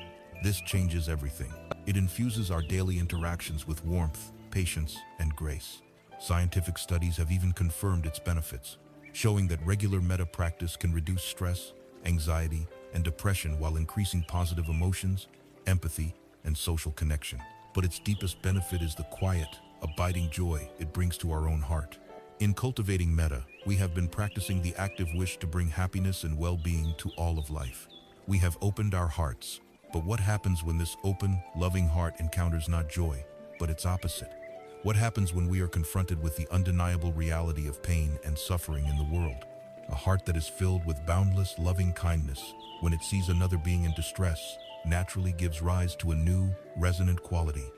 This changes everything. It infuses our daily interactions with warmth, patience, and grace. Scientific studies have even confirmed its benefits, showing that regular metta practice can reduce stress, anxiety, and depression while increasing positive emotions, empathy, and social connection. But its deepest benefit is the quiet, abiding joy it brings to our own heart. In cultivating metta, we have been practicing the active wish to bring happiness and well-being to all of life. We have opened our hearts, but what happens when this open, loving heart encounters not joy, but its opposite? What happens when we are confronted with the undeniable reality of pain and suffering in the world? A heart that is filled with boundless, loving kindness, when it sees another being in distress, naturally gives rise to a new, resonant quality.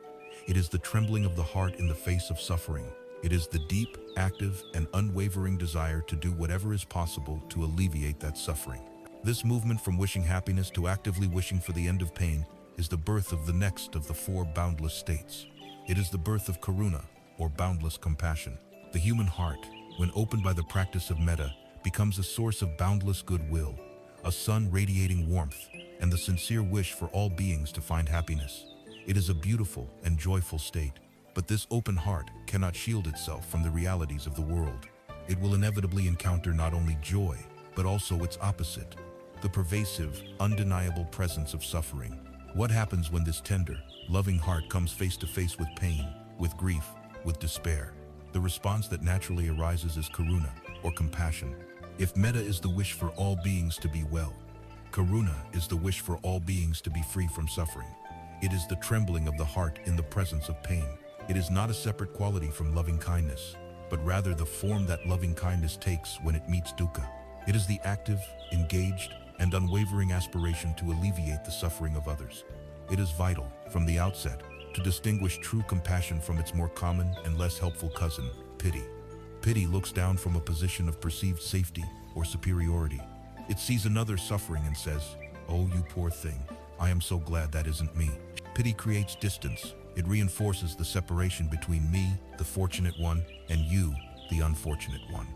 It is the trembling of the heart in the face of suffering. It is the deep, active, and unwavering desire to do whatever is possible to alleviate that suffering. This movement from wishing happiness to actively wishing for the end of pain is the birth of the next of the four boundless states. It is the birth of karuna, or boundless compassion. The human heart, when opened by the practice of metta, becomes a source of boundless goodwill, a sun radiating warmth, and the sincere wish for all beings to find happiness. It is a beautiful and joyful state, but this open heart cannot shield itself from the realities of the world. It will inevitably encounter not only joy, but also its opposite, the pervasive, undeniable presence of suffering. What happens when this tender, loving heart comes face to face with pain, with grief, with despair? The response that naturally arises is karuna, or compassion. If metta is the wish for all beings to be well, karuna is the wish for all beings to be free from suffering. It is the trembling of the heart in the presence of pain. It is not a separate quality from loving kindness, but rather the form that loving kindness takes when it meets dukkha. It is the active, engaged, and unwavering aspiration to alleviate the suffering of others. It is vital, from the outset, to distinguish true compassion from its more common and less helpful cousin, pity. Pity looks down from a position of perceived safety or superiority. It sees another suffering and says, "Oh, you poor thing, I am so glad that isn't me." Pity creates distance. It reinforces the separation between me, the fortunate one, and you, the unfortunate one.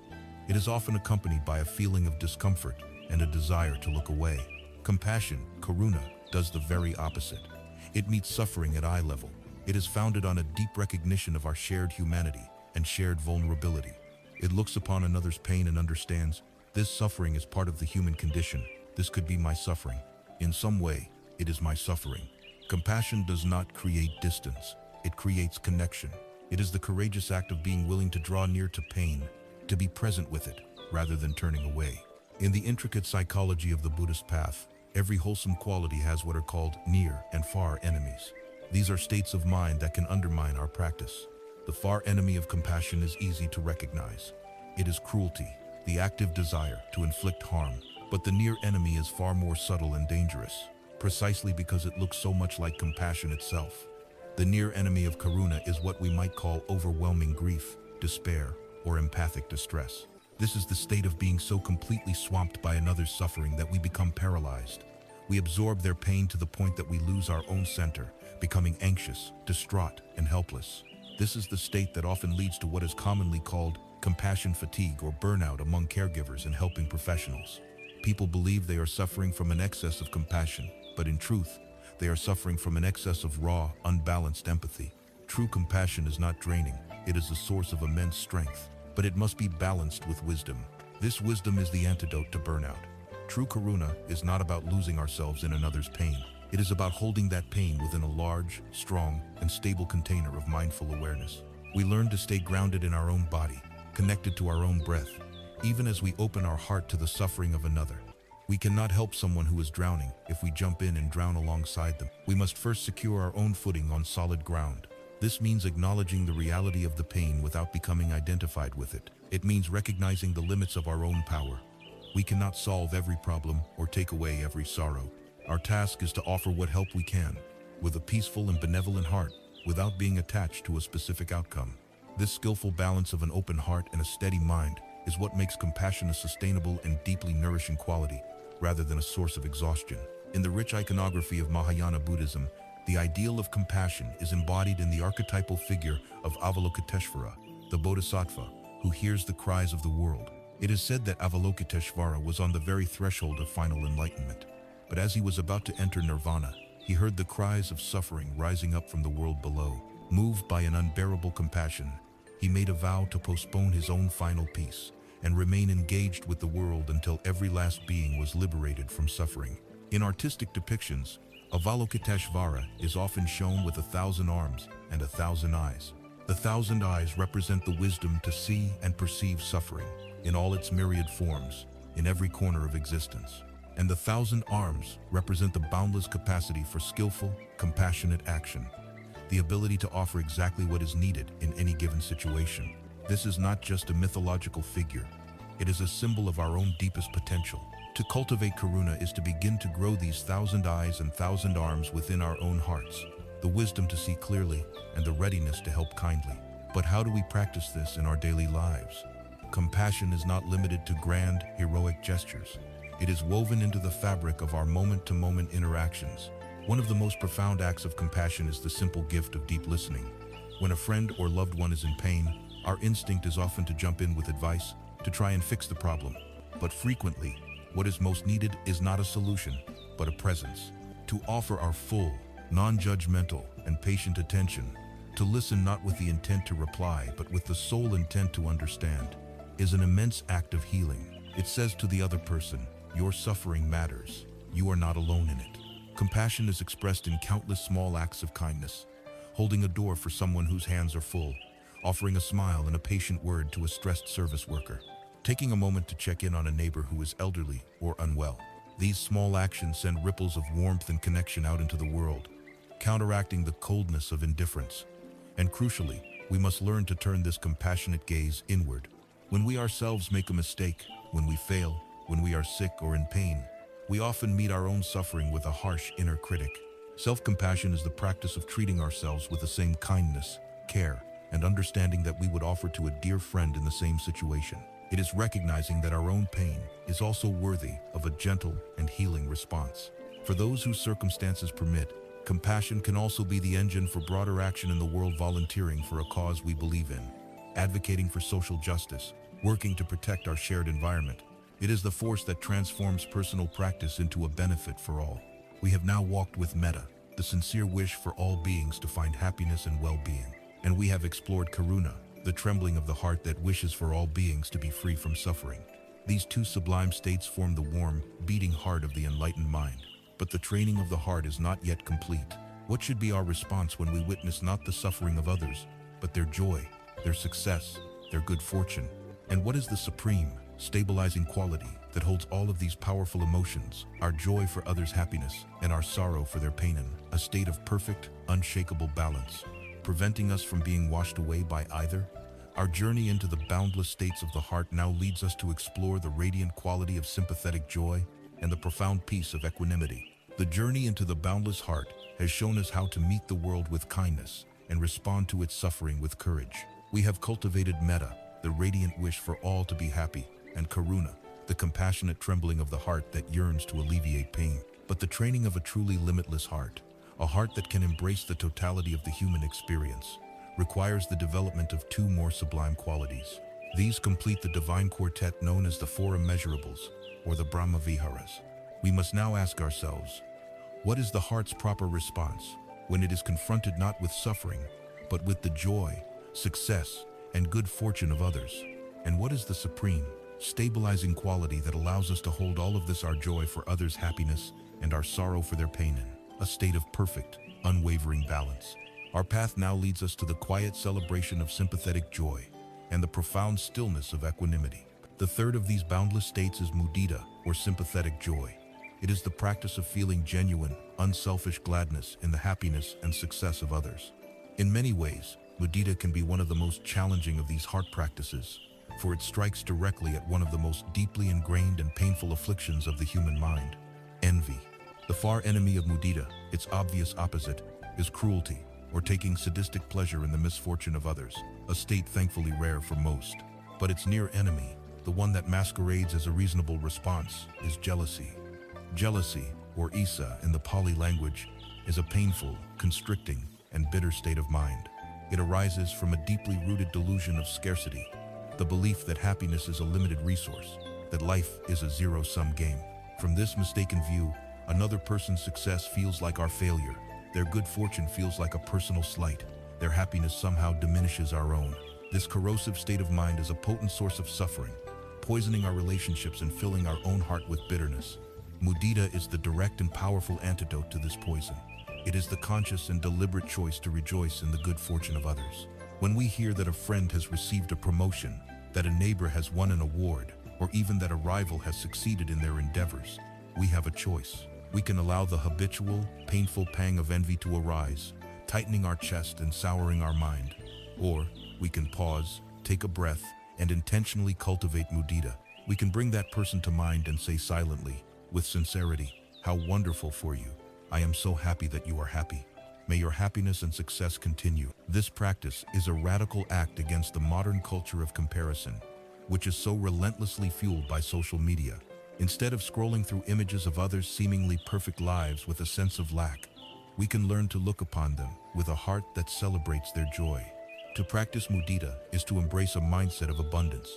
It is often accompanied by a feeling of discomfort and a desire to look away. Compassion, karuna, does the very opposite. It meets suffering at eye level. It is founded on a deep recognition of our shared humanity and shared vulnerability. It looks upon another's pain and understands, this suffering is part of the human condition. This could be my suffering. In some way, it is my suffering. Compassion does not create distance. It creates connection. It is the courageous act of being willing to draw near to pain, to be present with it, rather than turning away. In the intricate psychology of the Buddhist path, every wholesome quality has what are called near and far enemies. These are states of mind that can undermine our practice. The far enemy of compassion is easy to recognize. It is cruelty, the active desire to inflict harm. But the near enemy is far more subtle and dangerous, precisely because it looks so much like compassion itself. The near enemy of karuna is what we might call overwhelming grief, despair, or empathic distress. This is the state of being so completely swamped by another's suffering that we become paralyzed. We absorb their pain to the point that we lose our own center, becoming anxious, distraught, and helpless. This is the state that often leads to what is commonly called compassion fatigue or burnout among caregivers and helping professionals. People believe they are suffering from an excess of compassion, but in truth, they are suffering from an excess of raw, unbalanced empathy. True compassion is not draining, it is a source of immense strength, but it must be balanced with wisdom. This wisdom is the antidote to burnout. True karuna is not about losing ourselves in another's pain. It is about holding that pain within a large, strong, and stable container of mindful awareness. We learn to stay grounded in our own body, connected to our own breath, even as we open our heart to the suffering of another. We cannot help someone who is drowning if we jump in and drown alongside them. We must first secure our own footing on solid ground. This means acknowledging the reality of the pain without becoming identified with it. It means recognizing the limits of our own power. We cannot solve every problem or take away every sorrow. Our task is to offer what help we can, with a peaceful and benevolent heart, without being attached to a specific outcome. This skillful balance of an open heart and a steady mind is what makes compassion a sustainable and deeply nourishing quality, rather than a source of exhaustion. In the rich iconography of Mahayana Buddhism, the ideal of compassion is embodied in the archetypal figure of Avalokiteshvara, the bodhisattva who hears the cries of the world. It is said that Avalokiteshvara was on the very threshold of final enlightenment, but as he was about to enter nirvana, he heard the cries of suffering rising up from the world below. Moved by an unbearable compassion, he made a vow to postpone his own final peace and remain engaged with the world until every last being was liberated from suffering. In artistic depictions, Avalokiteshvara is often shown with 1,000 arms and 1,000 eyes. The 1,000 eyes represent the wisdom to see and perceive suffering in all its myriad forms, in every corner of existence. And the 1,000 arms represent the boundless capacity for skillful, compassionate action, the ability to offer exactly what is needed in any given situation. This is not just a mythological figure. It is a symbol of our own deepest potential. To cultivate karuna is to begin to grow these 1,000 eyes and 1,000 arms within our own hearts, the wisdom to see clearly and the readiness to help kindly. But how do we practice this in our daily lives? Compassion is not limited to grand, heroic gestures. It is woven into the fabric of our moment-to-moment interactions. One of the most profound acts of compassion is the simple gift of deep listening. When a friend or loved one is in pain, our instinct is often to jump in with advice, to try and fix the problem. But frequently, what is most needed is not a solution, but a presence. To offer our full, non-judgmental, and patient attention, to listen not with the intent to reply, but with the sole intent to understand, is an immense act of healing. It says to the other person, your suffering matters. You are not alone in it. Compassion is expressed in countless small acts of kindness, holding a door for someone whose hands are full, offering a smile and a patient word to a stressed service worker, taking a moment to check in on a neighbor who is elderly or unwell. These small actions send ripples of warmth and connection out into the world, counteracting the coldness of indifference. And crucially, we must learn to turn this compassionate gaze inward. When we ourselves make a mistake, when we fail, when we are sick or in pain, we often meet our own suffering with a harsh inner critic. Self-compassion is the practice of treating ourselves with the same kindness, care, and understanding that we would offer to a dear friend in the same situation. It is recognizing that our own pain is also worthy of a gentle and healing response. For those whose circumstances permit, compassion can also be the engine for broader action in the world, volunteering for a cause we believe in, advocating for social justice, working to protect our shared environment. It is the force that transforms personal practice into a benefit for all. We have now walked with metta, the sincere wish for all beings to find happiness and well-being. And we have explored karuna, the trembling of the heart that wishes for all beings to be free from suffering. These two sublime states form the warm, beating heart of the enlightened mind. But the training of the heart is not yet complete. What should be our response when we witness not the suffering of others, but their joy, their success, their good fortune? And what is the supreme, stabilizing quality that holds all of these powerful emotions, our joy for others' happiness and our sorrow for their pain, in a state of perfect, unshakable balance, preventing us from being washed away by either. Our journey into the boundless states of the heart now leads us to explore the radiant quality of sympathetic joy and the profound peace of equanimity. The journey into the boundless heart has shown us how to meet the world with kindness and respond to its suffering with courage. We have cultivated metta, the radiant wish for all to be happy, and karuna, the compassionate trembling of the heart that yearns to alleviate pain. But the training of a truly limitless heart, a heart that can embrace the totality of the human experience, requires the development of two more sublime qualities. These complete the divine quartet known as the Four Immeasurables, or the Brahma Viharas. We must now ask ourselves, what is the heart's proper response when it is confronted not with suffering, but with the joy, success, and good fortune of others? And what is the supreme, stabilizing quality that allows us to hold all of this, our joy for others' happiness and our sorrow for their pain, in a state of perfect, unwavering balance? Our path now leads us to the quiet celebration of sympathetic joy and the profound stillness of equanimity. The third of these boundless states is mudita, or sympathetic joy. It is the practice of feeling genuine, unselfish gladness in the happiness and success of others. In many ways, mudita can be one of the most challenging of these heart practices, for it strikes directly at one of the most deeply ingrained and painful afflictions of the human mind: envy. The far enemy of mudita, its obvious opposite, is cruelty, or taking sadistic pleasure in the misfortune of others, a state thankfully rare for most. But its near enemy, the one that masquerades as a reasonable response, is jealousy. Jealousy, or isa in the Pali language, is a painful, constricting, and bitter state of mind. It arises from a deeply rooted delusion of scarcity, the belief that happiness is a limited resource, that life is a zero-sum game. From this mistaken view, another person's success feels like our failure. Their good fortune feels like a personal slight. Their happiness somehow diminishes our own. This corrosive state of mind is a potent source of suffering, poisoning our relationships and filling our own heart with bitterness. Mudita is the direct and powerful antidote to this poison. It is the conscious and deliberate choice to rejoice in the good fortune of others. When we hear that a friend has received a promotion, that a neighbor has won an award, or even that a rival has succeeded in their endeavors, we have a choice. We can allow the habitual, painful pang of envy to arise, tightening our chest and souring our mind. Or we can pause, take a breath, and intentionally cultivate mudita. We can bring that person to mind and say silently, with sincerity, "How wonderful for you. I am so happy that you are happy. May your happiness and success continue." This practice is a radical act against the modern culture of comparison, which is so relentlessly fueled by social media. Instead of scrolling through images of others' seemingly perfect lives with a sense of lack, we can learn to look upon them with a heart that celebrates their joy. To practice mudita is to embrace a mindset of abundance.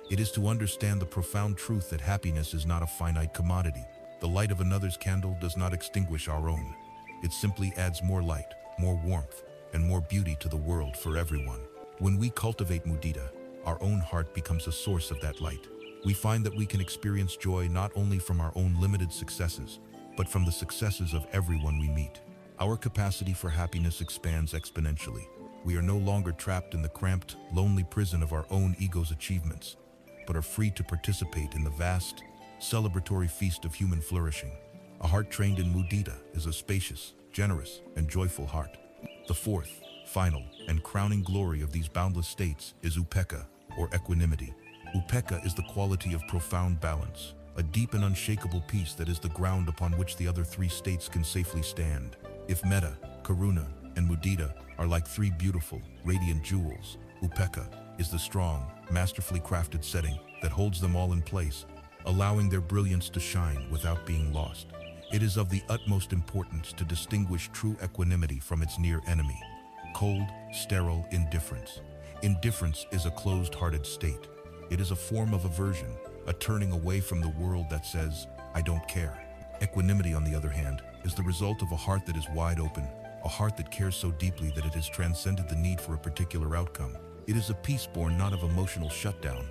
It is to understand the profound truth that happiness is not a finite commodity. The light of another's candle does not extinguish our own. It simply adds more light, more warmth, and more beauty to the world for everyone. When we cultivate mudita, our own heart becomes a source of that light. We find that we can experience joy not only from our own limited successes, but from the successes of everyone we meet. Our capacity for happiness expands exponentially. We are no longer trapped in the cramped, lonely prison of our own ego's achievements, but are free to participate in the vast, celebratory feast of human flourishing. A heart trained in mudita is a spacious, generous, and joyful heart. The fourth, final, and crowning glory of these boundless states is upekkha, or equanimity. Upekkha is the quality of profound balance, a deep and unshakable peace that is the ground upon which the other three states can safely stand. If metta, karuna, and mudita are like three beautiful, radiant jewels, upekkha is the strong, masterfully crafted setting that holds them all in place, allowing their brilliance to shine without being lost. It is of the utmost importance to distinguish true equanimity from its near enemy: cold, sterile indifference. Indifference is a closed-hearted state. It is a form of aversion, a turning away from the world that says, "I don't care." Equanimity, on the other hand, is the result of a heart that is wide open, a heart that cares so deeply that it has transcended the need for a particular outcome. It is a peace born not of emotional shutdown,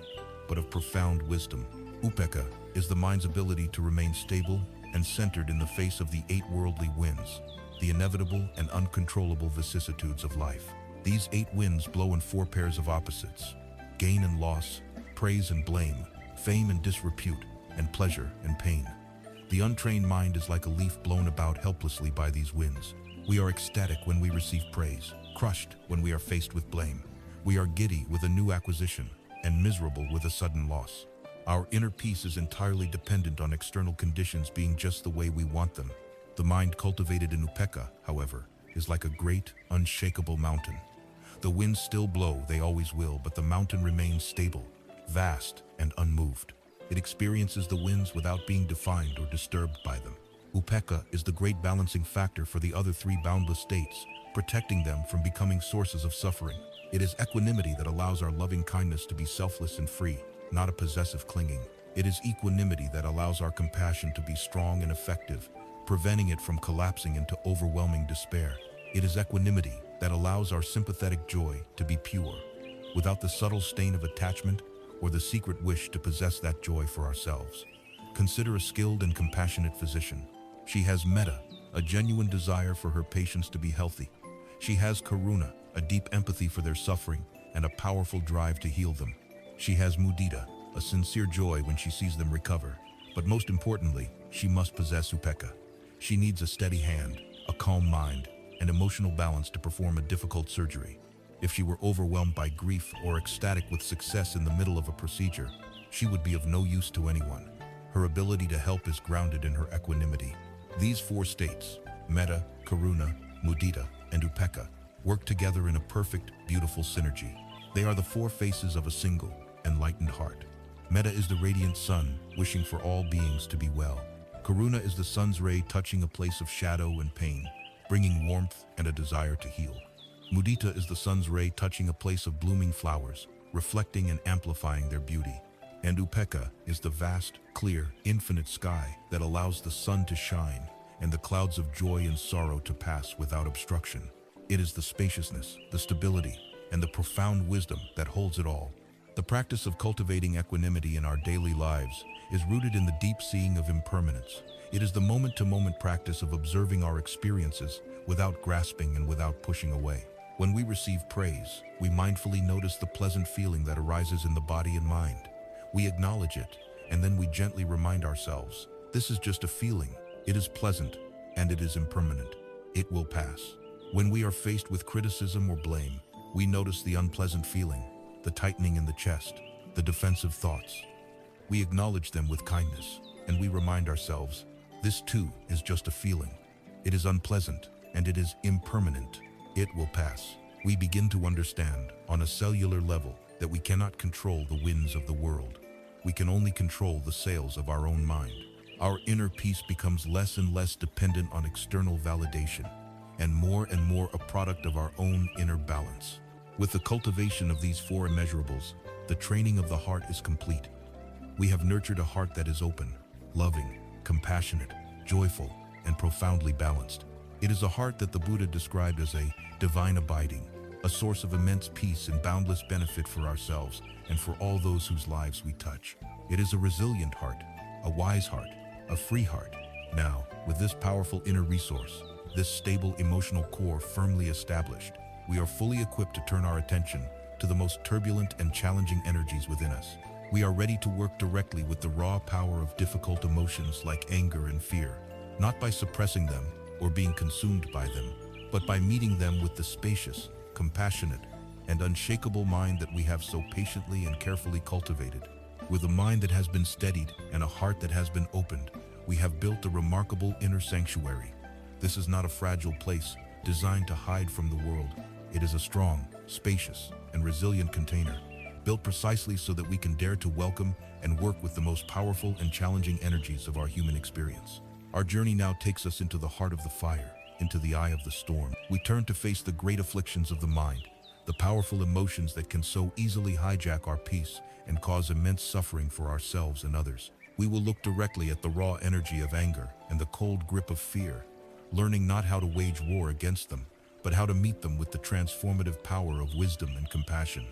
but of profound wisdom. Upekkha is the mind's ability to remain stable and centered in the face of the eight worldly winds, the inevitable and uncontrollable vicissitudes of life. These eight winds blow in four pairs of opposites: gain and loss, praise and blame, fame and disrepute, and pleasure and pain. The untrained mind is like a leaf blown about helplessly by these winds. We are ecstatic when we receive praise, crushed when we are faced with blame. We are giddy with a new acquisition, and miserable with a sudden loss. Our inner peace is entirely dependent on external conditions being just the way we want them. The mind cultivated in upekkha, however, is like a great, unshakable mountain. The winds still blow, they always will, but the mountain remains stable, vast, and unmoved. It experiences the winds without being defined or disturbed by them. Upekkha is the great balancing factor for the other three boundless states, protecting them from becoming sources of suffering. It is equanimity that allows our loving kindness to be selfless and free, not a possessive clinging. It is equanimity that allows our compassion to be strong and effective, preventing it from collapsing into overwhelming despair. It is equanimity that allows our sympathetic joy to be pure, without the subtle stain of attachment or the secret wish to possess that joy for ourselves. Consider a skilled and compassionate physician. She has metta, a genuine desire for her patients to be healthy. She has karuna, a deep empathy for their suffering and a powerful drive to heal them. She has mudita, a sincere joy when she sees them recover. But most importantly, she must possess upekkha. She needs a steady hand, a calm mind, and emotional balance to perform a difficult surgery. If she were overwhelmed by grief or ecstatic with success in the middle of a procedure, she would be of no use to anyone. Her ability to help is grounded in her equanimity. These four states, metta, karuna, mudita, and upekkha, work together in a perfect, beautiful synergy. They are the four faces of a single, enlightened heart. Metta is the radiant sun, wishing for all beings to be well. Karuna is the sun's ray touching a place of shadow and pain, bringing warmth and a desire to heal. Mudita is the sun's ray touching a place of blooming flowers, reflecting and amplifying their beauty. And upekkha is the vast, clear, infinite sky that allows the sun to shine and the clouds of joy and sorrow to pass without obstruction. It is the spaciousness, the stability, and the profound wisdom that holds it all. The practice of cultivating equanimity in our daily lives is rooted in the deep seeing of impermanence. It is the moment-to-moment practice of observing our experiences without grasping and without pushing away. When we receive praise, we mindfully notice the pleasant feeling that arises in the body and mind. We acknowledge it, and then we gently remind ourselves, this is just a feeling. It is pleasant, and it is impermanent. It will pass. When we are faced with criticism or blame, we notice the unpleasant feeling, the tightening in the chest, the defensive thoughts. We acknowledge them with kindness, and we remind ourselves, this too is just a feeling. It is unpleasant, and it is impermanent. It will pass. We begin to understand, on a cellular level, that we cannot control the winds of the world. We can only control the sails of our own mind. Our inner peace becomes less and less dependent on external validation, and more a product of our own inner balance. With the cultivation of these four immeasurables, the training of the heart is complete. We have nurtured a heart that is open, loving, compassionate, joyful, and profoundly balanced. It is a heart that the Buddha described as a divine abiding, a source of immense peace and boundless benefit for ourselves and for all those whose lives we touch. It is a resilient heart, a wise heart, a free heart. Now, with this powerful inner resource, this stable emotional core firmly established, we are fully equipped to turn our attention to the most turbulent and challenging energies within us. We are ready to work directly with the raw power of difficult emotions like anger and fear, not by suppressing them or being consumed by them, but by meeting them with the spacious, compassionate, and unshakable mind that we have so patiently and carefully cultivated. With a mind that has been steadied and a heart that has been opened, we have built a remarkable inner sanctuary. This is not a fragile place designed to hide from the world. It is a strong, spacious, and resilient container, built precisely so that we can dare to welcome and work with the most powerful and challenging energies of our human experience. Our journey now takes us into the heart of the fire, into the eye of the storm. We turn to face the great afflictions of the mind, the powerful emotions that can so easily hijack our peace and cause immense suffering for ourselves and others. We will look directly at the raw energy of anger and the cold grip of fear, learning not how to wage war against them, but how to meet them with the transformative power of wisdom and compassion.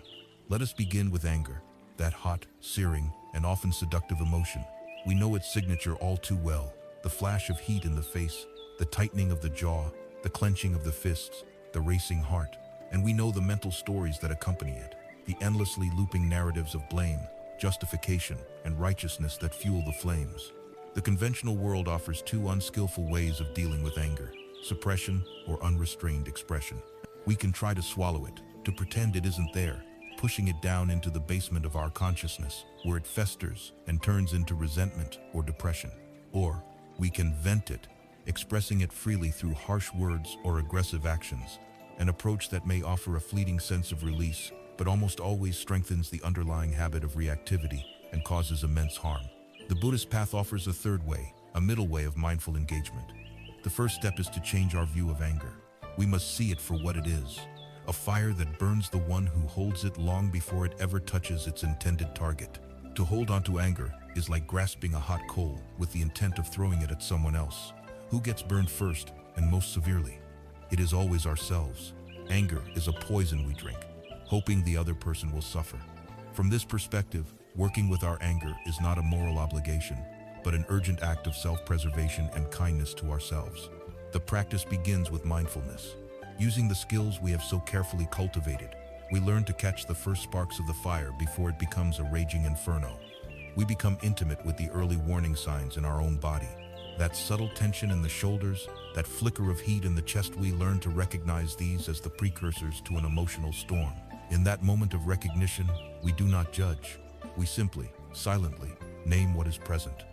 Let us begin with anger, that hot, searing, and often seductive emotion. We know its signature all too well, the flash of heat in the face, the tightening of the jaw, the clenching of the fists, the racing heart. And we know the mental stories that accompany it, the endlessly looping narratives of blame, justification, and righteousness that fuel the flames. The conventional world offers two unskillful ways of dealing with anger: suppression or unrestrained expression. We can try to swallow it, to pretend it isn't there, pushing it down into the basement of our consciousness, where it festers and turns into resentment or depression. Or we can vent it, expressing it freely through harsh words or aggressive actions, an approach that may offer a fleeting sense of release, but almost always strengthens the underlying habit of reactivity and causes immense harm. The Buddhist path offers a third way, a middle way of mindful engagement. The first step is to change our view of anger. We must see it for what it is, a fire that burns the one who holds it long before it ever touches its intended target. To hold onto anger is like grasping a hot coal with the intent of throwing it at someone else. Who gets burned first and most severely? It is always ourselves. Anger is a poison we drink, hoping the other person will suffer. From this perspective, working with our anger is not a moral obligation, but an urgent act of self-preservation and kindness to ourselves. The practice begins with mindfulness. Using the skills we have so carefully cultivated, we learn to catch the first sparks of the fire before it becomes a raging inferno. We become intimate with the early warning signs in our own body. That subtle tension in the shoulders, that flicker of heat in the chest, we learn to recognize these as the precursors to an emotional storm. In that moment of recognition, we do not judge. We simply, silently, name what is present.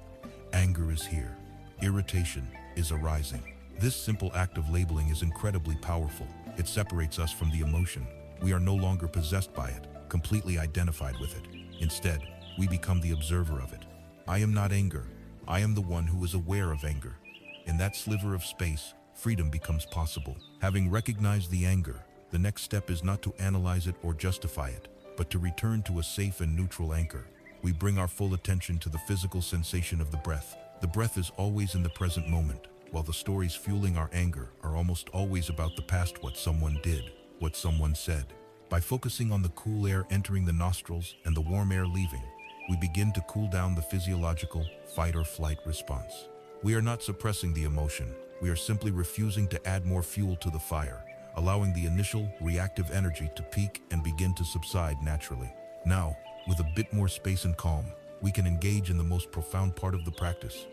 Anger is here. Irritation is arising. This simple act of labeling is incredibly powerful. It separates us from the emotion. We are no longer possessed by it, completely identified with it. Instead, we become the observer of it. I am not anger. I am the one who is aware of anger. In that sliver of space, freedom becomes possible. Having recognized the anger, the next step is not to analyze it or justify it, but to return to a safe and neutral anchor. We bring our full attention to the physical sensation of the breath. The breath is always in the present moment, while the stories fueling our anger are almost always about the past: what someone did, what someone said. By focusing on the cool air entering the nostrils and the warm air leaving, we begin to cool down the physiological fight or flight response. We are not suppressing the emotion. We are simply refusing to add more fuel to the fire, allowing the initial reactive energy to peak and begin to subside naturally. Now, with a bit more space and calm, we can engage in the most profound part of the practice.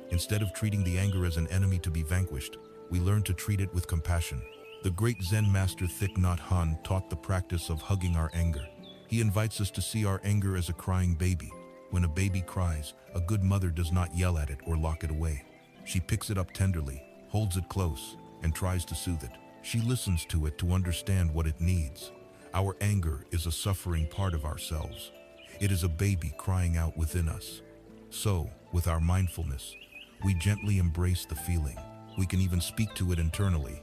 Instead of treating the anger as an enemy to be vanquished, we learn to treat it with compassion. The great Zen master Thich Nhat Hanh taught the practice of hugging our anger. He invites us to see our anger as a crying baby. When a baby cries, a good mother does not yell at it or lock it away. She picks it up tenderly, holds it close, and tries to soothe it. She listens to it to understand what it needs. Our anger is a suffering part of ourselves. It is a baby crying out within us. So, with our mindfulness, we gently embrace the feeling. We can even speak to it internally.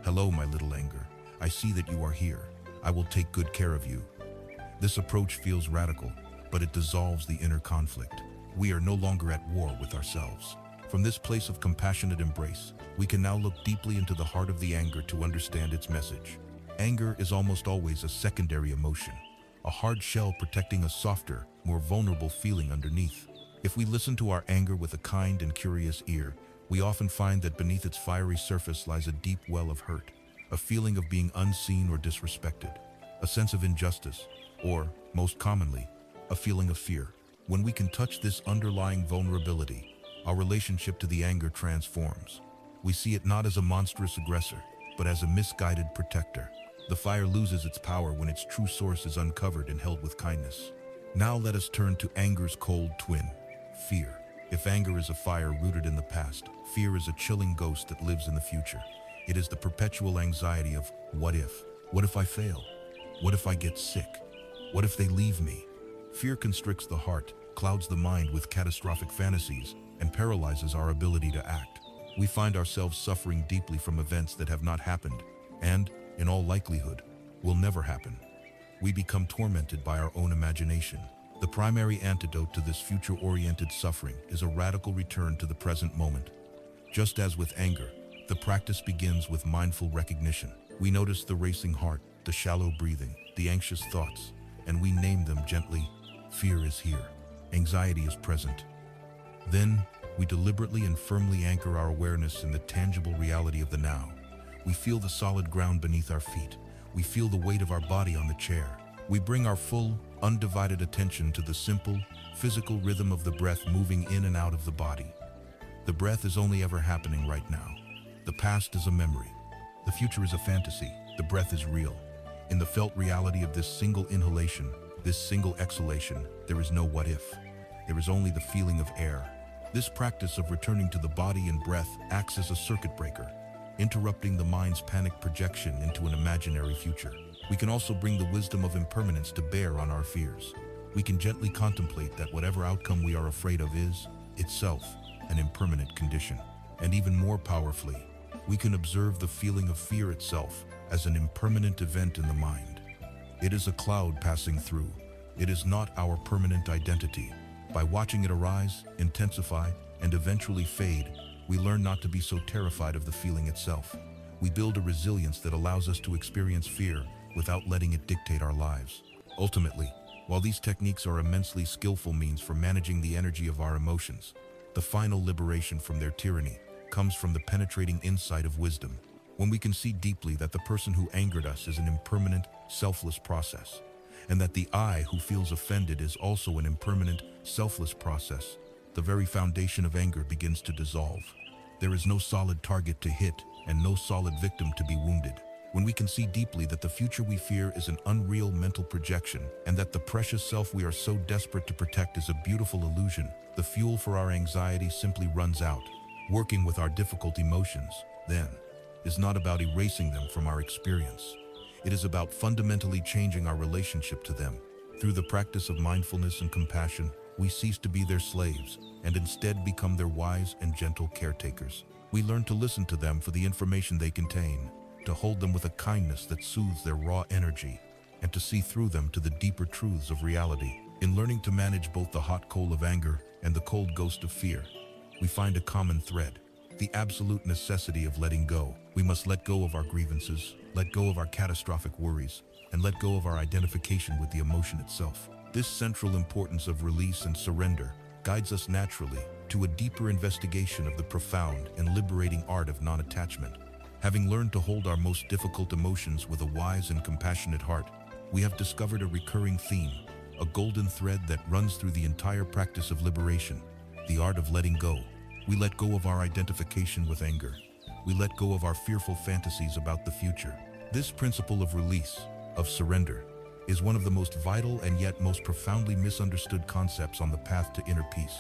Hello, my little anger. I see that you are here. I will take good care of you. This approach feels radical, but it dissolves the inner conflict. We are no longer at war with ourselves. From this place of compassionate embrace, we can now look deeply into the heart of the anger to understand its message. Anger is almost always a secondary emotion, a hard shell protecting a softer, more vulnerable feeling underneath. If we listen to our anger with a kind and curious ear, we often find that beneath its fiery surface lies a deep well of hurt, a feeling of being unseen or disrespected, a sense of injustice, or, most commonly, a feeling of fear. When we can touch this underlying vulnerability, our relationship to the anger transforms. We see it not as a monstrous aggressor, but as a misguided protector. The fire loses its power when its true source is uncovered and held with kindness. Now let us turn to anger's cold twin, fear. If anger is a fire rooted in the past, fear is a chilling ghost that lives in the future. It is the perpetual anxiety of, what if? What if I fail? What if I get sick? What if they leave me? Fear constricts the heart, clouds the mind with catastrophic fantasies, and paralyzes our ability to act. We find ourselves suffering deeply from events that have not happened, and, in all likelihood, will never happen. We become tormented by our own imagination. The primary antidote to this future-oriented suffering is a radical return to the present moment. Just as with anger, the practice begins with mindful recognition. We notice the racing heart, the shallow breathing, the anxious thoughts, and we name them gently. Fear is here. Anxiety is present. Then, we deliberately and firmly anchor our awareness in the tangible reality of the now. We feel the solid ground beneath our feet. We feel the weight of our body on the chair. We bring our full, undivided attention to the simple, physical rhythm of the breath moving in and out of the body. The breath is only ever happening right now. The past is a memory. The future is a fantasy. The breath is real. In the felt reality of this single inhalation, this single exhalation, there is no what if. There is only the feeling of air. This practice of returning to the body and breath acts as a circuit breaker, interrupting the mind's panic projection into an imaginary future. We can also bring the wisdom of impermanence to bear on our fears. We can gently contemplate that whatever outcome we are afraid of is, itself, an impermanent condition. And even more powerfully, we can observe the feeling of fear itself as an impermanent event in the mind. It is a cloud passing through. It is not our permanent identity. By watching it arise, intensify, and eventually fade, we learn not to be so terrified of the feeling itself. We build a resilience that allows us to experience fear without letting it dictate our lives. Ultimately, while these techniques are immensely skillful means for managing the energy of our emotions, the final liberation from their tyranny comes from the penetrating insight of wisdom. When we can see deeply that the person who angered us is an impermanent, selfless process, and that the I who feels offended is also an impermanent, selfless process, the very foundation of anger begins to dissolve. There is no solid target to hit and no solid victim to be wounded. When we can see deeply that the future we fear is an unreal mental projection and that the precious self we are so desperate to protect is a beautiful illusion, the fuel for our anxiety simply runs out. Working with our difficult emotions, then, is not about erasing them from our experience. It is about fundamentally changing our relationship to them. Through the practice of mindfulness and compassion, we cease to be their slaves and instead become their wise and gentle caretakers. We learn to listen to them for the information they contain, to hold them with a kindness that soothes their raw energy, and to see through them to the deeper truths of reality. In learning to manage both the hot coal of anger and the cold ghost of fear, we find a common thread: the absolute necessity of letting go. We must let go of our grievances, let go of our catastrophic worries, and let go of our identification with the emotion itself. This central importance of release and surrender guides us naturally to a deeper investigation of the profound and liberating art of non-attachment. Having learned to hold our most difficult emotions with a wise and compassionate heart, we have discovered a recurring theme, a golden thread that runs through the entire practice of liberation: the art of letting go. We let go of our identification with anger. We let go of our fearful fantasies about the future. This principle of release, of surrender, is one of the most vital and yet most profoundly misunderstood concepts on the path to inner peace.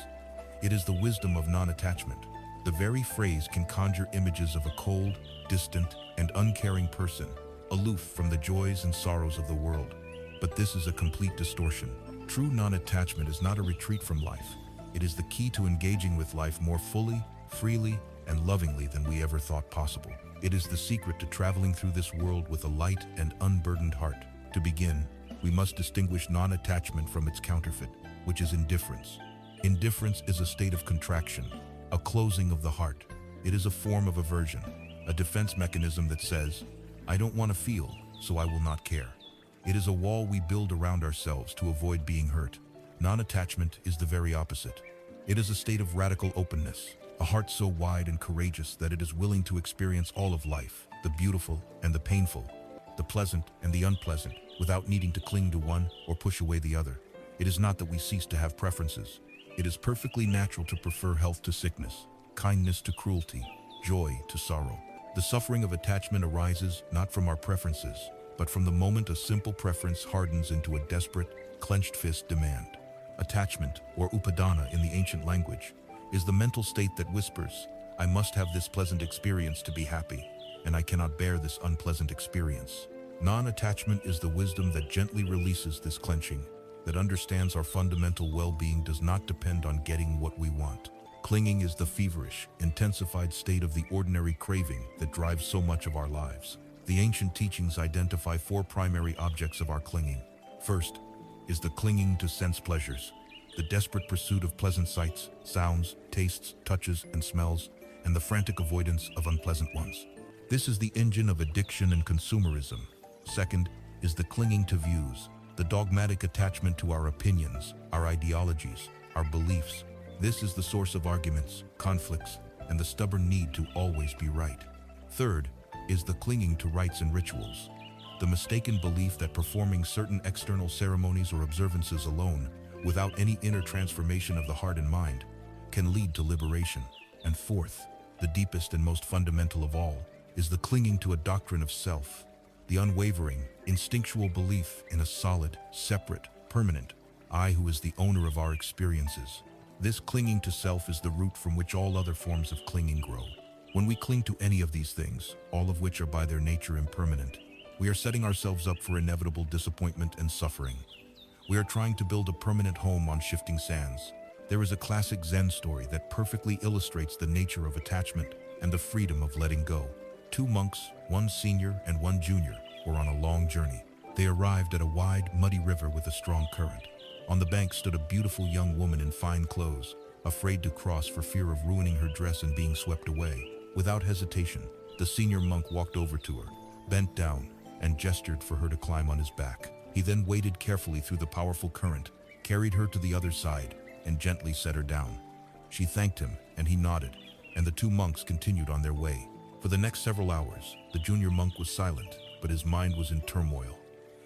It is the wisdom of non-attachment. The very phrase can conjure images of a cold, distant, and uncaring person, aloof from the joys and sorrows of the world. But this is a complete distortion. True non-attachment is not a retreat from life. It is the key to engaging with life more fully, freely, and lovingly than we ever thought possible. It is the secret to traveling through this world with a light and unburdened heart. To begin, we must distinguish non-attachment from its counterfeit, which is indifference. Indifference is a state of contraction, a closing of the heart. It is a form of aversion, a defense mechanism that says, "I don't want to feel, so I will not care." It is a wall we build around ourselves to avoid being hurt. Non-attachment is the very opposite. It is a state of radical openness, a heart so wide and courageous that it is willing to experience all of life, the beautiful and the painful, the pleasant and the unpleasant, without needing to cling to one or push away the other. It is not that we cease to have preferences. It is perfectly natural to prefer health to sickness, kindness to cruelty, joy to sorrow. The suffering of attachment arises not from our preferences, but from the moment a simple preference hardens into a desperate, clenched fist demand. Attachment, or upadana in the ancient language, is the mental state that whispers, "I must have this pleasant experience to be happy, and I cannot bear this unpleasant experience." Non-attachment is the wisdom that gently releases this clenching, that understands our fundamental well-being does not depend on getting what we want. Clinging is the feverish, intensified state of the ordinary craving that drives so much of our lives. The ancient teachings identify 4 primary objects of our clinging. First is the clinging to sense pleasures, the desperate pursuit of pleasant sights, sounds, tastes, touches, and smells, and the frantic avoidance of unpleasant ones. This is the engine of addiction and consumerism. Second is the clinging to views, the dogmatic attachment to our opinions, our ideologies, our beliefs. This is the source of arguments, conflicts, and the stubborn need to always be right. Third is the clinging to rites and rituals, the mistaken belief that performing certain external ceremonies or observances alone, without any inner transformation of the heart and mind, can lead to liberation. And fourth, the deepest and most fundamental of all, is the clinging to a doctrine of self, the unwavering, instinctual belief in a solid, separate, permanent I who is the owner of our experiences. This clinging to self is the root from which all other forms of clinging grow. When we cling to any of these things, all of which are by their nature impermanent, we are setting ourselves up for inevitable disappointment and suffering. We are trying to build a permanent home on shifting sands. There is a classic Zen story that perfectly illustrates the nature of attachment and the freedom of letting go. Two monks, one senior and one junior, were on a long journey. They arrived at a wide, muddy river with a strong current. On the bank stood a beautiful young woman in fine clothes, afraid to cross for fear of ruining her dress and being swept away. Without hesitation, the senior monk walked over to her, bent down, and gestured for her to climb on his back. He then waded carefully through the powerful current, carried her to the other side, and gently set her down. She thanked him, and he nodded, and the two monks continued on their way. For the next several hours, the junior monk was silent, but his mind was in turmoil.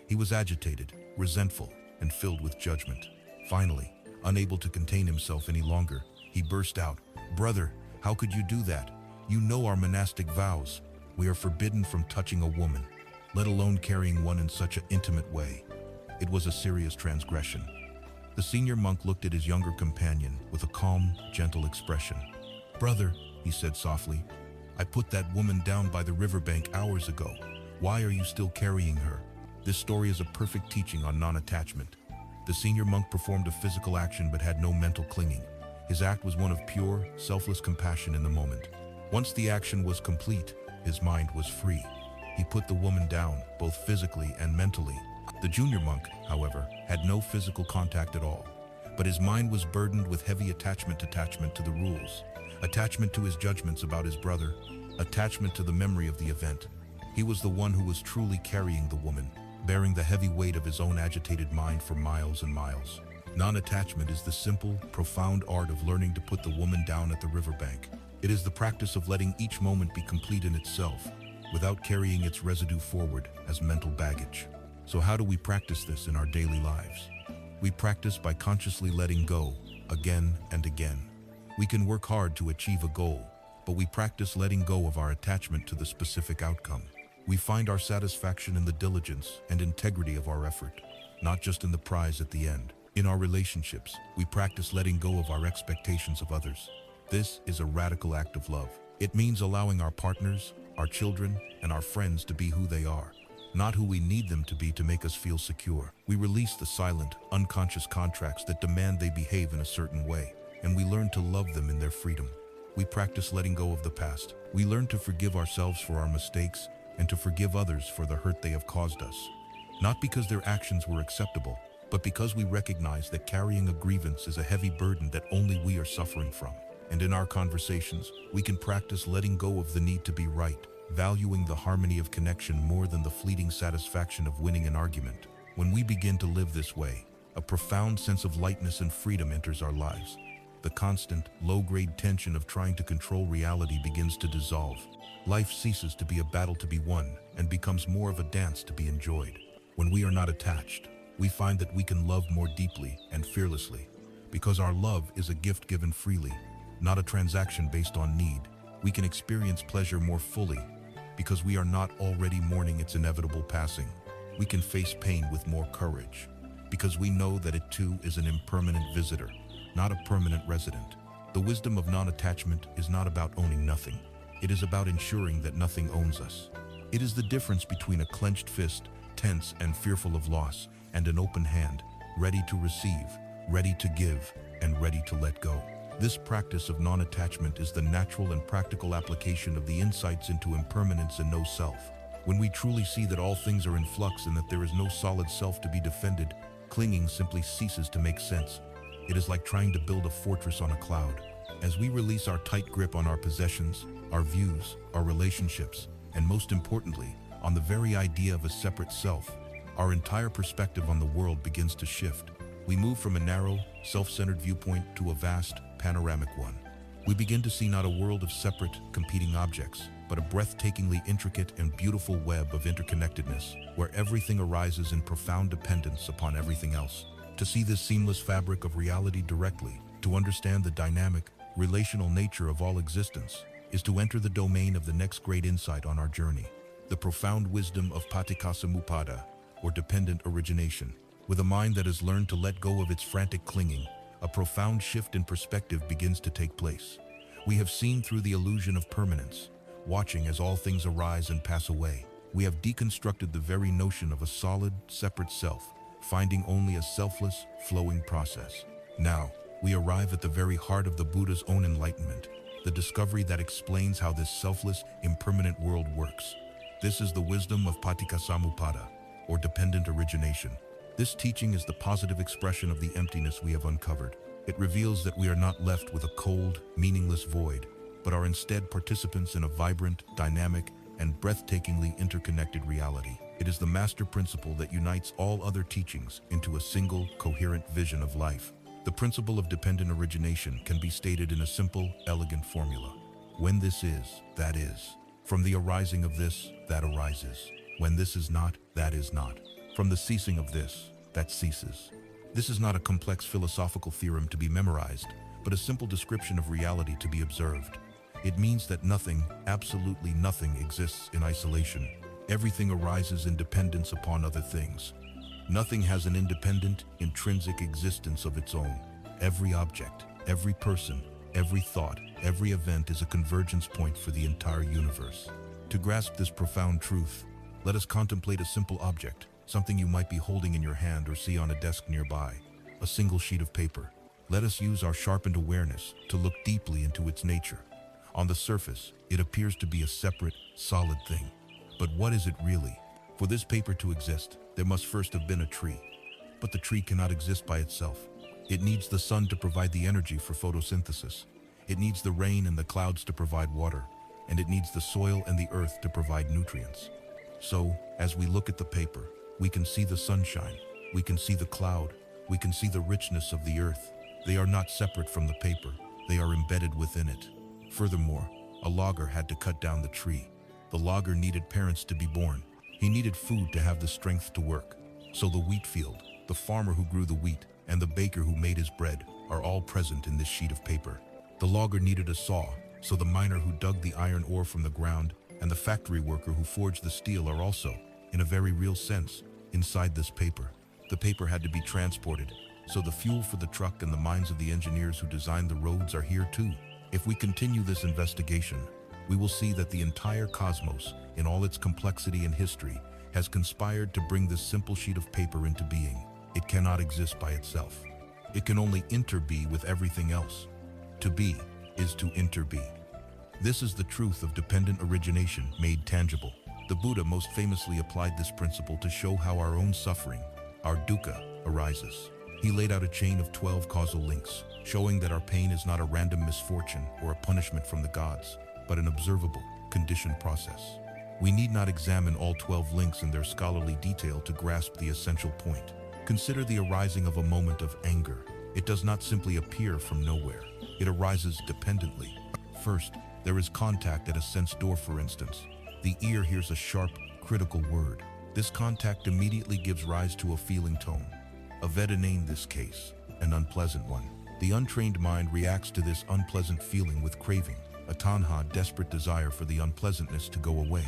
He was agitated, resentful, and filled with judgment. Finally, unable to contain himself any longer, he burst out, "Brother, how could you do that? You know our monastic vows. We are forbidden from touching a woman, let alone carrying one in such an intimate way." It was a serious transgression. The senior monk looked at his younger companion with a calm, gentle expression. "Brother," he said softly, "I put that woman down by the riverbank hours ago. Why are you still carrying her?" This story is a perfect teaching on non-attachment. The senior monk performed a physical action but had no mental clinging. His act was one of pure, selfless compassion in the moment. Once the action was complete, his mind was free. He put the woman down, both physically and mentally. The junior monk, however, had no physical contact at all, but his mind was burdened with heavy attachment to the rules, attachment to his judgments about his brother, attachment to the memory of the event. He was the one who was truly carrying the woman, bearing the heavy weight of his own agitated mind for miles and miles. Non-attachment is the simple, profound art of learning to put the woman down at the riverbank. It is the practice of letting each moment be complete in itself, without carrying its residue forward as mental baggage. So how do we practice this in our daily lives? We practice by consciously letting go, again and again. We can work hard to achieve a goal, but we practice letting go of our attachment to the specific outcome. We find our satisfaction in the diligence and integrity of our effort, not just in the prize at the end. In our relationships, we practice letting go of our expectations of others. This is a radical act of love. It means allowing our partners, our children, and our friends to be who they are, not who we need them to be to make us feel secure. We release the silent, unconscious contracts that demand they behave in a certain way, and we learn to love them in their freedom. We practice letting go of the past. We learn to forgive ourselves for our mistakes and to forgive others for the hurt they have caused us. Not because their actions were acceptable, but because we recognize that carrying a grievance is a heavy burden that only we are suffering from. And in our conversations, we can practice letting go of the need to be right, valuing the harmony of connection more than the fleeting satisfaction of winning an argument. When we begin to live this way, a profound sense of lightness and freedom enters our lives. The constant, low-grade tension of trying to control reality begins to dissolve. Life ceases to be a battle to be won and becomes more of a dance to be enjoyed. When we are not attached, we find that we can love more deeply and fearlessly, because our love is a gift given freely, not a transaction based on need. We can experience pleasure more fully, because we are not already mourning its inevitable passing. We can face pain with more courage, because we know that it too is an impermanent visitor, not a permanent resident. The wisdom of non-attachment is not about owning nothing. It is about ensuring that nothing owns us. It is the difference between a clenched fist, tense and fearful of loss, and an open hand, ready to receive, ready to give, and ready to let go. This practice of non-attachment is the natural and practical application of the insights into impermanence and no self. When we truly see that all things are in flux and that there is no solid self to be defended, clinging simply ceases to make sense. It is like trying to build a fortress on a cloud. As we release our tight grip on our possessions, our views, our relationships, and most importantly, on the very idea of a separate self, our entire perspective on the world begins to shift. We move from a narrow, self-centered viewpoint to a vast, panoramic one. we begin to see not a world of separate, competing objects, but a breathtakingly intricate and beautiful web of interconnectedness, where everything arises in profound dependence upon everything else. To see this seamless fabric of reality directly, to understand the dynamic, relational nature of all existence, is to enter the domain of the next great insight on our journey, the profound wisdom of paticcasamuppada, or dependent origination. With a mind that has learned to let go of its frantic clinging, a profound shift in perspective begins to take place. We have seen through the illusion of permanence, watching as all things arise and pass away. We have deconstructed the very notion of a solid, separate self, finding only a selfless, flowing process. Now, we arrive at the very heart of the Buddha's own enlightenment, the discovery that explains how this selfless, impermanent world works. This is the wisdom of paticcasamuppada, or dependent origination. This teaching is the positive expression of the emptiness we have uncovered. It reveals that we are not left with a cold, meaningless void, but are instead participants in a vibrant, dynamic, and breathtakingly interconnected reality. It is the master principle that unites all other teachings into a single, coherent vision of life. The principle of dependent origination can be stated in a simple, elegant formula. When this is, that is. From the arising of this, that arises. When this is not, that is not. From the ceasing of this, that ceases. This is not a complex philosophical theorem to be memorized, but a simple description of reality to be observed. It means that nothing, absolutely nothing, exists in isolation. Everything arises in dependence upon other things. Nothing has an independent, intrinsic existence of its own. Every object, every person, every thought, every event is a convergence point for the entire universe. To grasp this profound truth, let us contemplate a simple object, something you might be holding in your hand or see on a desk nearby, a single sheet of paper. Let us use our sharpened awareness to look deeply into its nature. On the surface, it appears to be a separate, solid thing. But what is it really? For this paper to exist, there must first have been a tree. But the tree cannot exist by itself. It needs the sun to provide the energy for photosynthesis. It needs the rain and the clouds to provide water. And it needs the soil and the earth to provide nutrients. So, as we look at the paper, we can see the sunshine, we can see the cloud, we can see the richness of the earth. They are not separate from the paper, they are embedded within it. Furthermore, a logger had to cut down the tree. The logger needed parents to be born. He needed food to have the strength to work. So the wheat field, the farmer who grew the wheat, and the baker who made his bread are all present in this sheet of paper. The logger needed a saw, so the miner who dug the iron ore from the ground and the factory worker who forged the steel are also, in a very real sense, inside this paper. The paper had to be transported, so the fuel for the truck and the minds of the engineers who designed the roads are here too. If we continue this investigation, we will see that the entire cosmos, in all its complexity and history, has conspired to bring this simple sheet of paper into being. It cannot exist by itself. It can only interbe with everything else. To be is to interbe. This is the truth of dependent origination made tangible. The Buddha most famously applied this principle to show how our own suffering, our dukkha, arises. He laid out a chain of 12 causal links, showing that our pain is not a random misfortune or a punishment from the gods, but an observable, conditioned process. We need not examine all 12 links in their scholarly detail to grasp the essential point. Consider the arising of a moment of anger. It does not simply appear from nowhere. It arises dependently. First, there is contact at a sense door, for instance. The ear hears a sharp, critical word. This contact immediately gives rise to a feeling tone. A Veda in this case, an unpleasant one. The untrained mind reacts to this unpleasant feeling with craving, a tanha, desperate desire for the unpleasantness to go away.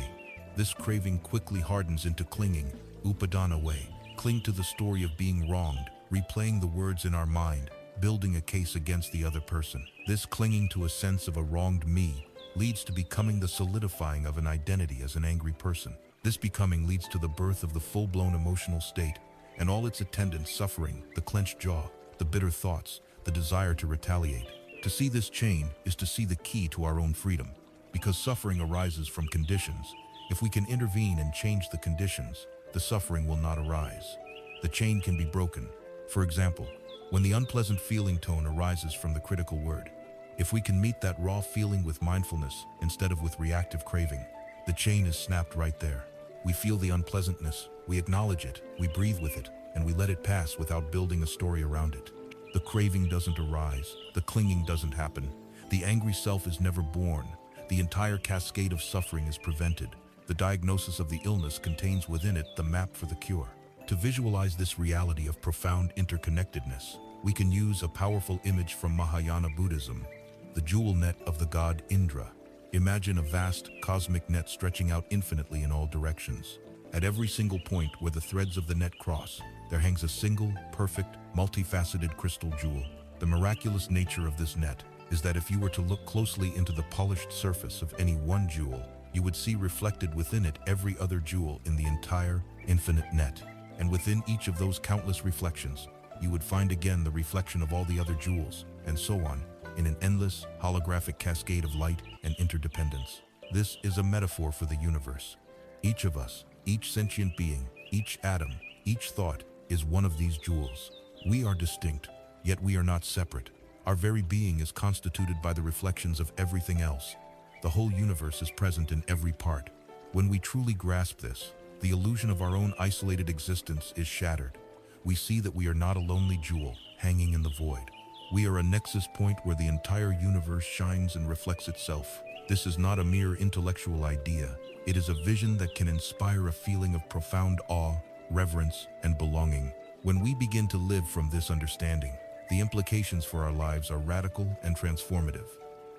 This craving quickly hardens into clinging, upadana way. Cling to the story of being wronged, replaying the words in our mind, building a case against the other person. This clinging to a sense of a wronged me leads to becoming the solidifying of an identity as an angry person. This becoming leads to the birth of the full-blown emotional state and all its attendant suffering, the clenched jaw, the bitter thoughts, the desire to retaliate. To see this chain is to see the key to our own freedom, because suffering arises from conditions. If we can intervene and change the conditions, the suffering will not arise. The chain can be broken. For example, when the unpleasant feeling tone arises from the critical word, if we can meet that raw feeling with mindfulness instead of with reactive craving, the chain is snapped right there. We feel the unpleasantness, we acknowledge it, we breathe with it, and we let it pass without building a story around it. The craving doesn't arise, the clinging doesn't happen, The angry self is never born. The entire cascade of suffering is prevented. The diagnosis of the illness contains within it the map for the cure. To visualize this reality of profound interconnectedness, we can use a powerful image from Mahayana Buddhism, the jewel net of the god Indra. Imagine a vast cosmic net stretching out infinitely in all directions. At every single point where the threads of the net cross, there hangs a single, perfect, multifaceted crystal jewel. The miraculous nature of this net is that if you were to look closely into the polished surface of any one jewel, you would see reflected within it every other jewel in the entire infinite net. And within each of those countless reflections, you would find again the reflection of all the other jewels, and so on, in an endless, holographic cascade of light and interdependence. This is a metaphor for the universe. Each of us, each sentient being, each atom, each thought is one of these jewels. We are distinct, yet we are not separate. Our very being is constituted by the reflections of everything else. The whole universe is present in every part. When we truly grasp this, the illusion of our own isolated existence is shattered. We see that we are not a lonely jewel hanging in the void. We are a nexus point where the entire universe shines and reflects itself. This is not a mere intellectual idea. It is a vision that can inspire a feeling of profound awe, reverence, and belonging. When we begin to live from this understanding, the implications for our lives are radical and transformative.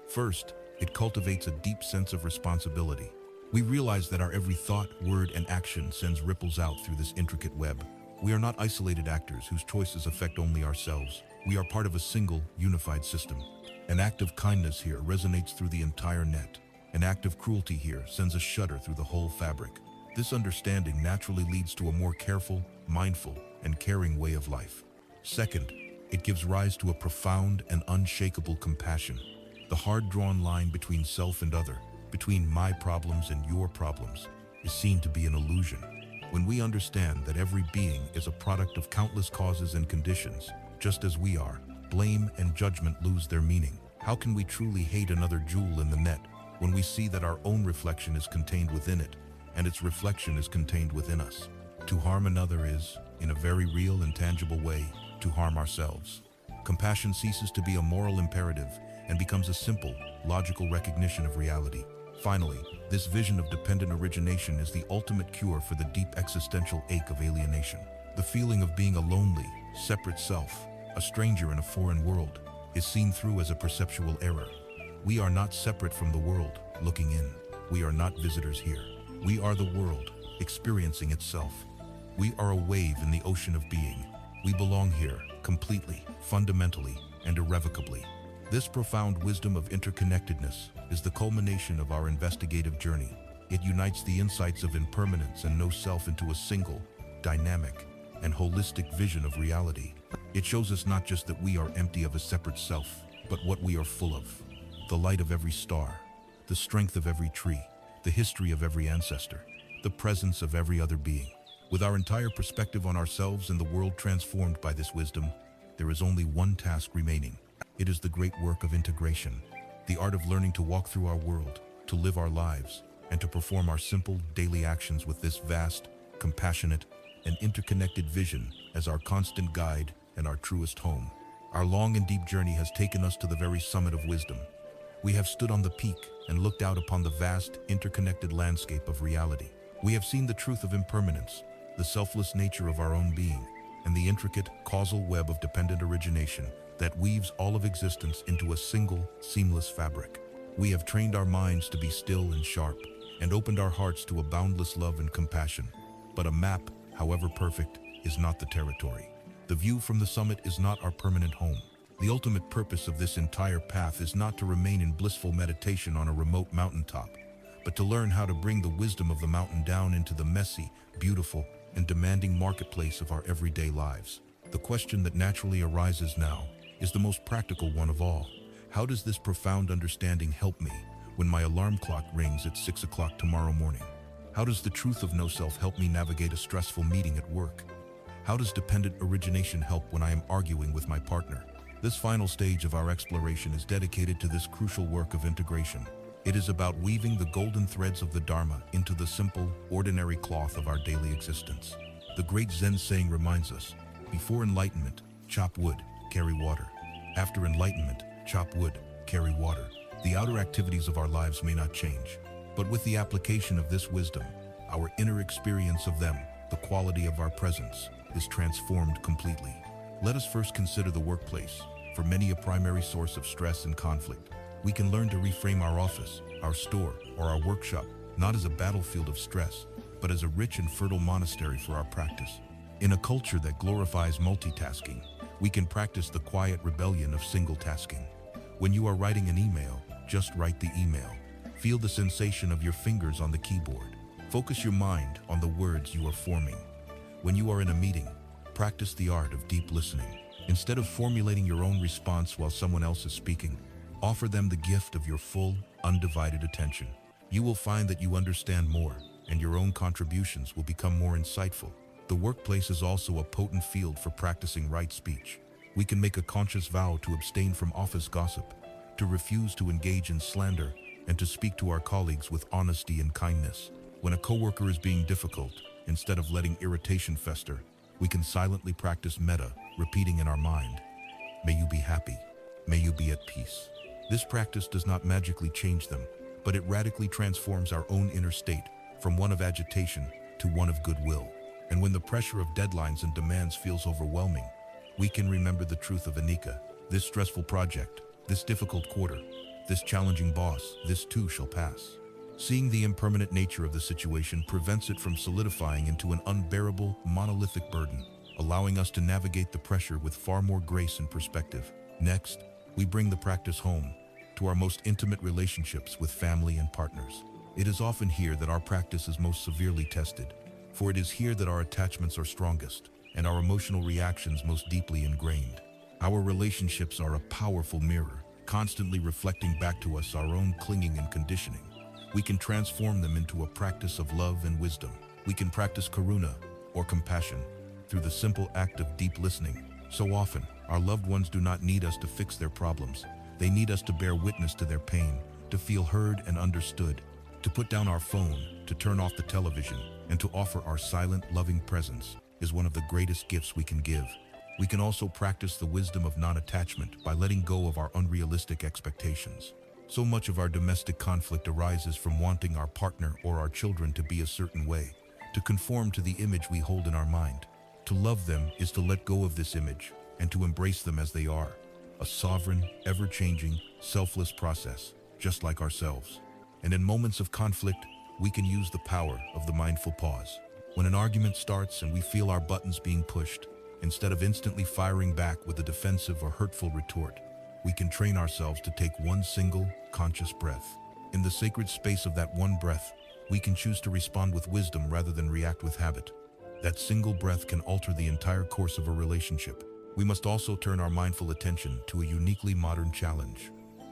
First, it cultivates a deep sense of responsibility. We realize that our every thought, word, and action sends ripples out through this intricate web. We are not isolated actors whose choices affect only ourselves. We are part of a single, unified system. An act of kindness here resonates through the entire net. An act of cruelty here sends a shudder through the whole fabric. This understanding naturally leads to a more careful, mindful, and caring way of life. Second, it gives rise to a profound and unshakable compassion. The hard-drawn line between self and other, between my problems and your problems, is seen to be an illusion. When we understand that every being is a product of countless causes and conditions, just as we are, blame and judgment lose their meaning. How can we truly hate another jewel in the net when we see that our own reflection is contained within it, and its reflection is contained within us? To harm another is, in a very real and tangible way, to harm ourselves. Compassion ceases to be a moral imperative and becomes a simple, logical recognition of reality. Finally, this vision of dependent origination is the ultimate cure for the deep existential ache of alienation. The feeling of being a lonely, separate self, a stranger in a foreign world, is seen through as a perceptual error. We are not separate from the world, looking in. We are not visitors here. We are the world, experiencing itself. We are a wave in the ocean of being. We belong here, completely, fundamentally, and irrevocably. This profound wisdom of interconnectedness is the culmination of our investigative journey. It unites the insights of impermanence and no-self into a single, dynamic, and holistic vision of reality. It shows us not just that we are empty of a separate self, but what we are full of. The light of every star, the strength of every tree, the history of every ancestor, the presence of every other being. With our entire perspective on ourselves and the world transformed by this wisdom, there is only one task remaining. It is the great work of integration, the art of learning to walk through our world, to live our lives, and to perform our simple daily actions with this vast, compassionate, and interconnected vision as our constant guide and our truest home. Our long and deep journey has taken us to the very summit of wisdom. We have stood on the peak and looked out upon the vast, interconnected landscape of reality. We have seen the truth of impermanence, the selfless nature of our own being, and the intricate, causal web of dependent origination that weaves all of existence into a single, seamless fabric. We have trained our minds to be still and sharp, and opened our hearts to a boundless love and compassion. But a map, however perfect, is not the territory. The view from the summit is not our permanent home. The ultimate purpose of this entire path is not to remain in blissful meditation on a remote mountaintop, but to learn how to bring the wisdom of the mountain down into the messy, beautiful, and demanding marketplace of our everyday lives. The question that naturally arises now is the most practical one of all. How does this profound understanding help me when my alarm clock rings at 6 o'clock tomorrow morning? How does the truth of no-self help me navigate a stressful meeting at work? How does dependent origination help when I am arguing with my partner? This final stage of our exploration is dedicated to this crucial work of integration. It is about weaving the golden threads of the Dharma into the simple, ordinary cloth of our daily existence. The great Zen saying reminds us, before enlightenment, chop wood, carry water. After enlightenment, chop wood, carry water. The outer activities of our lives may not change, but with the application of this wisdom, our inner experience of them, the quality of our presence, is transformed completely. Let us first consider the workplace, for many a primary source of stress and conflict. We can learn to reframe our office, our store, or our workshop, not as a battlefield of stress, but as a rich and fertile monastery for our practice. In a culture that glorifies multitasking, we can practice the quiet rebellion of single tasking. When you are writing an email, just write the email. Feel the sensation of your fingers on the keyboard. Focus your mind on the words you are forming. When you are in a meeting, practice the art of deep listening. Instead of formulating your own response while someone else is speaking, offer them the gift of your full, undivided attention. You will find that you understand more, and your own contributions will become more insightful. The workplace is also a potent field for practicing right speech. We can make a conscious vow to abstain from office gossip, to refuse to engage in slander, and to speak to our colleagues with honesty and kindness. When a coworker is being difficult, instead of letting irritation fester, we can silently practice metta, repeating in our mind, "May you be happy. May you be at peace." This practice does not magically change them, but it radically transforms our own inner state from one of agitation to one of goodwill. And when the pressure of deadlines and demands feels overwhelming, we can remember the truth of anicca. This stressful project, this difficult quarter, this challenging boss, this too shall pass. Seeing the impermanent nature of the situation prevents it from solidifying into an unbearable, monolithic burden, allowing us to navigate the pressure with far more grace and perspective. Next, we bring the practice home, to our most intimate relationships with family and partners. It is often here that our practice is most severely tested, for it is here that our attachments are strongest and our emotional reactions most deeply ingrained. Our relationships are a powerful mirror, constantly reflecting back to us our own clinging and conditioning. We can transform them into a practice of love and wisdom. We can practice karuna, or compassion, through the simple act of deep listening. So often, our loved ones do not need us to fix their problems. They need us to bear witness to their pain, to feel heard and understood, to put down our phone, to turn off the television, and to offer our silent, loving presence is one of the greatest gifts we can give. We can also practice the wisdom of non-attachment by letting go of our unrealistic expectations. So much of our domestic conflict arises from wanting our partner or our children to be a certain way, to conform to the image we hold in our mind. To love them is to let go of this image and to embrace them as they are, a sovereign, ever-changing, selfless process, just like ourselves. And in moments of conflict, we can use the power of the mindful pause. When an argument starts and we feel our buttons being pushed, instead of instantly firing back with a defensive or hurtful retort, we can train ourselves to take one single, conscious breath. In the sacred space of that one breath, we can choose to respond with wisdom rather than react with habit. That single breath can alter the entire course of a relationship. We must also turn our mindful attention to a uniquely modern challenge: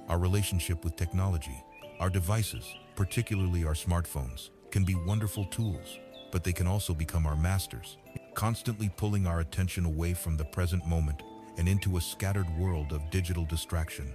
our relationship with technology. Our devices, particularly our smartphones, can be wonderful tools, but they can also become our masters, constantly pulling our attention away from the present moment and into a scattered world of digital distraction.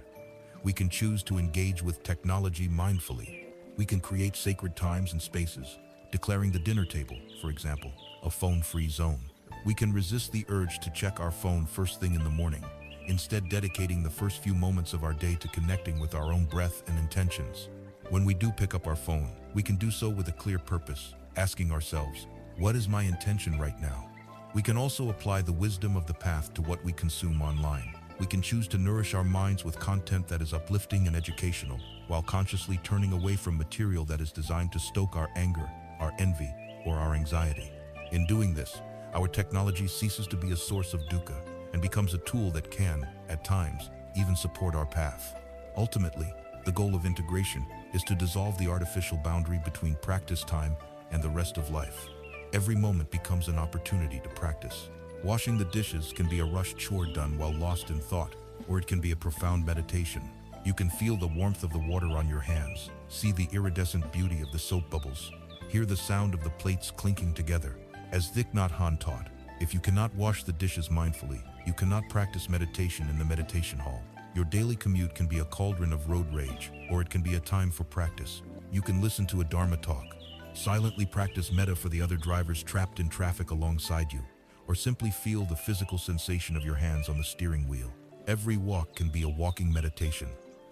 We can choose to engage with technology mindfully. We can create sacred times and spaces, declaring the dinner table, for example, a phone-free zone. We can resist the urge to check our phone first thing in the morning, instead dedicating the first few moments of our day to connecting with our own breath and intentions. When we do pick up our phone, we can do so with a clear purpose, asking ourselves, what is my intention right now? We can also apply the wisdom of the path to what we consume online. We can choose to nourish our minds with content that is uplifting and educational, while consciously turning away from material that is designed to stoke our anger, our envy, or our anxiety. In doing this, our technology ceases to be a source of dukkha and becomes a tool that can, at times, even support our path. Ultimately, the goal of integration is to dissolve the artificial boundary between practice time and the rest of life. Every moment becomes an opportunity to practice. Washing the dishes can be a rushed chore done while lost in thought, or it can be a profound meditation. You can feel the warmth of the water on your hands, see the iridescent beauty of the soap bubbles, hear the sound of the plates clinking together. As Thich Nhat Hanh taught, if you cannot wash the dishes mindfully, you cannot practice meditation in the meditation hall. Your daily commute can be a cauldron of road rage, or it can be a time for practice. You can listen to a Dharma talk, silently practice metta for the other drivers trapped in traffic alongside you, or simply feel the physical sensation of your hands on the steering wheel. Every walk can be a walking meditation.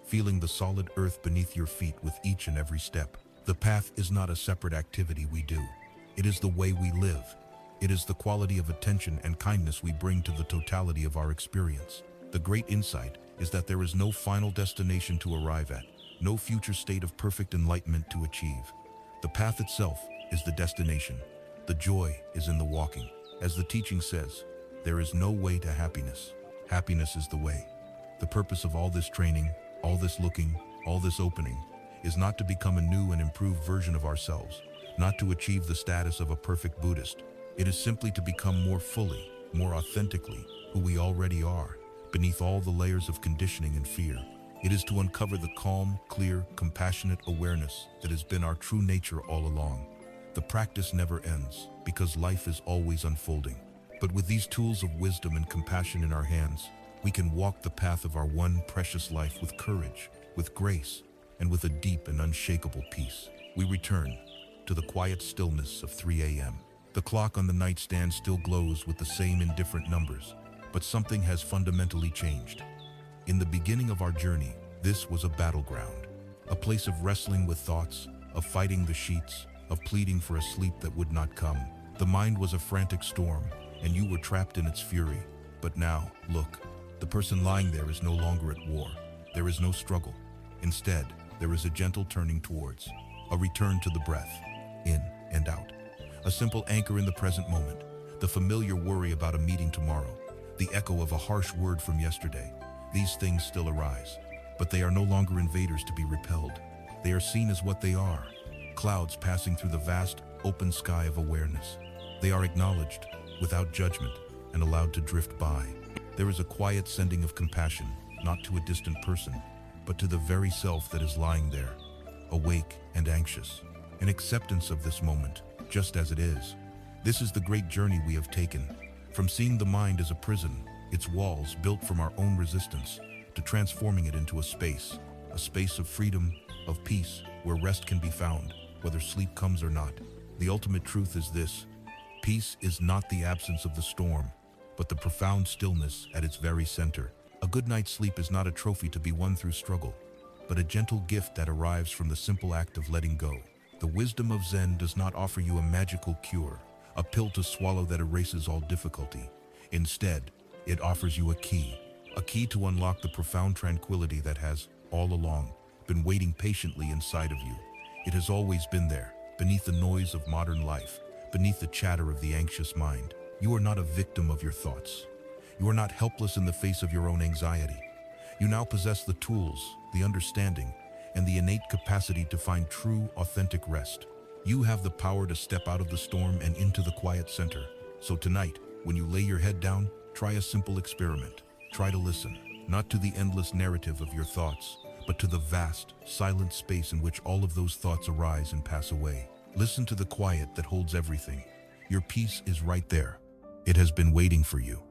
feeling the solid earth beneath your feet with each and every step. The path is not a separate activity we do. It is the way we live. It is the quality of attention and kindness we bring to the totality of our experience. The great insight is that there is no final destination to arrive at, no future state of perfect enlightenment to achieve. The path itself is the destination. The joy is in the walking. As the teaching says, there is no way to happiness. Happiness is the way. The purpose of all this training, all this looking, all this opening, is not to become a new and improved version of ourselves, not to achieve the status of a perfect Buddhist. It is simply to become more fully, more authentically, who we already are, beneath all the layers of conditioning and fear. It is to uncover the calm, clear, compassionate awareness that has been our true nature all along. The practice never ends, because life is always unfolding. But with these tools of wisdom and compassion in our hands, we can walk the path of our one precious life with courage, with grace, and with a deep and unshakable peace. We return to the quiet stillness of 3 a.m. The clock on the nightstand still glows with the same indifferent numbers, but something has fundamentally changed. In the beginning of our journey, this was a battleground, a place of wrestling with thoughts, of fighting the sheets, of pleading for a sleep that would not come. The mind was a frantic storm, and you were trapped in its fury. But now, look, the person lying there is no longer at war. There is no struggle. Instead, there is a gentle turning towards, a return to the breath, in and out. A simple anchor in the present moment, the familiar worry about a meeting tomorrow, the echo of a harsh word from yesterday. These things still arise, but they are no longer invaders to be repelled. They are seen as what they are, clouds passing through the vast, open sky of awareness. They are acknowledged, without judgment, and allowed to drift by. There is a quiet sending of compassion, not to a distant person, but to the very self that is lying there, awake and anxious. An acceptance of this moment, just as it is. This is the great journey we have taken, from seeing the mind as a prison, its walls built from our own resistance, to transforming it into a space of freedom, of peace, where rest can be found, whether sleep comes or not. The ultimate truth is this: peace is not the absence of the storm, but the profound stillness at its very center. A good night's sleep is not a trophy to be won through struggle, but a gentle gift that arrives from the simple act of letting go. The wisdom of Zen does not offer you a magical cure, a pill to swallow that erases all difficulty. Instead, it offers you a key to unlock the profound tranquility that has, all along, been waiting patiently inside of you. It has always been there, beneath the noise of modern life, beneath the chatter of the anxious mind. You are not a victim of your thoughts. You are not helpless in the face of your own anxiety. You now possess the tools, the understanding, and the innate capacity to find true, authentic rest. You have the power to step out of the storm and into the quiet center. So tonight, when you lay your head down, try a simple experiment. Try to listen, not to the endless narrative of your thoughts, but to the vast, silent space in which all of those thoughts arise and pass away. Listen to the quiet that holds everything. Your peace is right there. It has been waiting for you.